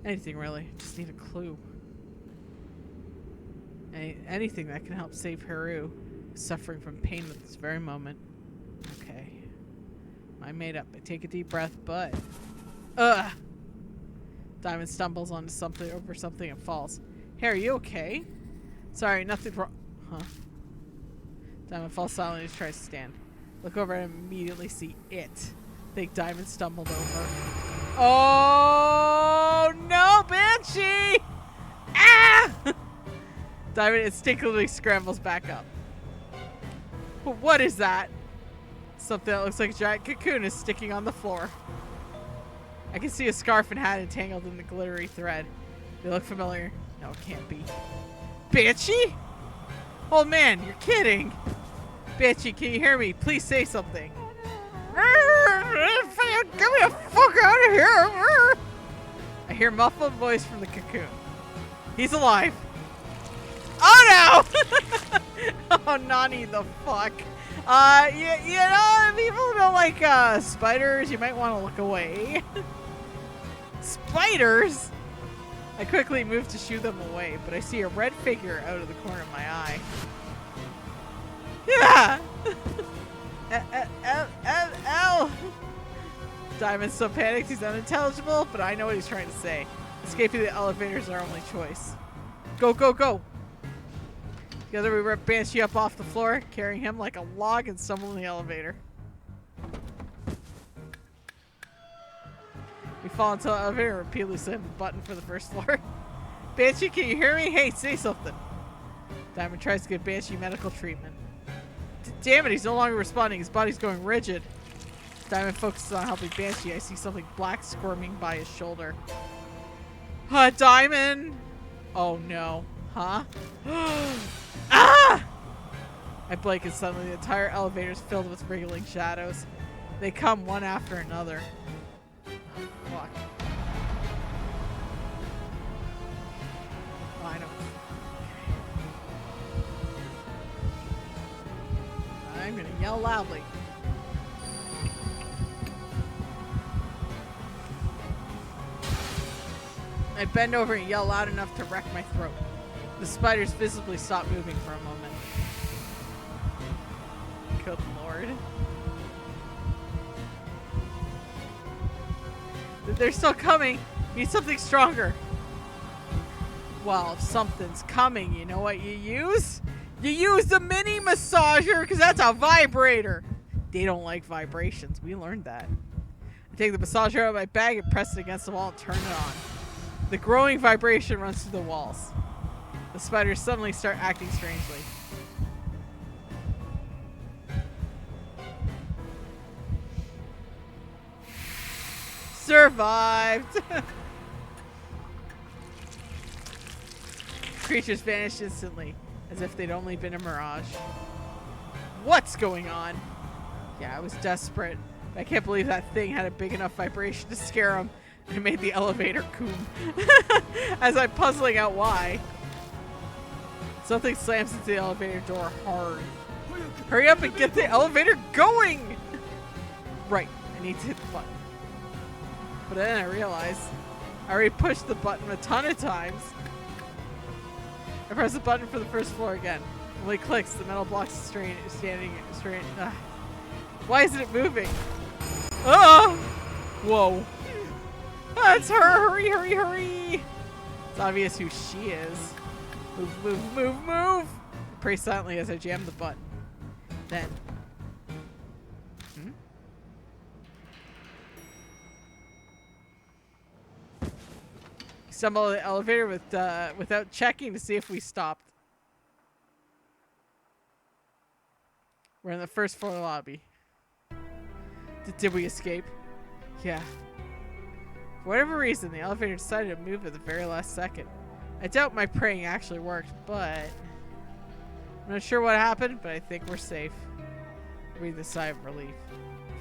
Anything, really. Just need a clue. Anything that can help save Haru, who's suffering from pain at this very moment. Okay. I made up. I take a deep breath, but... Ugh! Diamond stumbles onto something and falls. Hey, are you okay? Sorry, nothing wrong. Huh? Diamond falls silently and tries to stand. Look over and immediately see it. Think Diamond stumbled over. Oh no, Banshee! Ah! Diamond instinctively scrambles back up. But what is that? Something that looks like a giant cocoon is sticking on the floor. I can see a scarf and hat entangled in the glittery thread. They look familiar. No, it can't be. Banshee? Oh man, you're kidding. Banshee, can you hear me? Please say something. Get me the fuck out of here! I hear muffled voice from the cocoon. He's alive. Oh no! Oh, Nani the fuck. You know, if people don't like spiders, you might want to look away. Spiders? I quickly move to shoo them away, but I see a red figure out of the corner of my eye. Yeah! L. Diamond's so panicked he's unintelligible, but I know what he's trying to say. Escaping the elevator is our only choice. Go, go, go! Together we rip Banshee up off the floor, carrying him like a log and stumble in the elevator. We fall into the elevator and repeatedly slam the button for the first floor. Banshee, can you hear me? Hey, say something. Diamond tries to give Banshee medical treatment. Damn it, he's no longer responding. His body's going rigid. Diamond focuses on helping Banshee. I see something black squirming by his shoulder. Diamond! Oh no. Huh? Ah! I blink and suddenly the entire elevator is filled with wriggling shadows. They come one after another. Fuck. Oh, I know. I'm gonna yell loudly. I bend over and yell loud enough to wreck my throat. The spiders visibly stop moving for a moment. Good lord. They're still coming. Need something stronger. Well, if something's coming, you know what you use? You use the mini massager, because that's a vibrator. They don't like vibrations. We learned that. I take the massager out of my bag and press it against the wall and turn it on. The growing vibration runs through the walls. The spiders suddenly start acting strangely. Survived! Creatures vanished instantly, as if they'd only been a mirage. What's going on? Yeah, I was desperate. I can't believe that thing had a big enough vibration to scare him. I made the elevator coom. As I'm puzzling out why. Something slams into the elevator door hard. Hurry up and get the elevator going! Right, I need to hit the button. But then I realized I already pushed the button a ton of times. I press the button for the first floor again. When it clicks, the metal blocks standing straight. Why isn't it moving? Oh! Whoa. That's her! Hurry, hurry, hurry! It's obvious who she is. Move, move, move, move! I pray silently as I jam the button. Then. Stumble the elevator without checking to see if we stopped. We're in the first floor lobby. Did we escape? Yeah. For whatever reason, the elevator decided to move at the very last second. I doubt my praying actually worked, but I'm not sure what happened, but I think we're safe. I breathe a sigh of relief.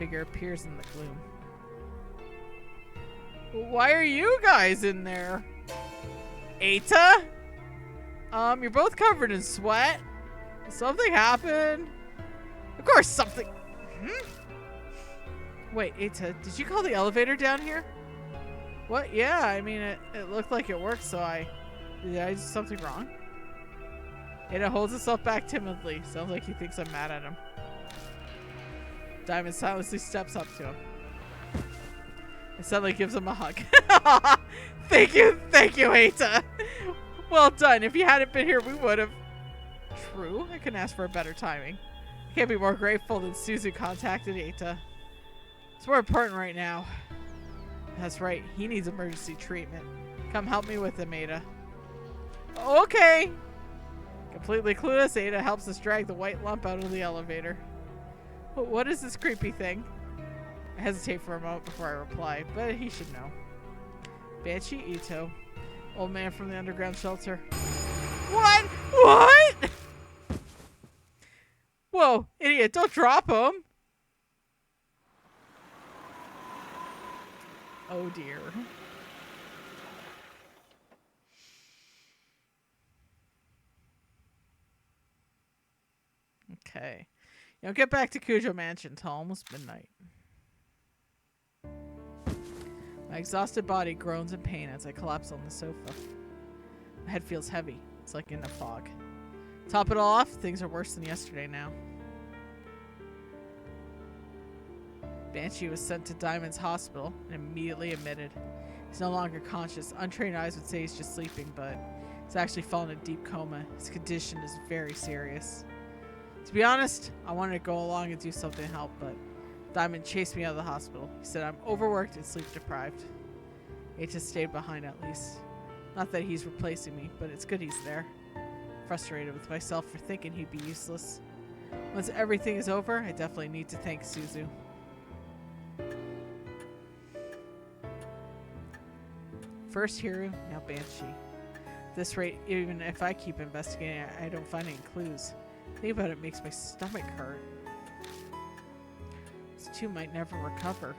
Figure appears in the gloom. Why are you guys in there? Eta? You're both covered in sweat. Something happened. Of course something. Wait, Eta, did you call the elevator down here? What? Yeah, I mean, it looked like it worked, so did I do something wrong? Eta holds himself back timidly. Sounds like he thinks I'm mad at him. Diamond silently steps up to him. It suddenly gives him a hug. Thank you, Eita. Well done. If you hadn't been here, we would have. True, I couldn't ask for a better timing. I can't be more grateful than Suzu contacted Eita. It's more important right now. That's right, he needs emergency treatment. Come help me with him, Eita. Okay. Completely clueless, Eita helps us drag the white lump out of the elevator. But what is this creepy thing? I hesitate for a moment before I reply, but he should know. Banshee Ito, old man from the underground shelter. What? What? Whoa, idiot, don't drop him. Oh dear. Okay. You know, get back to Cujo Mansion till almost midnight. My exhausted body groans in pain as I collapse on the sofa. My head feels heavy. It's like in a fog. Top it all off, things are worse than yesterday now. Banshee was sent to Diamond's hospital and immediately admitted. He's no longer conscious. Untrained eyes would say he's just sleeping, but he's actually fallen in a deep coma. His condition is very serious. To be honest, I wanted to go along and do something to help, but Diamond chased me out of the hospital. He said I'm overworked and sleep deprived. Eita stayed behind at least. Not that he's replacing me, but it's good he's there. Frustrated with myself for thinking he'd be useless. Once everything is over, I definitely need to thank Suzu. First Hiru, now Banshee. At this rate, even if I keep investigating, I don't find any clues. Thinking about it makes my stomach hurt. These two might never recover.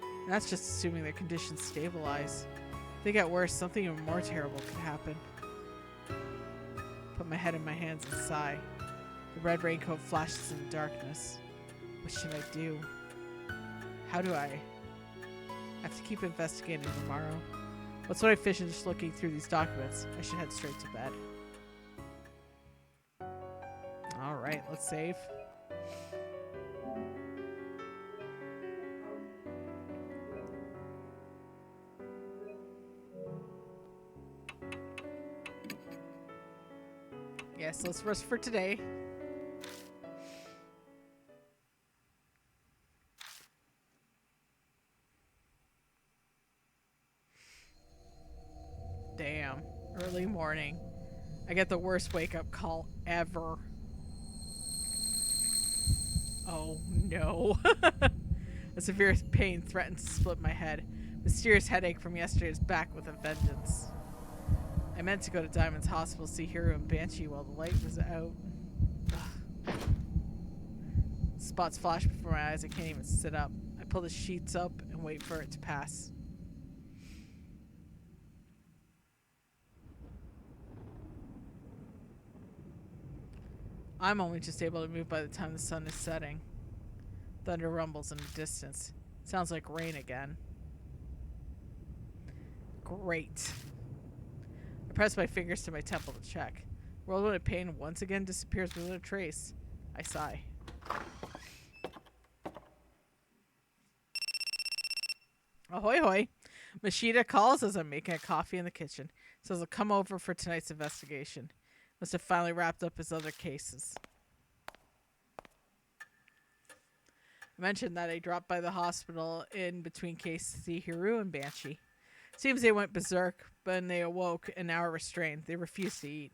And that's just assuming their conditions stabilize. If they get worse, something even more terrible could happen. Put my head in my hands and sigh. The red raincoat flashes in the darkness. What should I do? How do I have to keep investigating tomorrow? What's what I finished looking through these documents? I should head straight to bed. Alright, let's save. Yes, let's rest for today. Damn. Early morning. I get the worst wake-up call ever. Oh no. A severe pain threatens to split my head. Mysterious headache from yesterday is back with a vengeance. I meant to go to Diamond's hospital to see Hiru and Banshee while the light was out. Ugh. Spots flash before my eyes. I can't even sit up. I pull the sheets up and wait for it to pass. I'm only just able to move by the time the sun is setting. Thunder rumbles in the distance. Sounds like rain again. Great. I press my fingers to my temple to check. Whirlwind of pain once again disappears without a trace. I sigh. Ahoy hoy. Mashita calls as I'm making a coffee in the kitchen. Says he'll come over for tonight's investigation. Must have finally wrapped up his other cases. I mentioned that I dropped by the hospital in between cases to see Hiru and Banshee. Seems they went berserk, but when they awoke and now are restrained, they refuse to eat.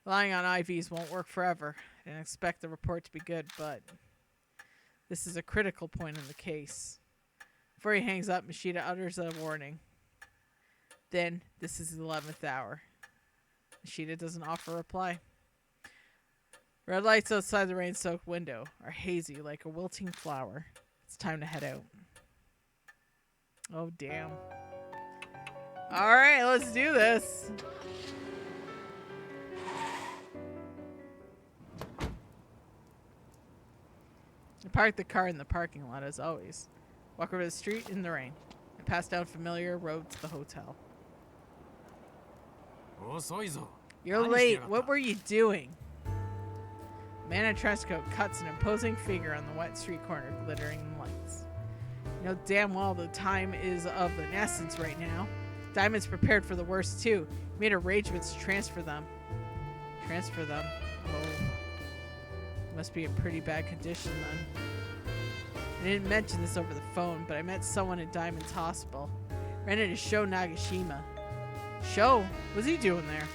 Relying on IVs won't work forever. I didn't expect the report to be good, but this is a critical point in the case. Before he hangs up, Mashita utters a warning. Then, this is the 11th hour. Mashita doesn't offer a reply. Red lights outside the rain-soaked window are hazy like a wilting flower. It's time to head out. Oh, damn. Alright, let's do this. I parked the car in the parking lot as always. Walk over the street in the rain. I pass down familiar road to the hotel. You're late. What were you doing? A man in a trench coat cuts an imposing figure on the wet street corner, glittering in lights. You know damn well the time is of the essence right now. Diamond's prepared for the worst too. He made arrangements to transfer them. Transfer them? Oh. Must be in pretty bad condition then. I didn't mention this over the phone, but I met someone in Diamond's hospital. Ran into Sho Nagashima. Sho? What's he doing there?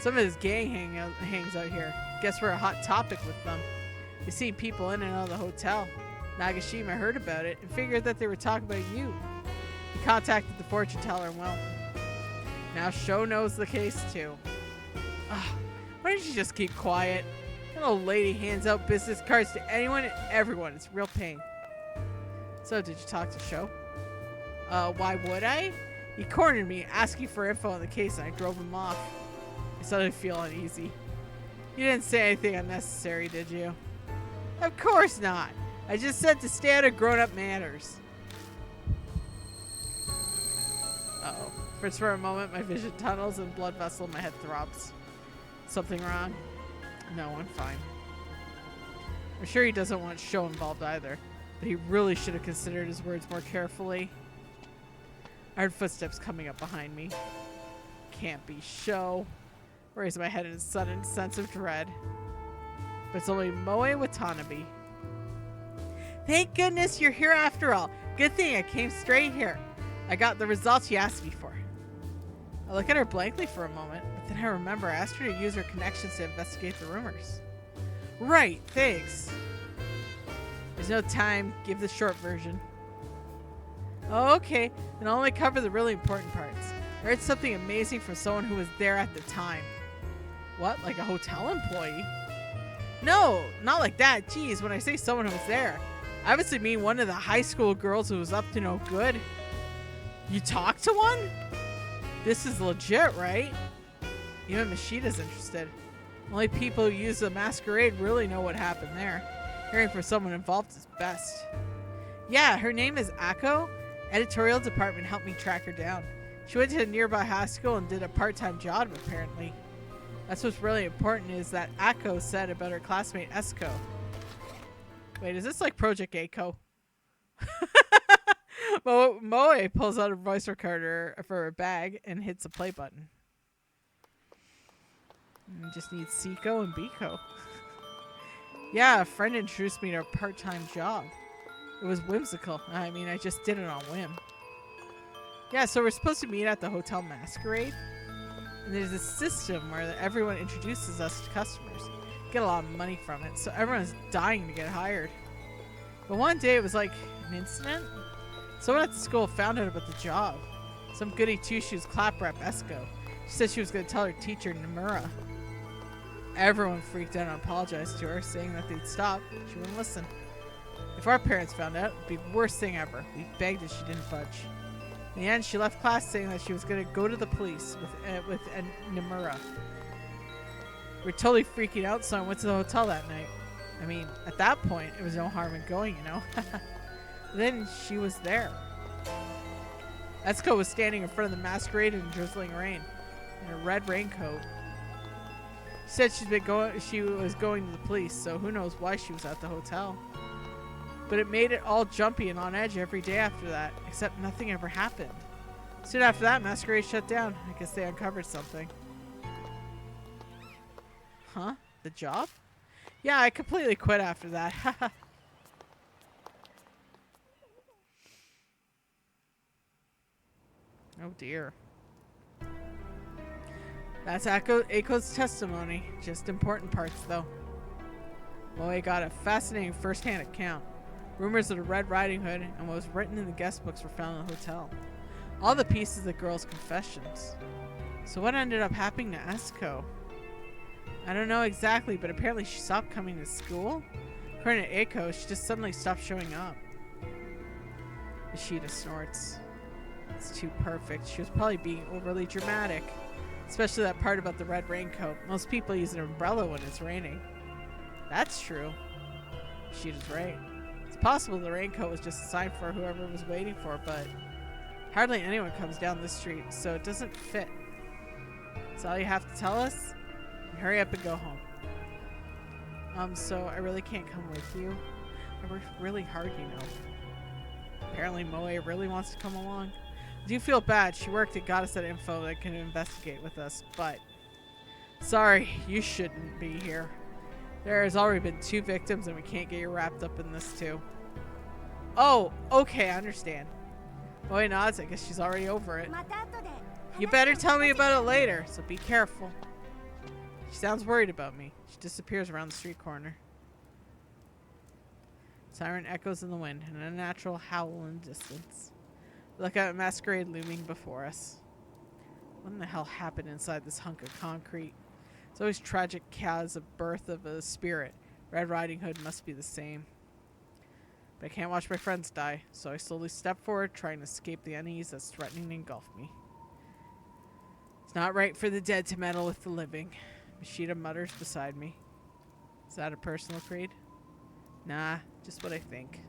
Some of his gang hangs out here. Guess we're a hot topic with them. You see people in and out of the hotel. Nagashima heard about it and figured that they were talking about you. He contacted the fortune teller and well, now Sho knows the case too. Ugh, why don't you just keep quiet? That old lady hands out business cards to anyone and everyone. It's real pain. So, did you talk to Sho? Why would I? He cornered me, asking for info on the case, and I drove him off. I started to feel uneasy. You didn't say anything unnecessary, did you? Of course not. I just said to stay out of grown-up matters. Uh-oh. First for a moment, my vision tunnels and blood vessel in my head throbs. Something wrong? No, I'm fine. I'm sure he doesn't want Sho involved either, but he really should have considered his words more carefully. I heard footsteps coming up behind me. Can't be Sho. I raised my head in a sudden sense of dread. But it's only Moe Watanabe. Thank goodness you're here after all. Good thing I came straight here. I got the results you asked me for. I look at her blankly for a moment, but then I remember I asked her to use her connections to investigate the rumors. Right, thanks. There's no time. Give the short version. Oh, okay, and I'll only cover the really important parts. I heard something amazing from someone who was there at the time. What, like a hotel employee? No, not like that. Geez, when I say someone who was there, I obviously mean one of the high school girls who was up to no good. You talked to one? This is legit, right? Even Mashida's interested. Only people who use the masquerade really know what happened there. Hearing from someone involved is best. Yeah, her name is Ako. Editorial department helped me track her down. She went to a nearby high school and did a part-time job, apparently. That's what's really important is that Ako said about her classmate Esko. Wait, is this like Project Ako? Moe pulls out a voice recorder for her bag and hits a play button. You just need Seiko and Biko. Yeah, a friend introduced me to a part-time job. It was whimsical. I mean, I just did it on whim. Yeah, so we're supposed to meet at the hotel masquerade. And there's a system where everyone introduces us to customers. Get a lot of money from it, so everyone's dying to get hired. But one day it was like an incident. Someone at the school found out about the job. Some goody two-shoes clap-rap Esko. She said she was going to tell her teacher, Nomura. Everyone freaked out and apologized to her, saying that they'd stop. She wouldn't listen. If our parents found out, it'd be the worst thing ever. We begged that she didn't budge. In the end, she left class saying that she was going to go to the police with Nomura. We were totally freaking out, so I went to the hotel that night. I mean, at that point, it was no harm in going, you know. Then she was there. Esko was standing in front of the masquerade in drizzling rain, in a red raincoat. She said she was going to the police, so who knows why she was at the hotel. But it made it all jumpy and on edge every day after that, except nothing ever happened. Soon after that, masquerade shut down. I guess they uncovered something. Huh? The job? Yeah, I completely quit after that. Oh dear. That's Ako's testimony. Just important parts, though. Moe got a fascinating first-hand account. Rumors of the Red Riding Hood and what was written in the guest books were found in the hotel. All the pieces of the girl's confessions. So what ended up happening to Esko? I don't know exactly, but apparently she stopped coming to school. According to Ako, she just suddenly stopped showing up. Ishida snorts. It's too perfect. She was probably being overly dramatic. Especially that part about the red raincoat. Most people use an umbrella when it's raining. That's true. Ishida's right. It's possible the raincoat was just a sign for whoever was waiting for it, but hardly anyone comes down this street, so it doesn't fit. That's all you have to tell us? Hurry up and go home. So I really can't come with you. I worked really hard, you know. Apparently Moe really wants to come along. I do feel bad. She worked and got us that info that can investigate with us, but... Sorry, you shouldn't be here. There has already been 2 victims and we can't get you wrapped up in this too. Oh, okay, I understand. Moe nods. I guess she's already over it. You better tell me about it later, so be careful. She sounds worried about me. She disappears around the street corner. Siren echoes in the wind, an unnatural howl in the distance. Look out at masquerade looming before us. What in the hell happened inside this hunk of concrete? It's always tragic chaos of birth of a spirit. Red Riding Hood must be the same. But I can't watch my friends die, so I slowly step forward, trying to escape the unease that's threatening to engulf me. It's not right for the dead to meddle with the living. Mashita mutters beside me. Is that a personal creed? Nah, just what I think.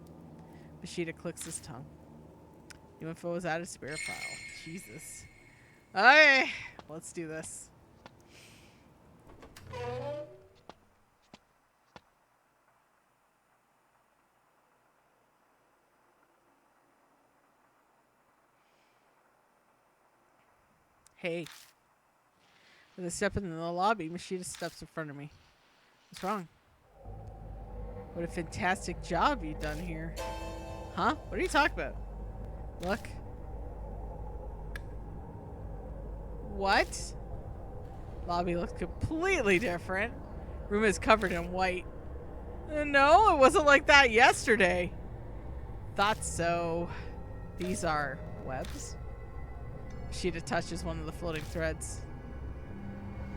Mashita clicks his tongue. New info is out of spirit file. Jesus. Okay, let's do this. Hey. With a step into the lobby, Mashita steps in front of me. What's wrong? What a fantastic job you've done here. Huh? What are you talking about? Look. What? Lobby looks completely different. Room is covered in white. No, it wasn't like that yesterday. Thought so. These are webs. Sheeta touches one of the floating threads.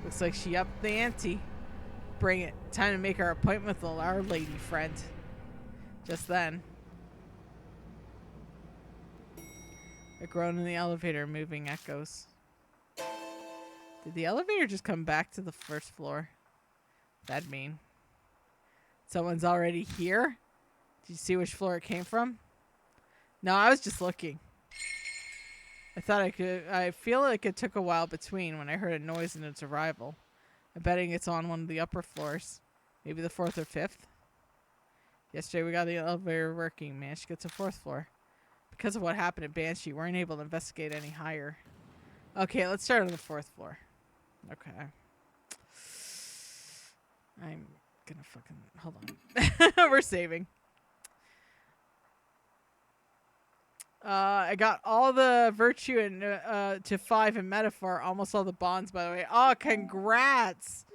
Looks like she upped the ante. Bring it. Time to make our appointment with our lady friend. Just then. A groan in the elevator, moving echoes. Did the elevator just come back to the first floor? That'd mean someone's already here? Did you see which floor it came from? No, I was just looking. I feel like it took a while between when I heard a noise in its arrival. I'm betting it's on one of the upper floors. Maybe the 4th or 5th. Yesterday we got the elevator working. Managed to get to 4th floor. Because of what happened at Banshee, we weren't able to investigate any higher. Okay, let's start on the 4th floor. Okay. I'm gonna fucking... Hold on. We're saving. I got all the virtue and to 5 in metaphor. Almost all the bonds, by the way. Oh, congrats!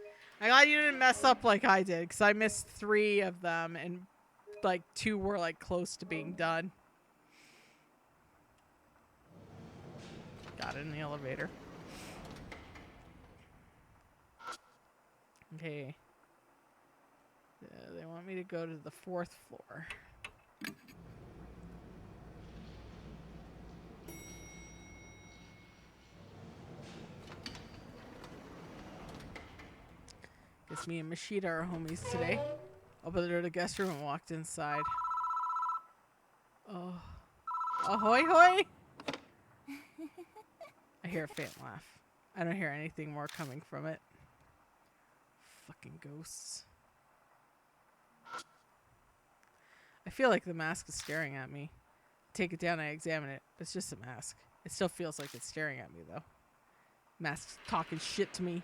I glad you didn't mess up like I did, because I missed 3 of them, and like 2 were like close to being done. Got it in the elevator. Okay. They want me to go to the 4th floor. Guess me and Mashita are homies today. Opened the door to the guest room and walked inside. Oh. Ahoy hoy! I hear a faint laugh. I don't hear anything more coming from it. Fucking ghosts. I feel like the mask is staring at me. Take it down, I examine it. It's just a mask. It still feels like it's staring at me, though. Mask's talking shit to me.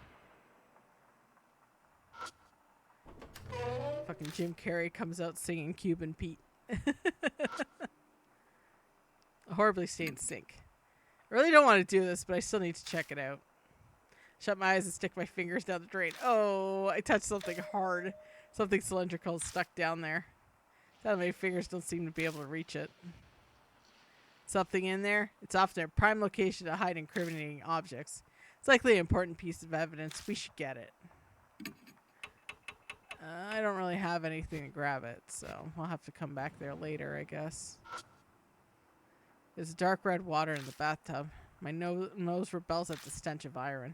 Fucking Jim Carrey comes out singing Cuban Pete. Horribly stained sink. I really don't want to do this, but I still need to check it out. Shut my eyes and stick my fingers down the drain. Oh, I touched something hard. Something cylindrical is stuck down there. Sad my fingers don't seem to be able to reach it. Something in there? It's often a prime location to hide incriminating objects. It's likely an important piece of evidence. We should get it. I don't really have anything to grab it, so I'll have to come back there later, I guess. There's dark red water in the bathtub. My nose rebels at the stench of iron.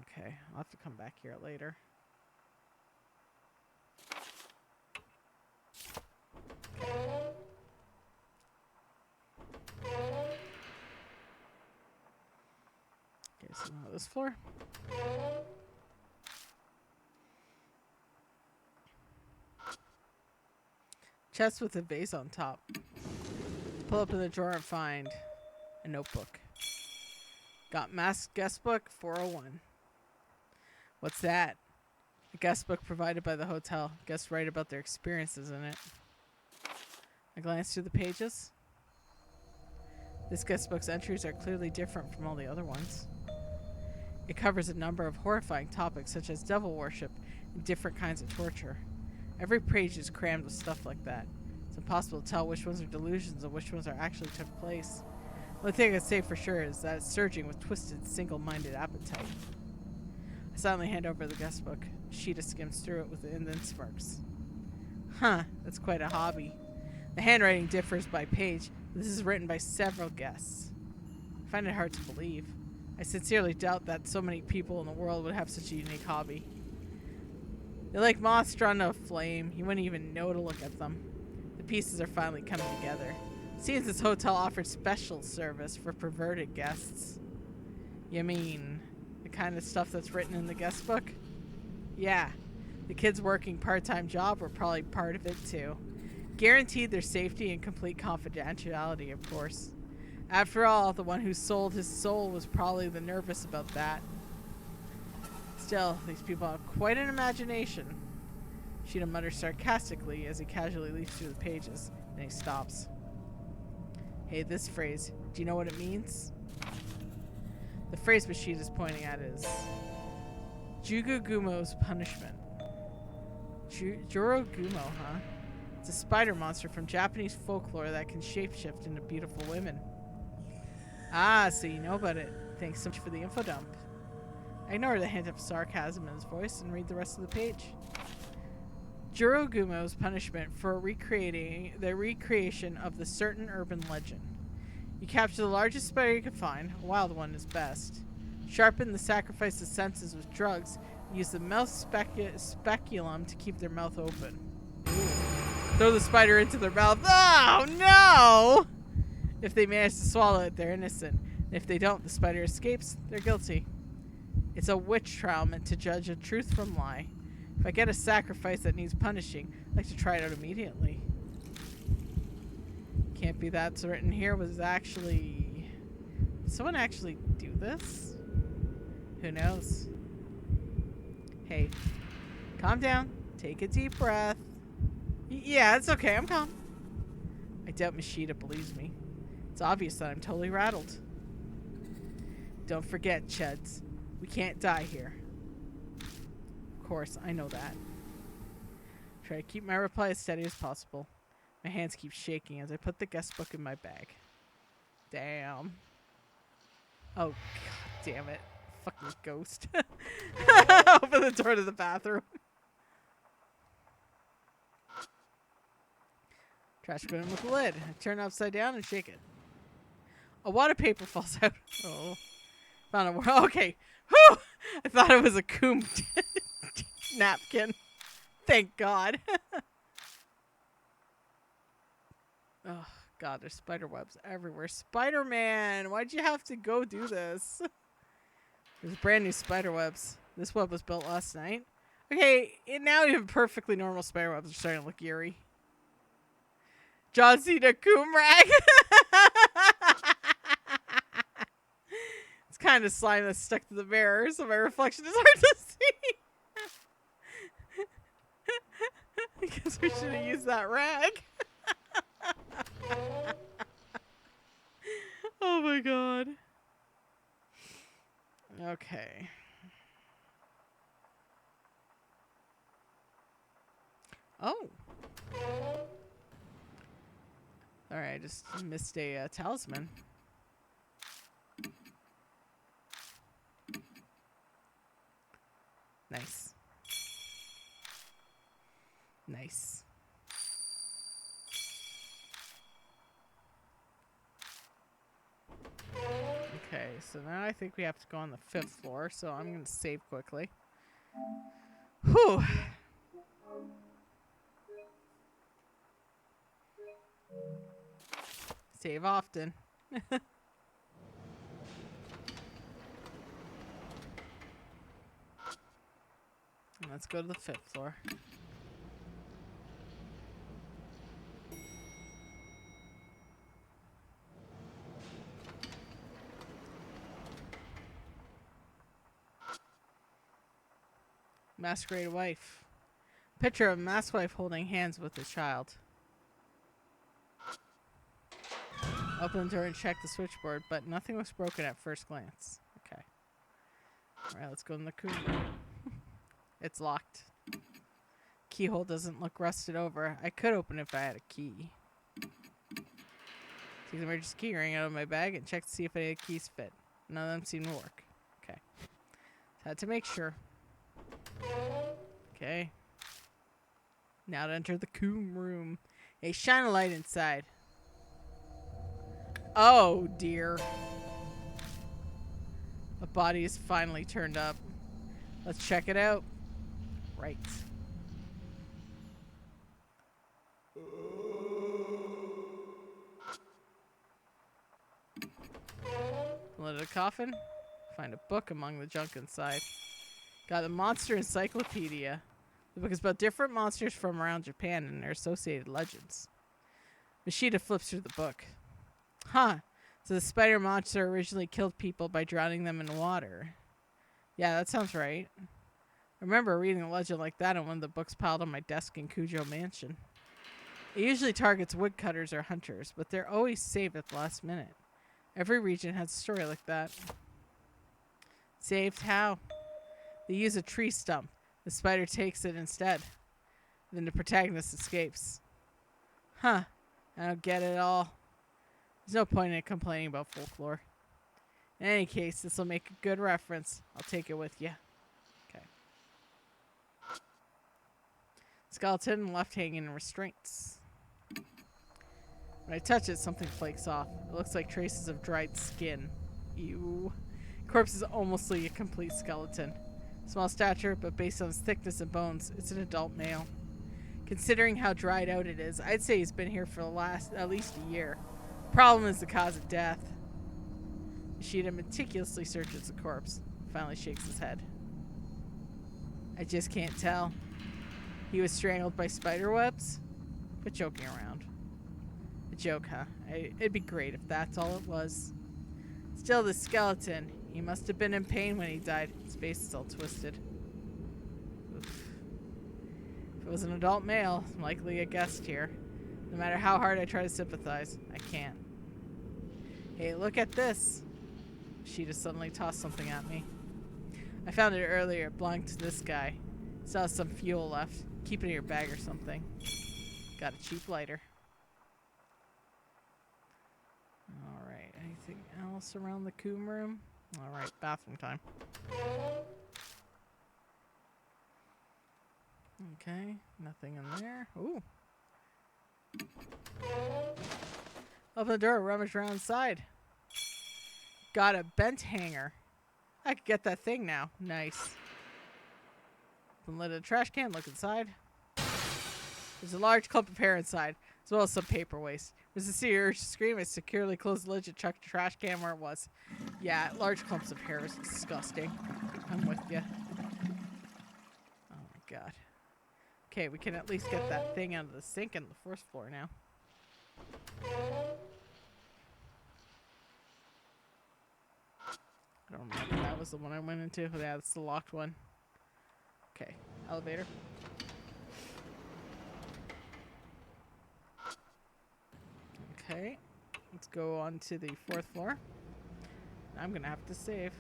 Okay, I'll have to come back here later. Okay, so now this floor. Chest with a vase on top. Pull open the drawer and find a notebook. Got masked guest book 401. What's that? A guest book provided by the hotel. Guests write about their experiences in it. I glanced through the pages. This guest book's entries are clearly different from all the other ones. It covers a number of horrifying topics such as devil worship and different kinds of torture. Every page is crammed with stuff like that. It's impossible to tell which ones are delusions and which ones are actually took place. The only thing I can say for sure is that it's surging with twisted, single-minded appetite. I silently hand over the guest book. Sheeta skims through it and then smirks. Huh, that's quite a hobby. The handwriting differs by page. This is written by several guests. I find it hard to believe. I sincerely doubt that so many people in the world would have such a unique hobby. They're like moths drawn to a flame. You wouldn't even know to look at them. The pieces are finally coming together. It seems this hotel offers special service for perverted guests. You mean the kind of stuff that's written in the guest book? Yeah. The kids working part-time job were probably part of it too. Guaranteed their safety and complete confidentiality, of course. After all, the one who sold his soul was probably the nervous about that. Still, these people have quite an imagination. Sheeta mutters sarcastically as he casually leaves through the pages. Then he stops. Hey, this phrase, do you know what it means? The phrase Sheeta's pointing at is Jugugumo's punishment. Jurogumo, huh? It's a spider monster from Japanese folklore that can shapeshift into beautiful women. Ah, so you know about it. Thanks so much for the info dump. I ignore the hint of sarcasm in his voice and read the rest of the page. Jurogumo's punishment for the recreation of the certain urban legend. You capture the largest spider you can find, a wild one is best. Sharpen the sacrifice's senses with drugs, and use the mouth speculum to keep their mouth open. Throw the spider into their mouth. Oh, no! If they manage to swallow it, they're innocent. And if they don't, the spider escapes, they're guilty. It's a witch trial meant to judge a truth from lie. If I get a sacrifice that needs punishing, I'd like to try it out immediately. Can't be that's written here was actually... Did someone actually do this? Who knows? Hey, calm down. Take a deep breath. Yeah, it's okay. I'm calm. I doubt Sheeta believes me. It's obvious that I'm totally rattled. Don't forget, Chuds. We can't die here. Of course, I know that. Try to keep my reply as steady as possible. My hands keep shaking as I put the guest book in my bag. Damn. Oh, god damn it. Fucking ghost. Open the door to the bathroom. Trash bin with the lid. I turn it upside down and shake it. A water paper falls out. Oh. Found a... Okay. Whew! I thought it was a coom napkin. Thank God. Oh, God. There's spider webs everywhere. Spider-Man! Why'd you have to go do this? There's brand new spider webs. This web was built last night. Okay, now even perfectly normal spider webs are starting to look eerie. John Cena coom rag. It's kind of slime that's stuck to the mirror, so my reflection is hard to see. I guess we should have used that rag. Oh my god. Okay. Oh. Alright, I just missed a talisman. Nice. Nice. Okay, so now I think we have to go on the 5th floor, so I'm going to save quickly. Whew. Save often. Let's go to the 5th floor. Masquerade wife. Picture of a masked wife holding hands with a child. Open the door and check the switchboard, but nothing looks broken at first glance. Okay. Alright, let's go in the coop. It's locked. Keyhole doesn't look rusted over. I could open it if I had a key. Take the emergency key ring out of my bag and check to see if any of the keys fit. None of them seem to work. Okay. Had to make sure. Okay. Now to enter the coom room. Hey, shine a light inside. Oh, dear. A body is finally turned up. Let's check it out. Right. Lit a coffin. Find a book among the junk inside. Got the Monster Encyclopedia. The book is about different monsters from around Japan and their associated legends. Mishita flips through the book. Huh. So the spider monster originally killed people by drowning them in water. Yeah, that sounds right. I remember reading a legend like that in one of the books piled on my desk in Cujo Mansion. It usually targets woodcutters or hunters, but they're always saved at the last minute. Every region has a story like that. Saved how? They use a tree stump. The spider takes it instead. Then the protagonist escapes. Huh. I don't get it all. There's no point in complaining about folklore. In any case, this will make a good reference. I'll take it with you. Okay. Skeleton left hanging in restraints. When I touch it, something flakes off. It looks like traces of dried skin. Ew. Corpse is almost like a complete skeleton. Small stature, but based on his thickness and bones, it's an adult male. Considering how dried out it is, I'd say he's been here for at least a year. Problem is the cause of death. Ishida meticulously searches the corpse. Finally shakes his head. I just can't tell. He was strangled by spider webs? Quit joking around. A joke, huh? It'd be great if that's all it was. Still, the skeleton. He must have been in pain when he died. His face is all twisted. Oof. If it was an adult male, I'm likely a guest here. No matter how hard I try to sympathize, I can't. Hey, look at this. She just suddenly tossed something at me. I found it earlier. It belonged to this guy. Still has some fuel left. Keep it in your bag or something. Got a cheap lighter. Alright, anything else around the coom room? Alright, bathroom time. Okay, nothing in there. Ooh. Open the door, rummage around inside. Got a bent hanger. I could get that thing now. Nice. Open lid of the trash can, look inside. There's a large clump of hair inside, as well as some paper waste. Was the urge to scream, I securely closed the lid and chucked the trash can where it was. Yeah, large clumps of hair is disgusting. I'm with you. Oh my god. Okay, we can at least get that thing out of the sink on the first floor now. I don't remember if that was the one I went into. Yeah, that's the locked one. Okay, elevator. Okay, let's go on to the 4th floor. I'm gonna have to save.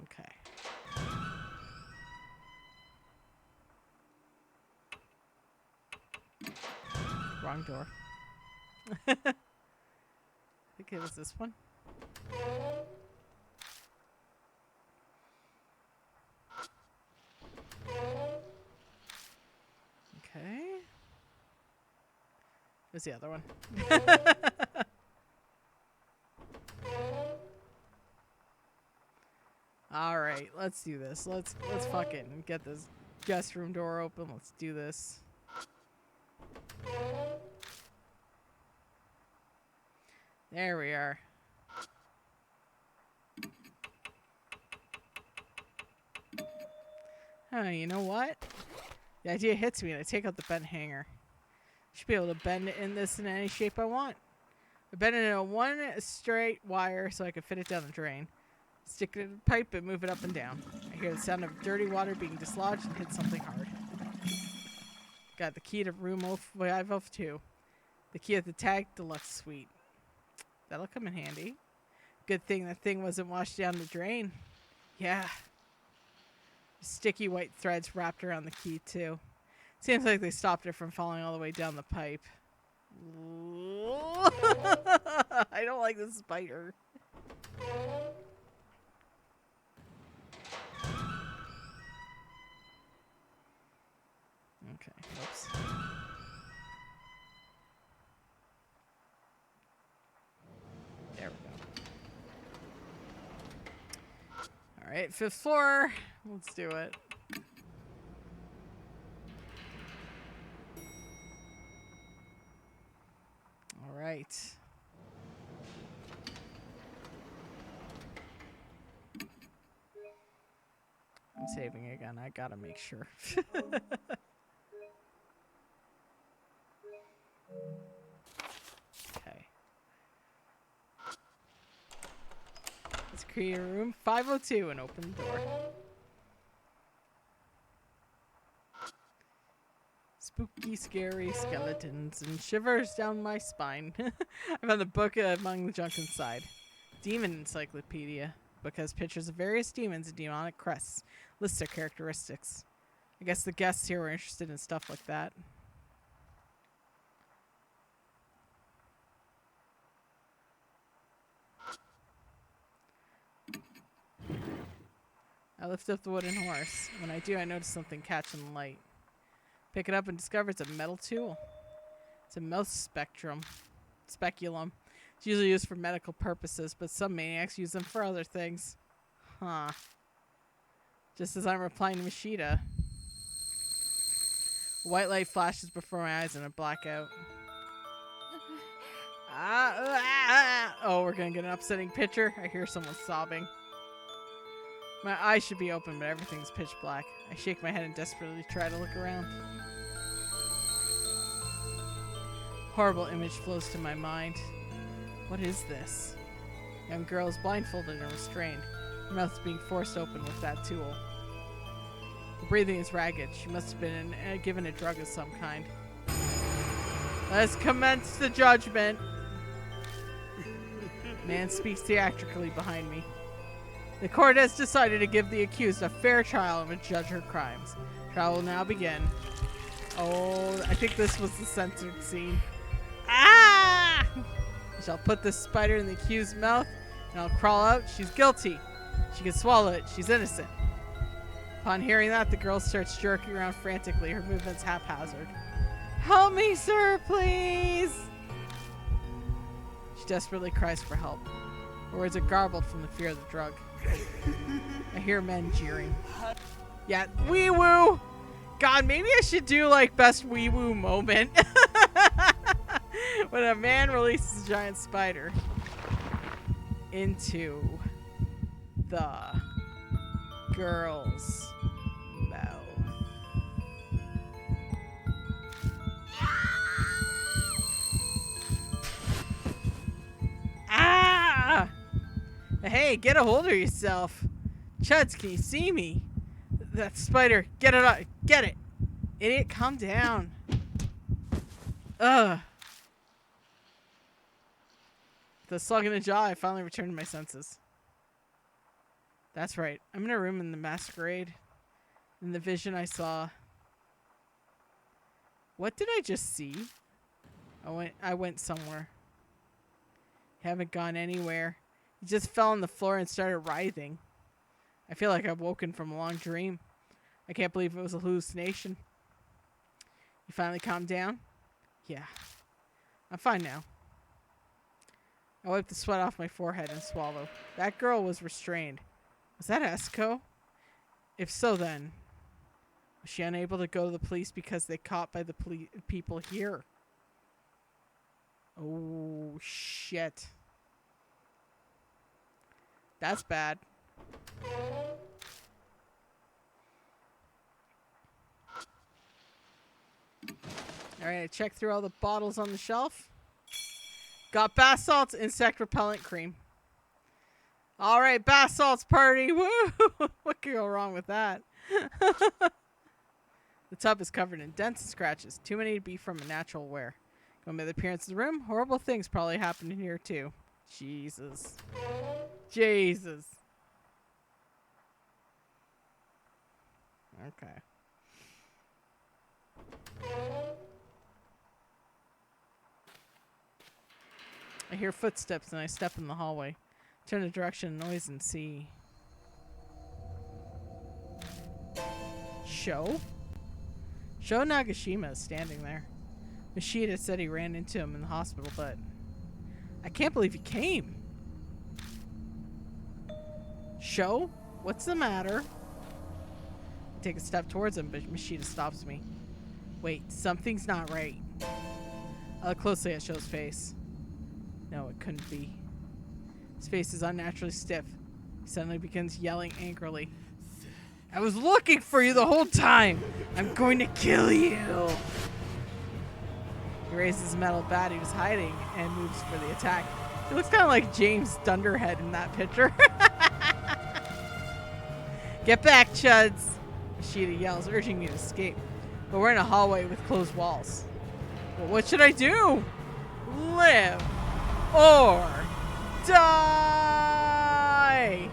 Okay. Wrong door. I think it was this one. Okay. Where's the other one? All right, let's do this. Let's fucking get this guest room door open. Let's do this. There we are. You know what? The idea hits me and I take out the bent hanger. Should be able to bend it in this in any shape I want. I bend it in a one straight wire so I can fit it down the drain. Stick it in the pipe and move it up and down. I hear the sound of dirty water being dislodged and hit something hard. Got the key to room 502. The key at the tag deluxe suite. That'll come in handy. Good thing that thing wasn't washed down the drain. Yeah. Sticky white threads wrapped around the key too. Seems like they stopped it from falling all the way down the pipe. I don't like this spider. Okay, oops. There we go. Alright, 5th floor. Let's do it. Alright. I'm saving again. I gotta make sure. Okay. Let's create a room 502 and open the door. Spooky, scary skeletons and shivers down my spine. I found the book among the junk inside. Demon Encyclopedia. Book has pictures of various demons and demonic crests. Lists their characteristics. I guess the guests here were interested in stuff like that. I lift up the wooden horse. When I do, I notice something catch in the light. Pick it up and discover it's a metal tool. It's a mouth speculum. It's usually used for medical purposes, but some maniacs use them for other things. Huh. Just as I'm replying to Mashita, a white light flashes before my eyes and I black out. Oh, we're gonna get an upsetting picture. I hear someone sobbing. My eyes should be open, but everything's pitch black. I shake my head and desperately try to look around. Horrible image flows to my mind. What is this? Young girl is blindfolded and restrained. Her mouth is being forced open with that tool. Her breathing is ragged. She must have been given a drug of some kind. Let's commence the judgment. Man speaks theatrically behind me. The court has decided to give the accused a fair trial and to judge her crimes. Trial will now begin. Oh, I think this was the censored scene. Ah! I shall put this spider in the accused's mouth, and I'll crawl out. She's guilty. She can swallow it. She's innocent. Upon hearing that, the girl starts jerking around frantically, her movements haphazard. Help me, sir, please! She desperately cries for help. Her words are garbled from the fear of the drug. I hear men jeering. Yeah, wee woo! God, maybe I should do like best wee woo moment. When a man releases a giant spider into the girl's mouth. Ah! Hey, get a hold of yourself. Chuds, can you see me? That spider, get it up. Get it. Idiot, calm down. Ugh. The slug in the jaw, I finally returned to my senses. That's right. I'm in a room in the masquerade. In the vision I saw. What did I just see? I went somewhere. Haven't gone anywhere. He just fell on the floor and started writhing. I feel like I've woken from a long dream. I can't believe it was a hallucination. You finally calmed down? Yeah. I'm fine now. I wipe the sweat off my forehead and swallow. That girl was restrained. Was that Esco? If so, then was she unable to go to the police because they caught by the people here? Oh, shit. That's bad. Alright, I checked through all the bottles on the shelf. Got bath salts, insect repellent cream. Alright, bath salts party. Woo! What could go wrong with that? The tub is covered in dents and scratches. Too many to be from a natural wear. Going by the appearance of the room, horrible things probably happened in here too. Jesus. Jesus. Okay. I hear footsteps and I step in the hallway. Turn the direction of noise and see. Sho Nagashima is standing there. Mishita said he ran into him in the hospital, but I can't believe he came. Sho, what's the matter? I take a step towards him, but Mishita stops me. Wait, something's not right. I look closely at Sho's face. No, it couldn't be. His face is unnaturally stiff. He suddenly begins yelling angrily. I was looking for you the whole time! I'm going to kill you! He raises his metal bat he was hiding and moves for the attack. He looks kind of like James Dunderhead in that picture. Get back, chuds! Mishita yells, urging me to escape. But we're in a hallway with closed walls. Well, what should I do? Live or die!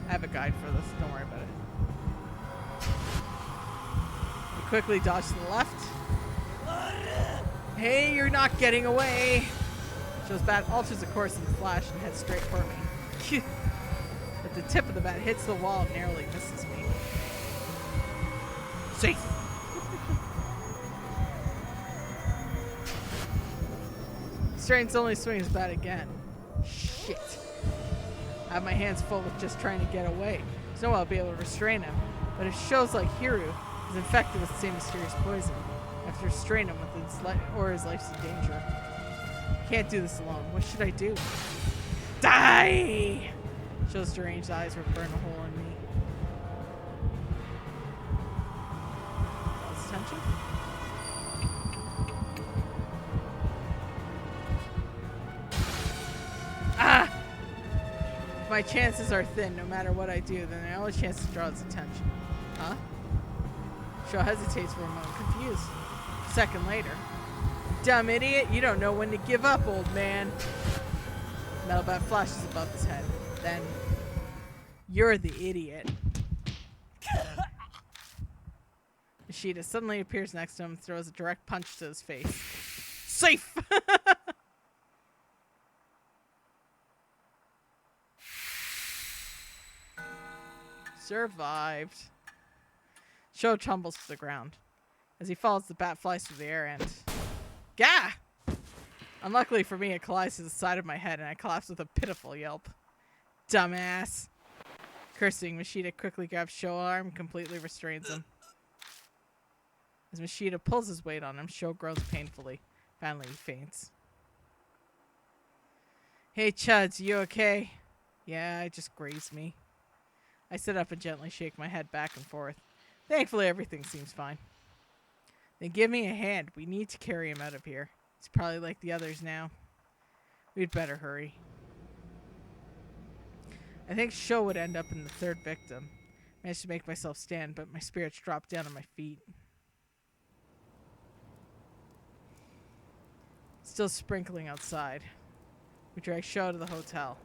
I have a guide for this, don't worry about it. We quickly dodge to the left. Hey, you're not getting away! Sho's bat alters the course in the flash and heads straight for me. But the tip of the bat hits the wall and narrowly misses me. Safe! Straightens only swing his bat again. Shit. I have my hands full with just trying to get away. There's no way I'll be able to restrain him. But if Sho's like Hiru, is infected with the same mysterious poison, I have to restrain him with his life's in danger. Can't do this alone. What should I do? Die! Sho's deranged eyes will burn a hole in me. Lost attention? Ah! If my chances are thin, no matter what I do, then the only chance to draw his attention. Huh? Sho hesitates for a moment, confused. A second later. Dumb idiot, you don't know when to give up, old man. Metal bat flashes above his head. Then, you're the idiot. Ishida suddenly appears next to him and throws a direct punch to his face. Safe! Survived. Sho tumbles to the ground. As he falls, the bat flies through the air and... Gah! Unluckily for me, it collides to the side of my head and I collapse with a pitiful yelp. Dumbass! Cursing, Mishita quickly grabs Sho's arm and completely restrains him. As Mishita pulls his weight on him, Sho groans painfully. Finally, he faints. Hey, Chuds, you okay? Yeah, it just grazed me. I sit up and gently shake my head back and forth. Thankfully, everything seems fine. Then give me a hand. We need to carry him out of here. He's probably like the others now. We'd better hurry. I think Sho would end up in the third victim. Managed to make myself stand, but my spirits dropped down on my feet. Still sprinkling outside. We drag Sho to the hotel.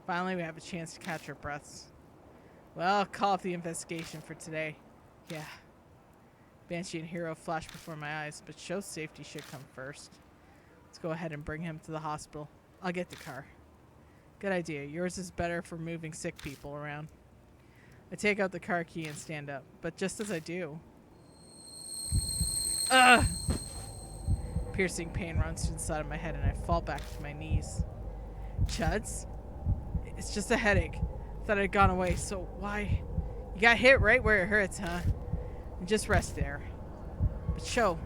Finally, we have a chance to catch our breaths. Well, call off the investigation for today. Yeah. Banshee and Hero flash before my eyes, but Sho's safety should come first. Let's go ahead and bring him to the hospital. I'll get the car. Good idea. Yours is better for moving sick people around. I take out the car key and stand up, but just as I do... Ugh! Piercing pain runs through the side of my head and I fall back to my knees. Chuds? It's just a headache. Thought I'd gone away, so why? You got hit right where it hurts, huh? And just rest there. But Sho,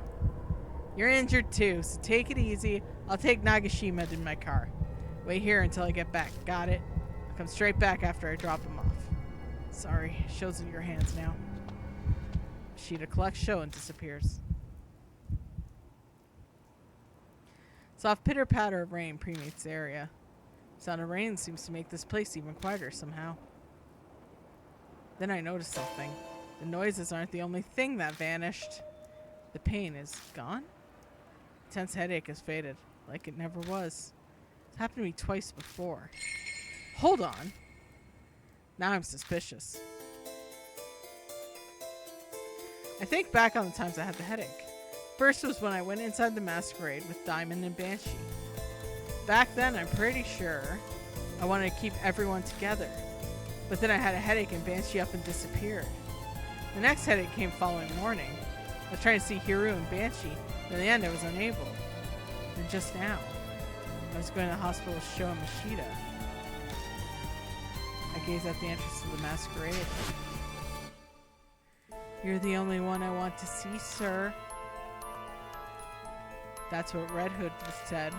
you're injured too, so take it easy. I'll take Nagashima in my car. Wait here until I get back. Got it? Come straight back after I drop him off. Sorry, show's in your hands now. Sheeta collects show and disappears. Soft pitter-patter of rain permeates the area. Sound of rain seems to make this place even quieter somehow. Then I notice something. The noises aren't the only thing that vanished. The pain is gone? The tense headache has faded, like it never was. It's happened to me twice before. Hold on. Now I'm suspicious. I think back on the times I had the headache. First was when I went inside the masquerade with Diamond and Banshee. Back then, I'm pretty sure I wanted to keep everyone together. But then I had a headache and Banshee up and disappeared. The next headache came following morning. I was trying to see Hiru and Banshee, but in the end I was unable. And just now, I was going to the hospital to show Mashita. I gazed at the entrance to the masquerade. You're the only one I want to see, sir. That's what Red Hood said.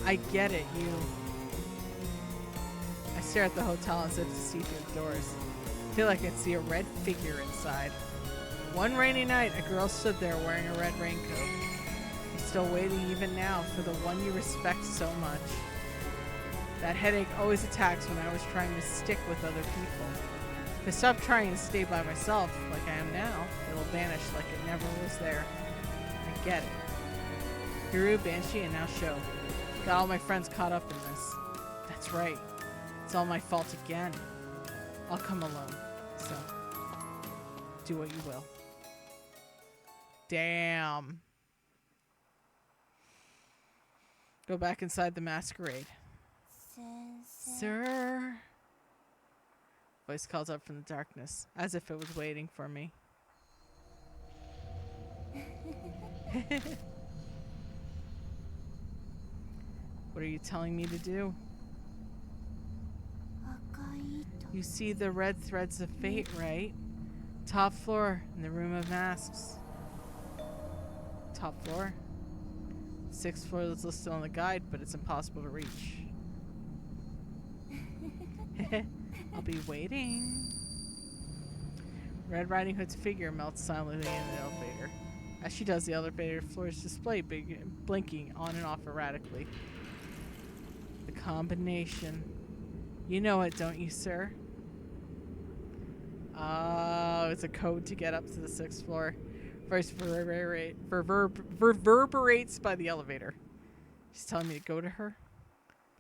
I get it, you. I stare at the hotel as if to see through the doors. I feel like I see a red figure inside. One rainy night, a girl stood there wearing a red raincoat. You're still waiting even now for the one you respect so much. That headache always attacks when I was trying to stick with other people. If I stop trying to stay by myself, like I am now, it'll vanish like it never was there. I get it. Hiru, Banshee, and now Sho. Got all my friends caught up in this. That's right. It's all my fault again. I'll come alone. So, do what you will. Damn. Go back inside the masquerade. Sir. Voice calls up from the darkness, as if it was waiting for me. What are you telling me to do? You see the red threads of fate, right? Top floor in the room of masks. Top floor? 6th floor is listed on the guide, but it's impossible to reach. I'll be waiting. Red Riding Hood's figure melts silently in the elevator. As she does, the elevator floor's display blinking on and off erratically. The combination. You know it, don't you, sir? Oh, it's a code to get up to the 6th floor. Voice reverberates by the elevator. She's telling me to go to her?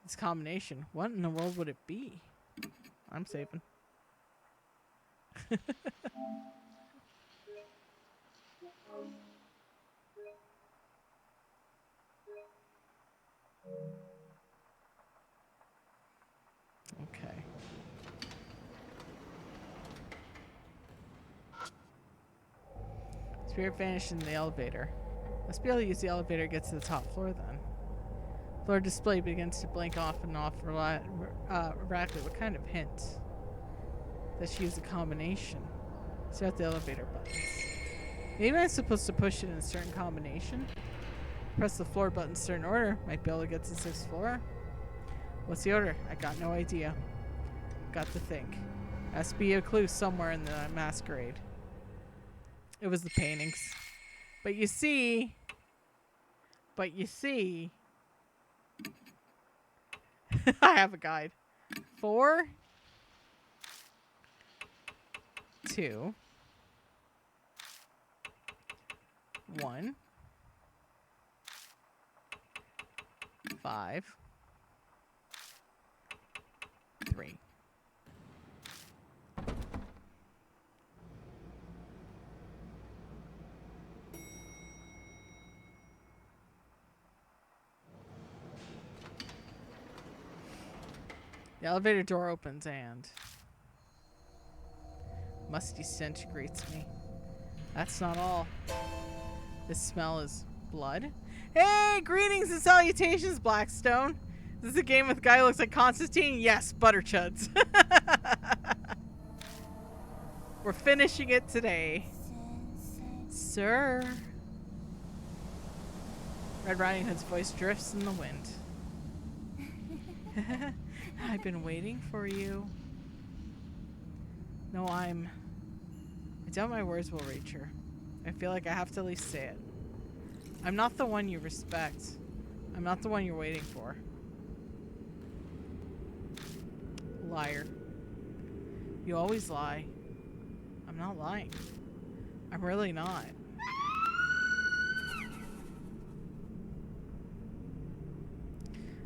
This combination. What in the world would it be? I'm saving. Okay. Spirit vanished in the elevator. Must be able to use the elevator to get to the top floor then. Floor display begins to blink off and off erratically. What kind of hint? That she used a combination. Start the elevator buttons. Maybe I'm supposed to push it in a certain combination? Press the floor button in a certain order. Might be able to get to the 6th floor. What's the order? I got no idea. Got to think. Has to be a clue somewhere in the masquerade. It was the paintings. But you see... I have a guide. 4, 2, 1, 5, 3. The elevator door opens and musty stench greets me. That's not all. This smell is blood. Hey, greetings and salutations, Blackstone. Is this a game with a guy who looks like Constantine? Yes, Butterchuds. We're finishing it today. Sir. Red Riding Hood's voice drifts in the wind. I've been waiting for you. No, I doubt my words will reach her. I feel like I have to at least say it. I'm not the one you respect. I'm not the one you're waiting for. Liar. You always lie. I'm not lying. I'm really not.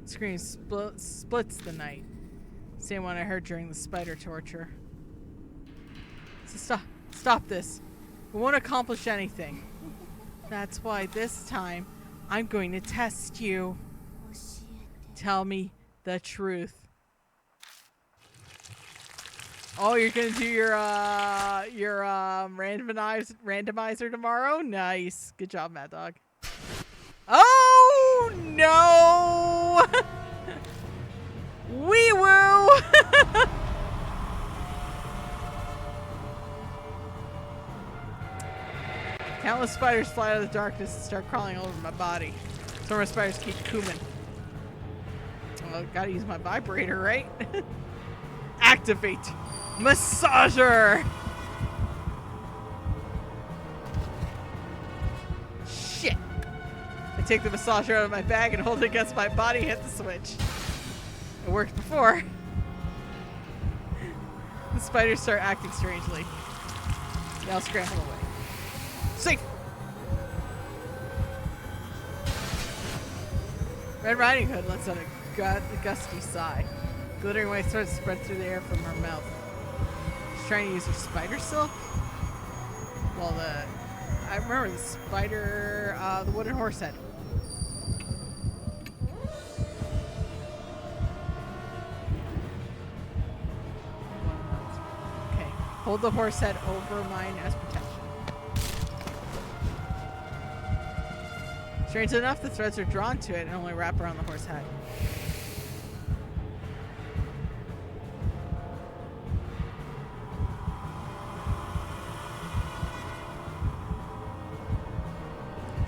Scream splits the night. Same one I heard during the spider torture. So stop this. It won't accomplish anything. That's why this time I'm going to test you. Tell me the truth. Oh, you're gonna do your randomizer tomorrow? Nice. Good job, Mad Dog. Oh no! Wee woo! Countless spiders fly out of the darkness and start crawling all over my body. Some of my spiders keep cooming. Well, gotta use my vibrator, right? Activate! Massager! Shit! I take the massager out of my bag and hold it against my body and hit the switch. It worked before. The spiders start acting strangely. They all scramble away. Safe! Red Riding Hood lets out a gusty sigh. Glittering white threads spread through the air from her mouth. She's trying to use her spider silk? Well, I remember the spider, the wooden horse head. Okay, hold the horse head over mine as protection. Strange enough, the threads are drawn to it and only wrap around the horse head.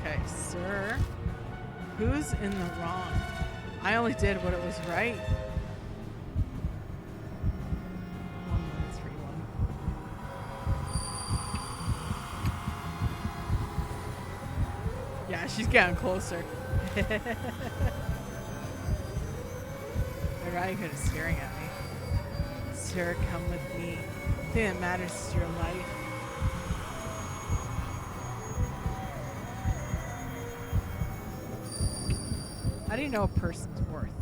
Okay, sir. Who's in the wrong? I only did what it was right. 1131. Yeah, she's getting closer. My Riding Hood is staring at me. Sir, come with me. The thing that matters is your life. How do you know a person's worth?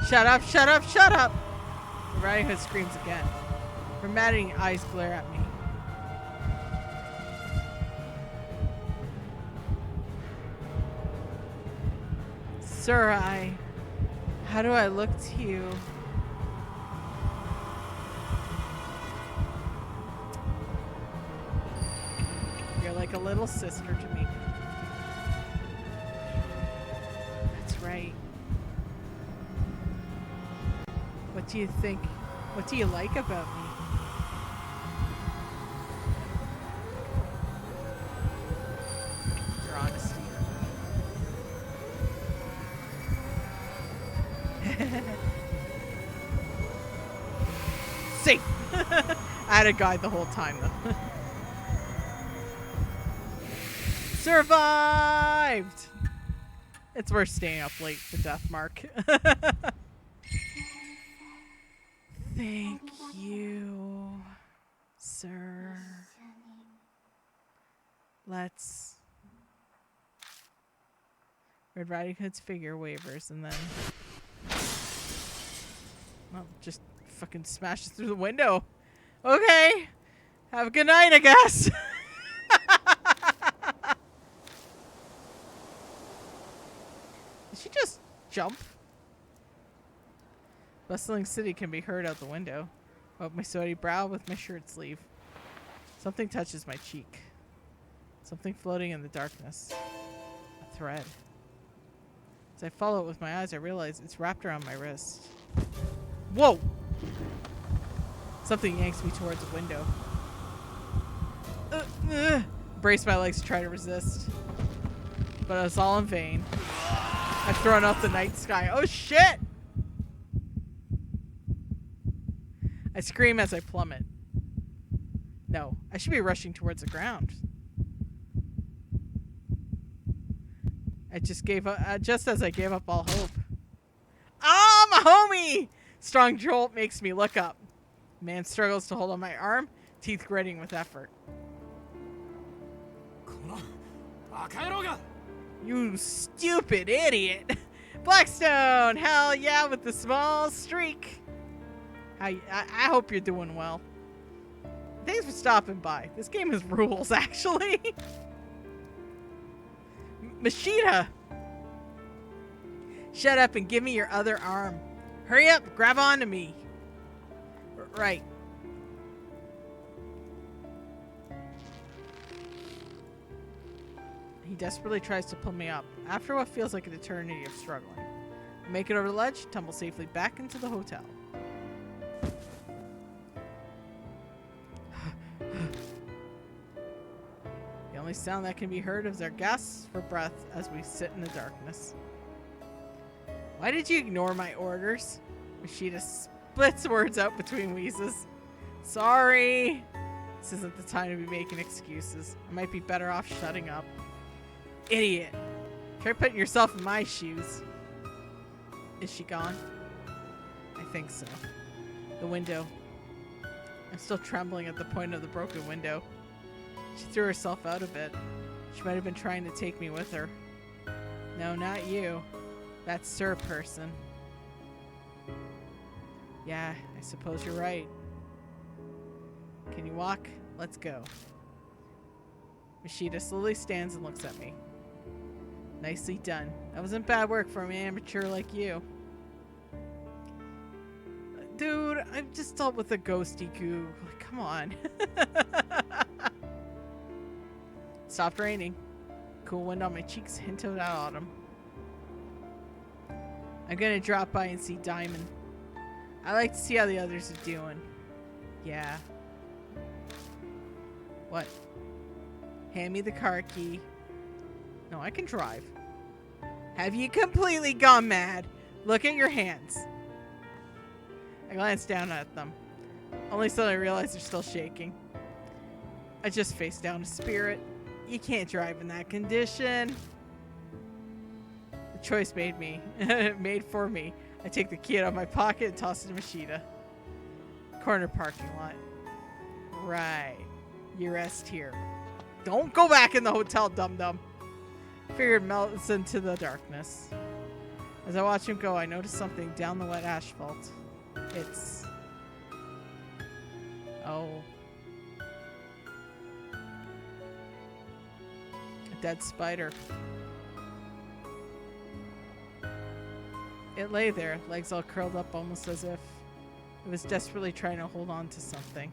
Shut up, shut up, shut up! The Riding Hood screams again. Her maddening eyes glare at me. Sir, how do I look to you? You're like a little sister to me. That's right. What do you think? What do you like about me? Your honesty. Safe! I had a guide the whole time though. Survived! It's worth staying up late for Death Mark. Thank you, sir. Let's... Red Riding Hood's figure wavers and then... Well, just fucking smashes through the window. Okay. Have a good night, I guess. Did she just jump? Bustling city can be heard out the window. Wipe my sweaty brow with my shirt sleeve. Something touches my cheek. Something floating in the darkness. A thread. As I follow it with my eyes, I realize it's wrapped around my wrist. Whoa! Something yanks me towards the window. Brace my legs to try to resist. But it was all in vain. I've thrown out the night sky. Oh shit! I scream as I plummet. No, I should be rushing towards the ground. I just gave up, just as I gave up all hope. Ah, my homie! Strong jolt makes me look up. Man struggles to hold on my arm, teeth gritting with effort. You stupid idiot! Blackstone! Hell yeah, with the small streak! I hope you're doing well. Thanks for stopping by. This game has rules, actually. Machida! Shut up and give me your other arm. Hurry up, grab onto me. Right. He desperately tries to pull me up, after what feels like an eternity of struggling. I make it over the ledge, tumble safely back into the hotel. The only sound that can be heard is our gasps for breath as we sit in the darkness. Why did you ignore my orders? Machida splits words out between wheezes. Sorry. This isn't the time to be making excuses. I might be better off shutting up. Idiot. Try putting yourself in my shoes. Is she gone? I think so. The window. I'm still trembling at the point of the broken window. She threw herself out of it. She might have been trying to take me with her. No, not you. That Sir person. Yeah, I suppose you're right. Can you walk? Let's go. Machida slowly stands and looks at me. Nicely done. That wasn't bad work for an amateur like you. Dude, I've just dealt with a ghosty goo. Come on. Stopped raining. Cool wind on my cheeks hinted at autumn. I'm gonna drop by and see Diamond. I like to see how the others are doing. Yeah. What? Hand me the car key. No, I can drive. Have you completely gone mad? Look at your hands. I glance down at them. Only so I realize they're still shaking. I just face down a spirit. You can't drive in that condition. The choice made for me. I take the key out of my pocket and toss it to Machida. Corner parking lot. Right. You rest here. Don't go back in the hotel, dum-dum. Figured melts into the darkness. As I watch him go, I notice something down the wet asphalt. It's... Oh. A dead spider. It lay there, legs all curled up almost as if it was desperately trying to hold on to something.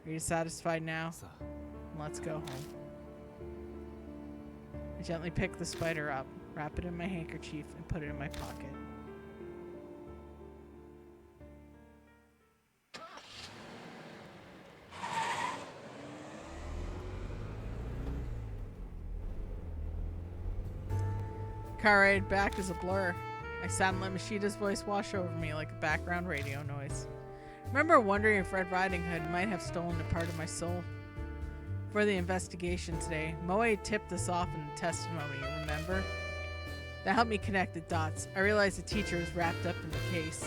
Are you satisfied now? Let's go home. I gently pick the spider up, wrap it in my handkerchief, and put it in my pocket. Car ride back is a blur. I sat and let Machida's voice wash over me like a background radio noise. I remember wondering if Red Riding Hood might have stolen a part of my soul. For the investigation today, Moe tipped us off in the testimony, remember? That helped me connect the dots. I realized the teacher was wrapped up in the case.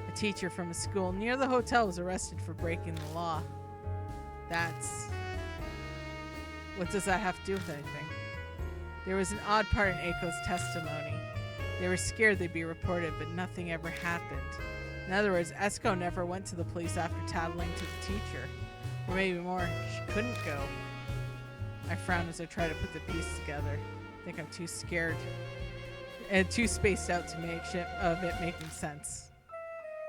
A teacher from a school near the hotel was arrested for breaking the law. That's... What does that have to do with anything? There was an odd part in Aiko's testimony. They were scared they'd be reported, but nothing ever happened. In other words, Esko never went to the police after tattling to the teacher. Or maybe more, she couldn't go. I frown as I try to put the pieces together. I think I'm too scared and too spaced out to make shit of it making sense.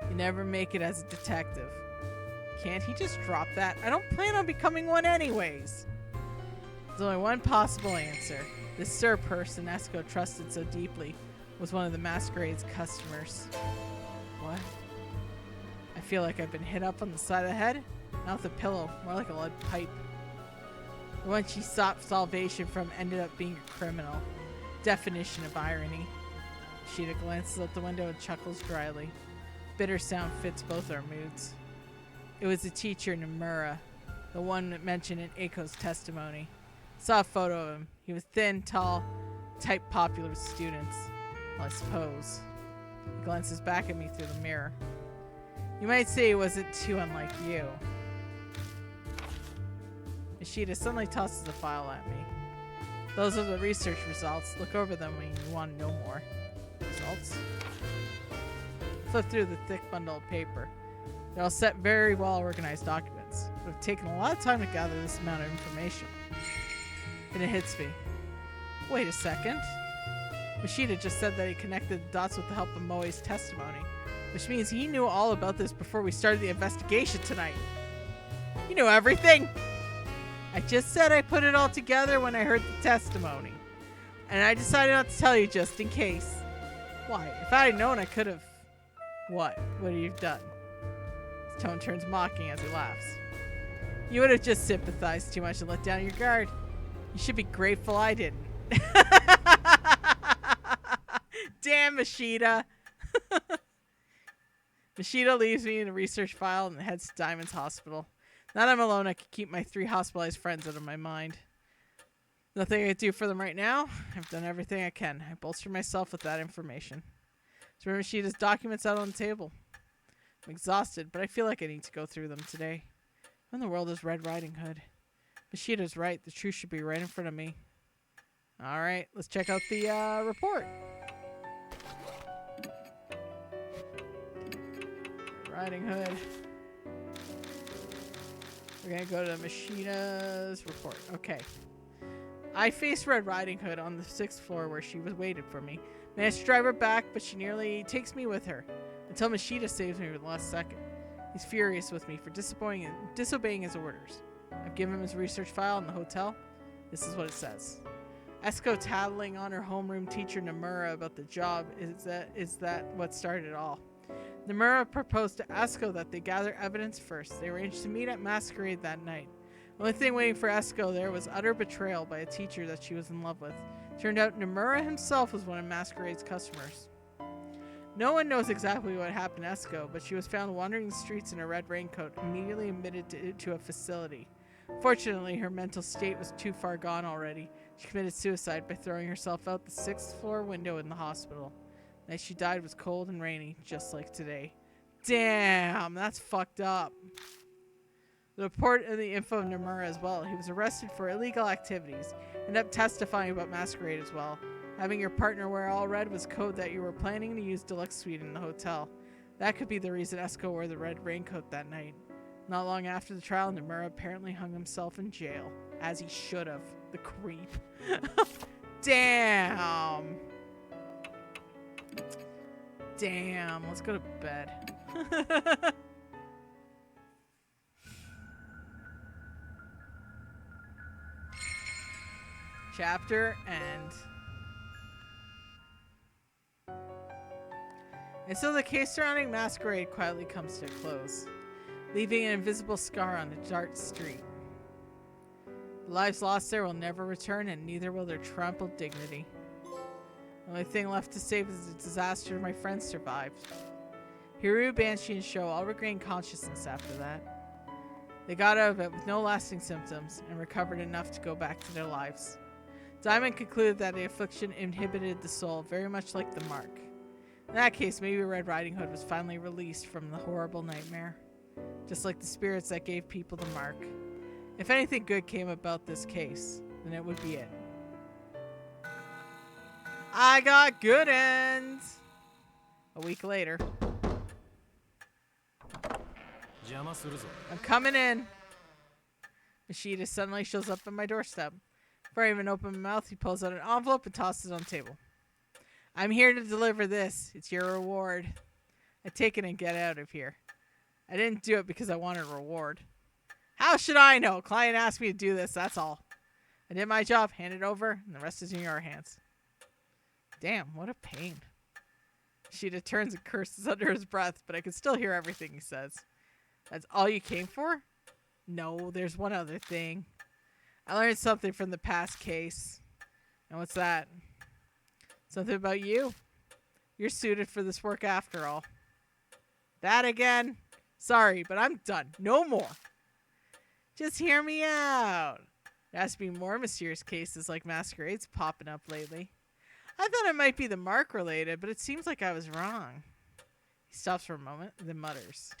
You never make it as a detective. Can't he just drop that? I don't plan on becoming one anyways. There's only one possible answer. This Sir person Esko trusted so deeply was one of the Masquerade's customers. What? I feel like I've been hit up on the side of the head. Not with a pillow, more like a lead pipe. The one she sought salvation from ended up being a criminal. Definition of irony. Sheeta glances out the window and chuckles dryly. Bitter sound fits both our moods. It was the teacher, Nomura, the one mentioned in Aiko's testimony. Saw a photo of him. He was thin, tall, type popular with students. Well, I suppose. He glances back at me through the mirror. You might say he wasn't too unlike you. Ishida suddenly tosses the file at me. Those are the research results. Look over them when you want to know more. Results? Flip through the thick bundle of paper. They're all set very well organized documents. It would have taken a lot of time to gather this amount of information. Then it hits me. Wait a second. Mashita just said that he connected the dots with the help of Moe's testimony, which means he knew all about this before we started the investigation tonight. You knew everything! I just said I put it all together when I heard the testimony. And I decided not to tell you just in case. Why? If I had known, I could have... What? What have you done? His tone turns mocking as he laughs. You would have just sympathized too much and let down your guard. You should be grateful I didn't. Damn, Mashita. Mashita leaves me in a research file and heads to Diamond's hospital. Now that I'm alone, I can keep my 3 hospitalized friends out of my mind. Nothing I can do for them right now. I've done everything I can. I bolster myself with that information. So Mashita's documents out on the table. I'm exhausted, but I feel like I need to go through them today. Who in the world is Red Riding Hood? Mashita's right. The truth should be right in front of me. Alright, let's check out the report. Red Riding Hood. We're going to go to Mashita's report. Okay. I faced Red Riding Hood on the 6th floor where she was waited for me. Managed to drive her back, but she nearly takes me with her. Until Mashita saves me with the last second. He's furious with me for disobeying his orders. I've given him his research file in the hotel. This is what it says. Esko tattling on her homeroom teacher Nomura about the job is that what started it all. Nomura proposed to Esko that they gather evidence first. They arranged to meet at Masquerade that night. The only thing waiting for Esko there was utter betrayal by a teacher that she was in love with. Turned out Nomura himself was one of Masquerade's customers. No one knows exactly what happened to Esko, but she was found wandering the streets in a red raincoat, immediately admitted to a facility. Fortunately, her mental state was too far gone already. She committed suicide by throwing herself out the 6th floor window in the hospital. The night she died was cold and rainy, just like today. Damn, that's fucked up. The report and the info of Nomura as well. He was arrested for illegal activities. Ended up testifying about Masquerade as well. Having your partner wear all red was code that you were planning to use deluxe suite in the hotel. That could be the reason Esko wore the red raincoat that night. Not long after the trial, Nomura apparently hung himself in jail. As he should have. The creep. Damn. Damn. Let's go to bed. Chapter end. And so the case surrounding Masquerade quietly comes to a close, leaving an invisible scar on a dark street. The lives lost there will never return, and neither will their trampled dignity. The only thing left to save is the disaster my friends survived. Hiru, Banshee, and Sho all regained consciousness after that. They got out of it with no lasting symptoms and recovered enough to go back to their lives. Diamond concluded that the affliction inhibited the soul, very much like the mark. In that case, maybe Red Riding Hood was finally released from the horrible nightmare, just like the spirits that gave people the mark. If anything good came about this case, then it would be it. I got good ends! A week later. I'm coming in. Mashita suddenly shows up at my doorstep. Before I even open my mouth, he pulls out an envelope and tosses it on the table. I'm here to deliver this. It's your reward. I take it and get out of here. I didn't do it because I wanted a reward. How should I know? Client asked me to do this, that's all. I did my job, hand it over, and the rest is in your hands. Damn, what a pain. Sheeta turns and curses under his breath, but I can still hear everything he says. That's all you came for? No, there's one other thing. I learned something from the past case. And what's that? Something about you. You're suited for this work after all. That again? Sorry, but I'm done. No more. Just hear me out. There has to be more mysterious cases like masquerades popping up lately. I thought it might be the mark related, but it seems like I was wrong. He stops for a moment, then mutters.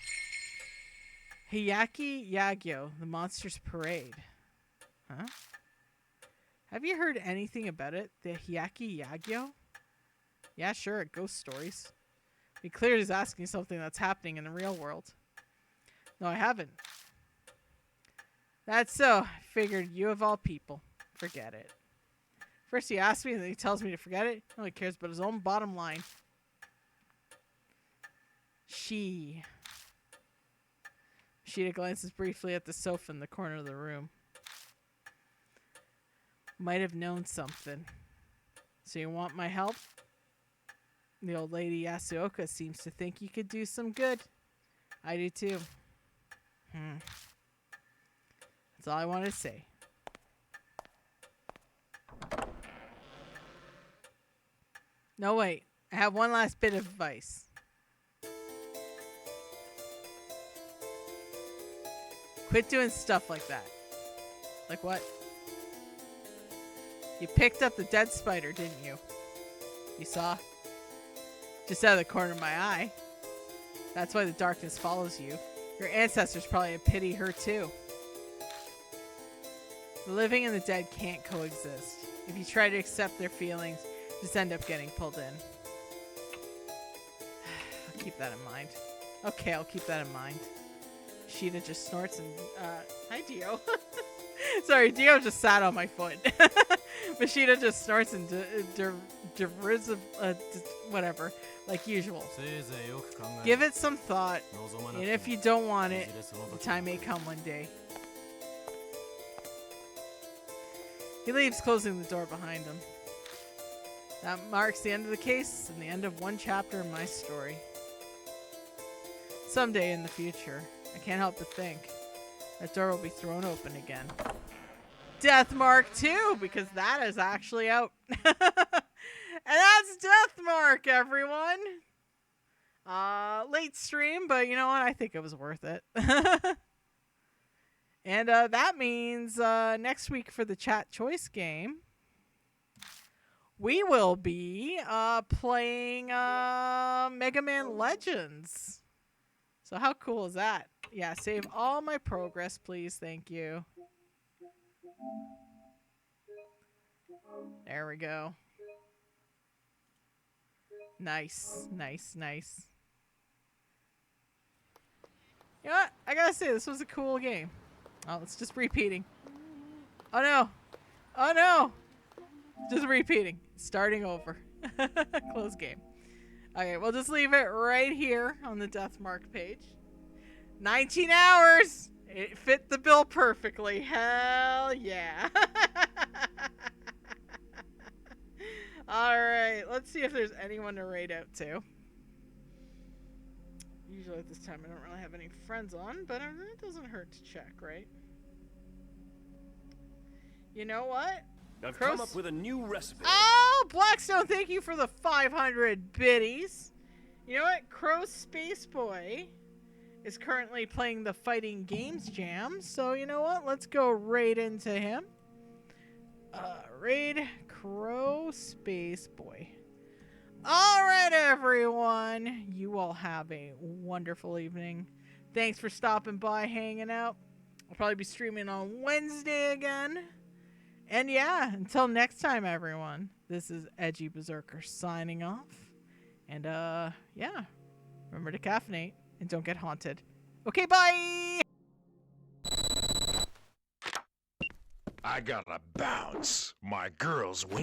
Hiyaki Yagyo, the Monsters Parade. Huh? Have you heard anything about it? The Hiyaki Yagyo? Yeah, sure, ghost stories. Be clear he's asking something that's happening in the real world. No, I haven't. That's so. I figured you of all people. Forget it. First he asks me, and then he tells me to forget it. He only cares about his own bottom line. She. Sheeta glances briefly at the sofa in the corner of the room. Might have known something. So you want my help? The old lady Yasuoka seems to think you could do some good. I do too. That's all I wanted to say. No, wait. I have one last bit of advice. Quit doing stuff like that. Like what? You picked up the dead spider, didn't you? You saw? Just out of the corner of my eye. That's why the darkness follows you. Your ancestors probably pity her too. The living and the dead can't coexist. If you try to accept their feelings, you just end up getting pulled in. I'll keep that in mind. Okay, I'll keep that in mind. Sheeta just snorts and, hi Dio. Sorry, Dio just sat on my foot. Machida just snorts and derisive, whatever, like usual. Give it some thought, and if you don't want it, the time may come one day. He leaves, closing the door behind him. That marks the end of the case and the end of one chapter in my story. Someday in the future, I can't help but think that door will be thrown open again. Death Mark 2, because that is actually out. And that's Death Mark, everyone. Late stream, but you know what? I think it was worth it. And that means next week for the chat choice game, we will be playing Mega Man Legends. So how cool is that? Yeah, save all my progress, please. Thank you. There we go. Nice, nice, nice. You know what? I gotta say, this was a cool game. Oh, it's just repeating. Oh no. Oh no. Just repeating. Starting over. Close game. Okay, we'll just leave it right here on the Death Mark page. 19 hours! It fit the bill perfectly. Hell yeah. Alright, let's see if there's anyone to raid out to. Usually at this time I don't really have any friends on, but it doesn't hurt to check, right? You know what? I've come up with a new recipe. Oh, Blackstone, thank you for the 500 biddies. You know what? Crow Space Boy is currently playing the Fighting Games Jam, so you know what? Let's go raid into him. Raid Crow Space Boy. Alright, everyone. You all have a wonderful evening. Thanks for stopping by, hanging out. I'll probably be streaming on Wednesday again. And yeah, until next time, everyone. This is Edgy Berserker signing off. And yeah. Remember to caffeinate and don't get haunted. Okay, bye! I gotta bounce. My girl's waiting.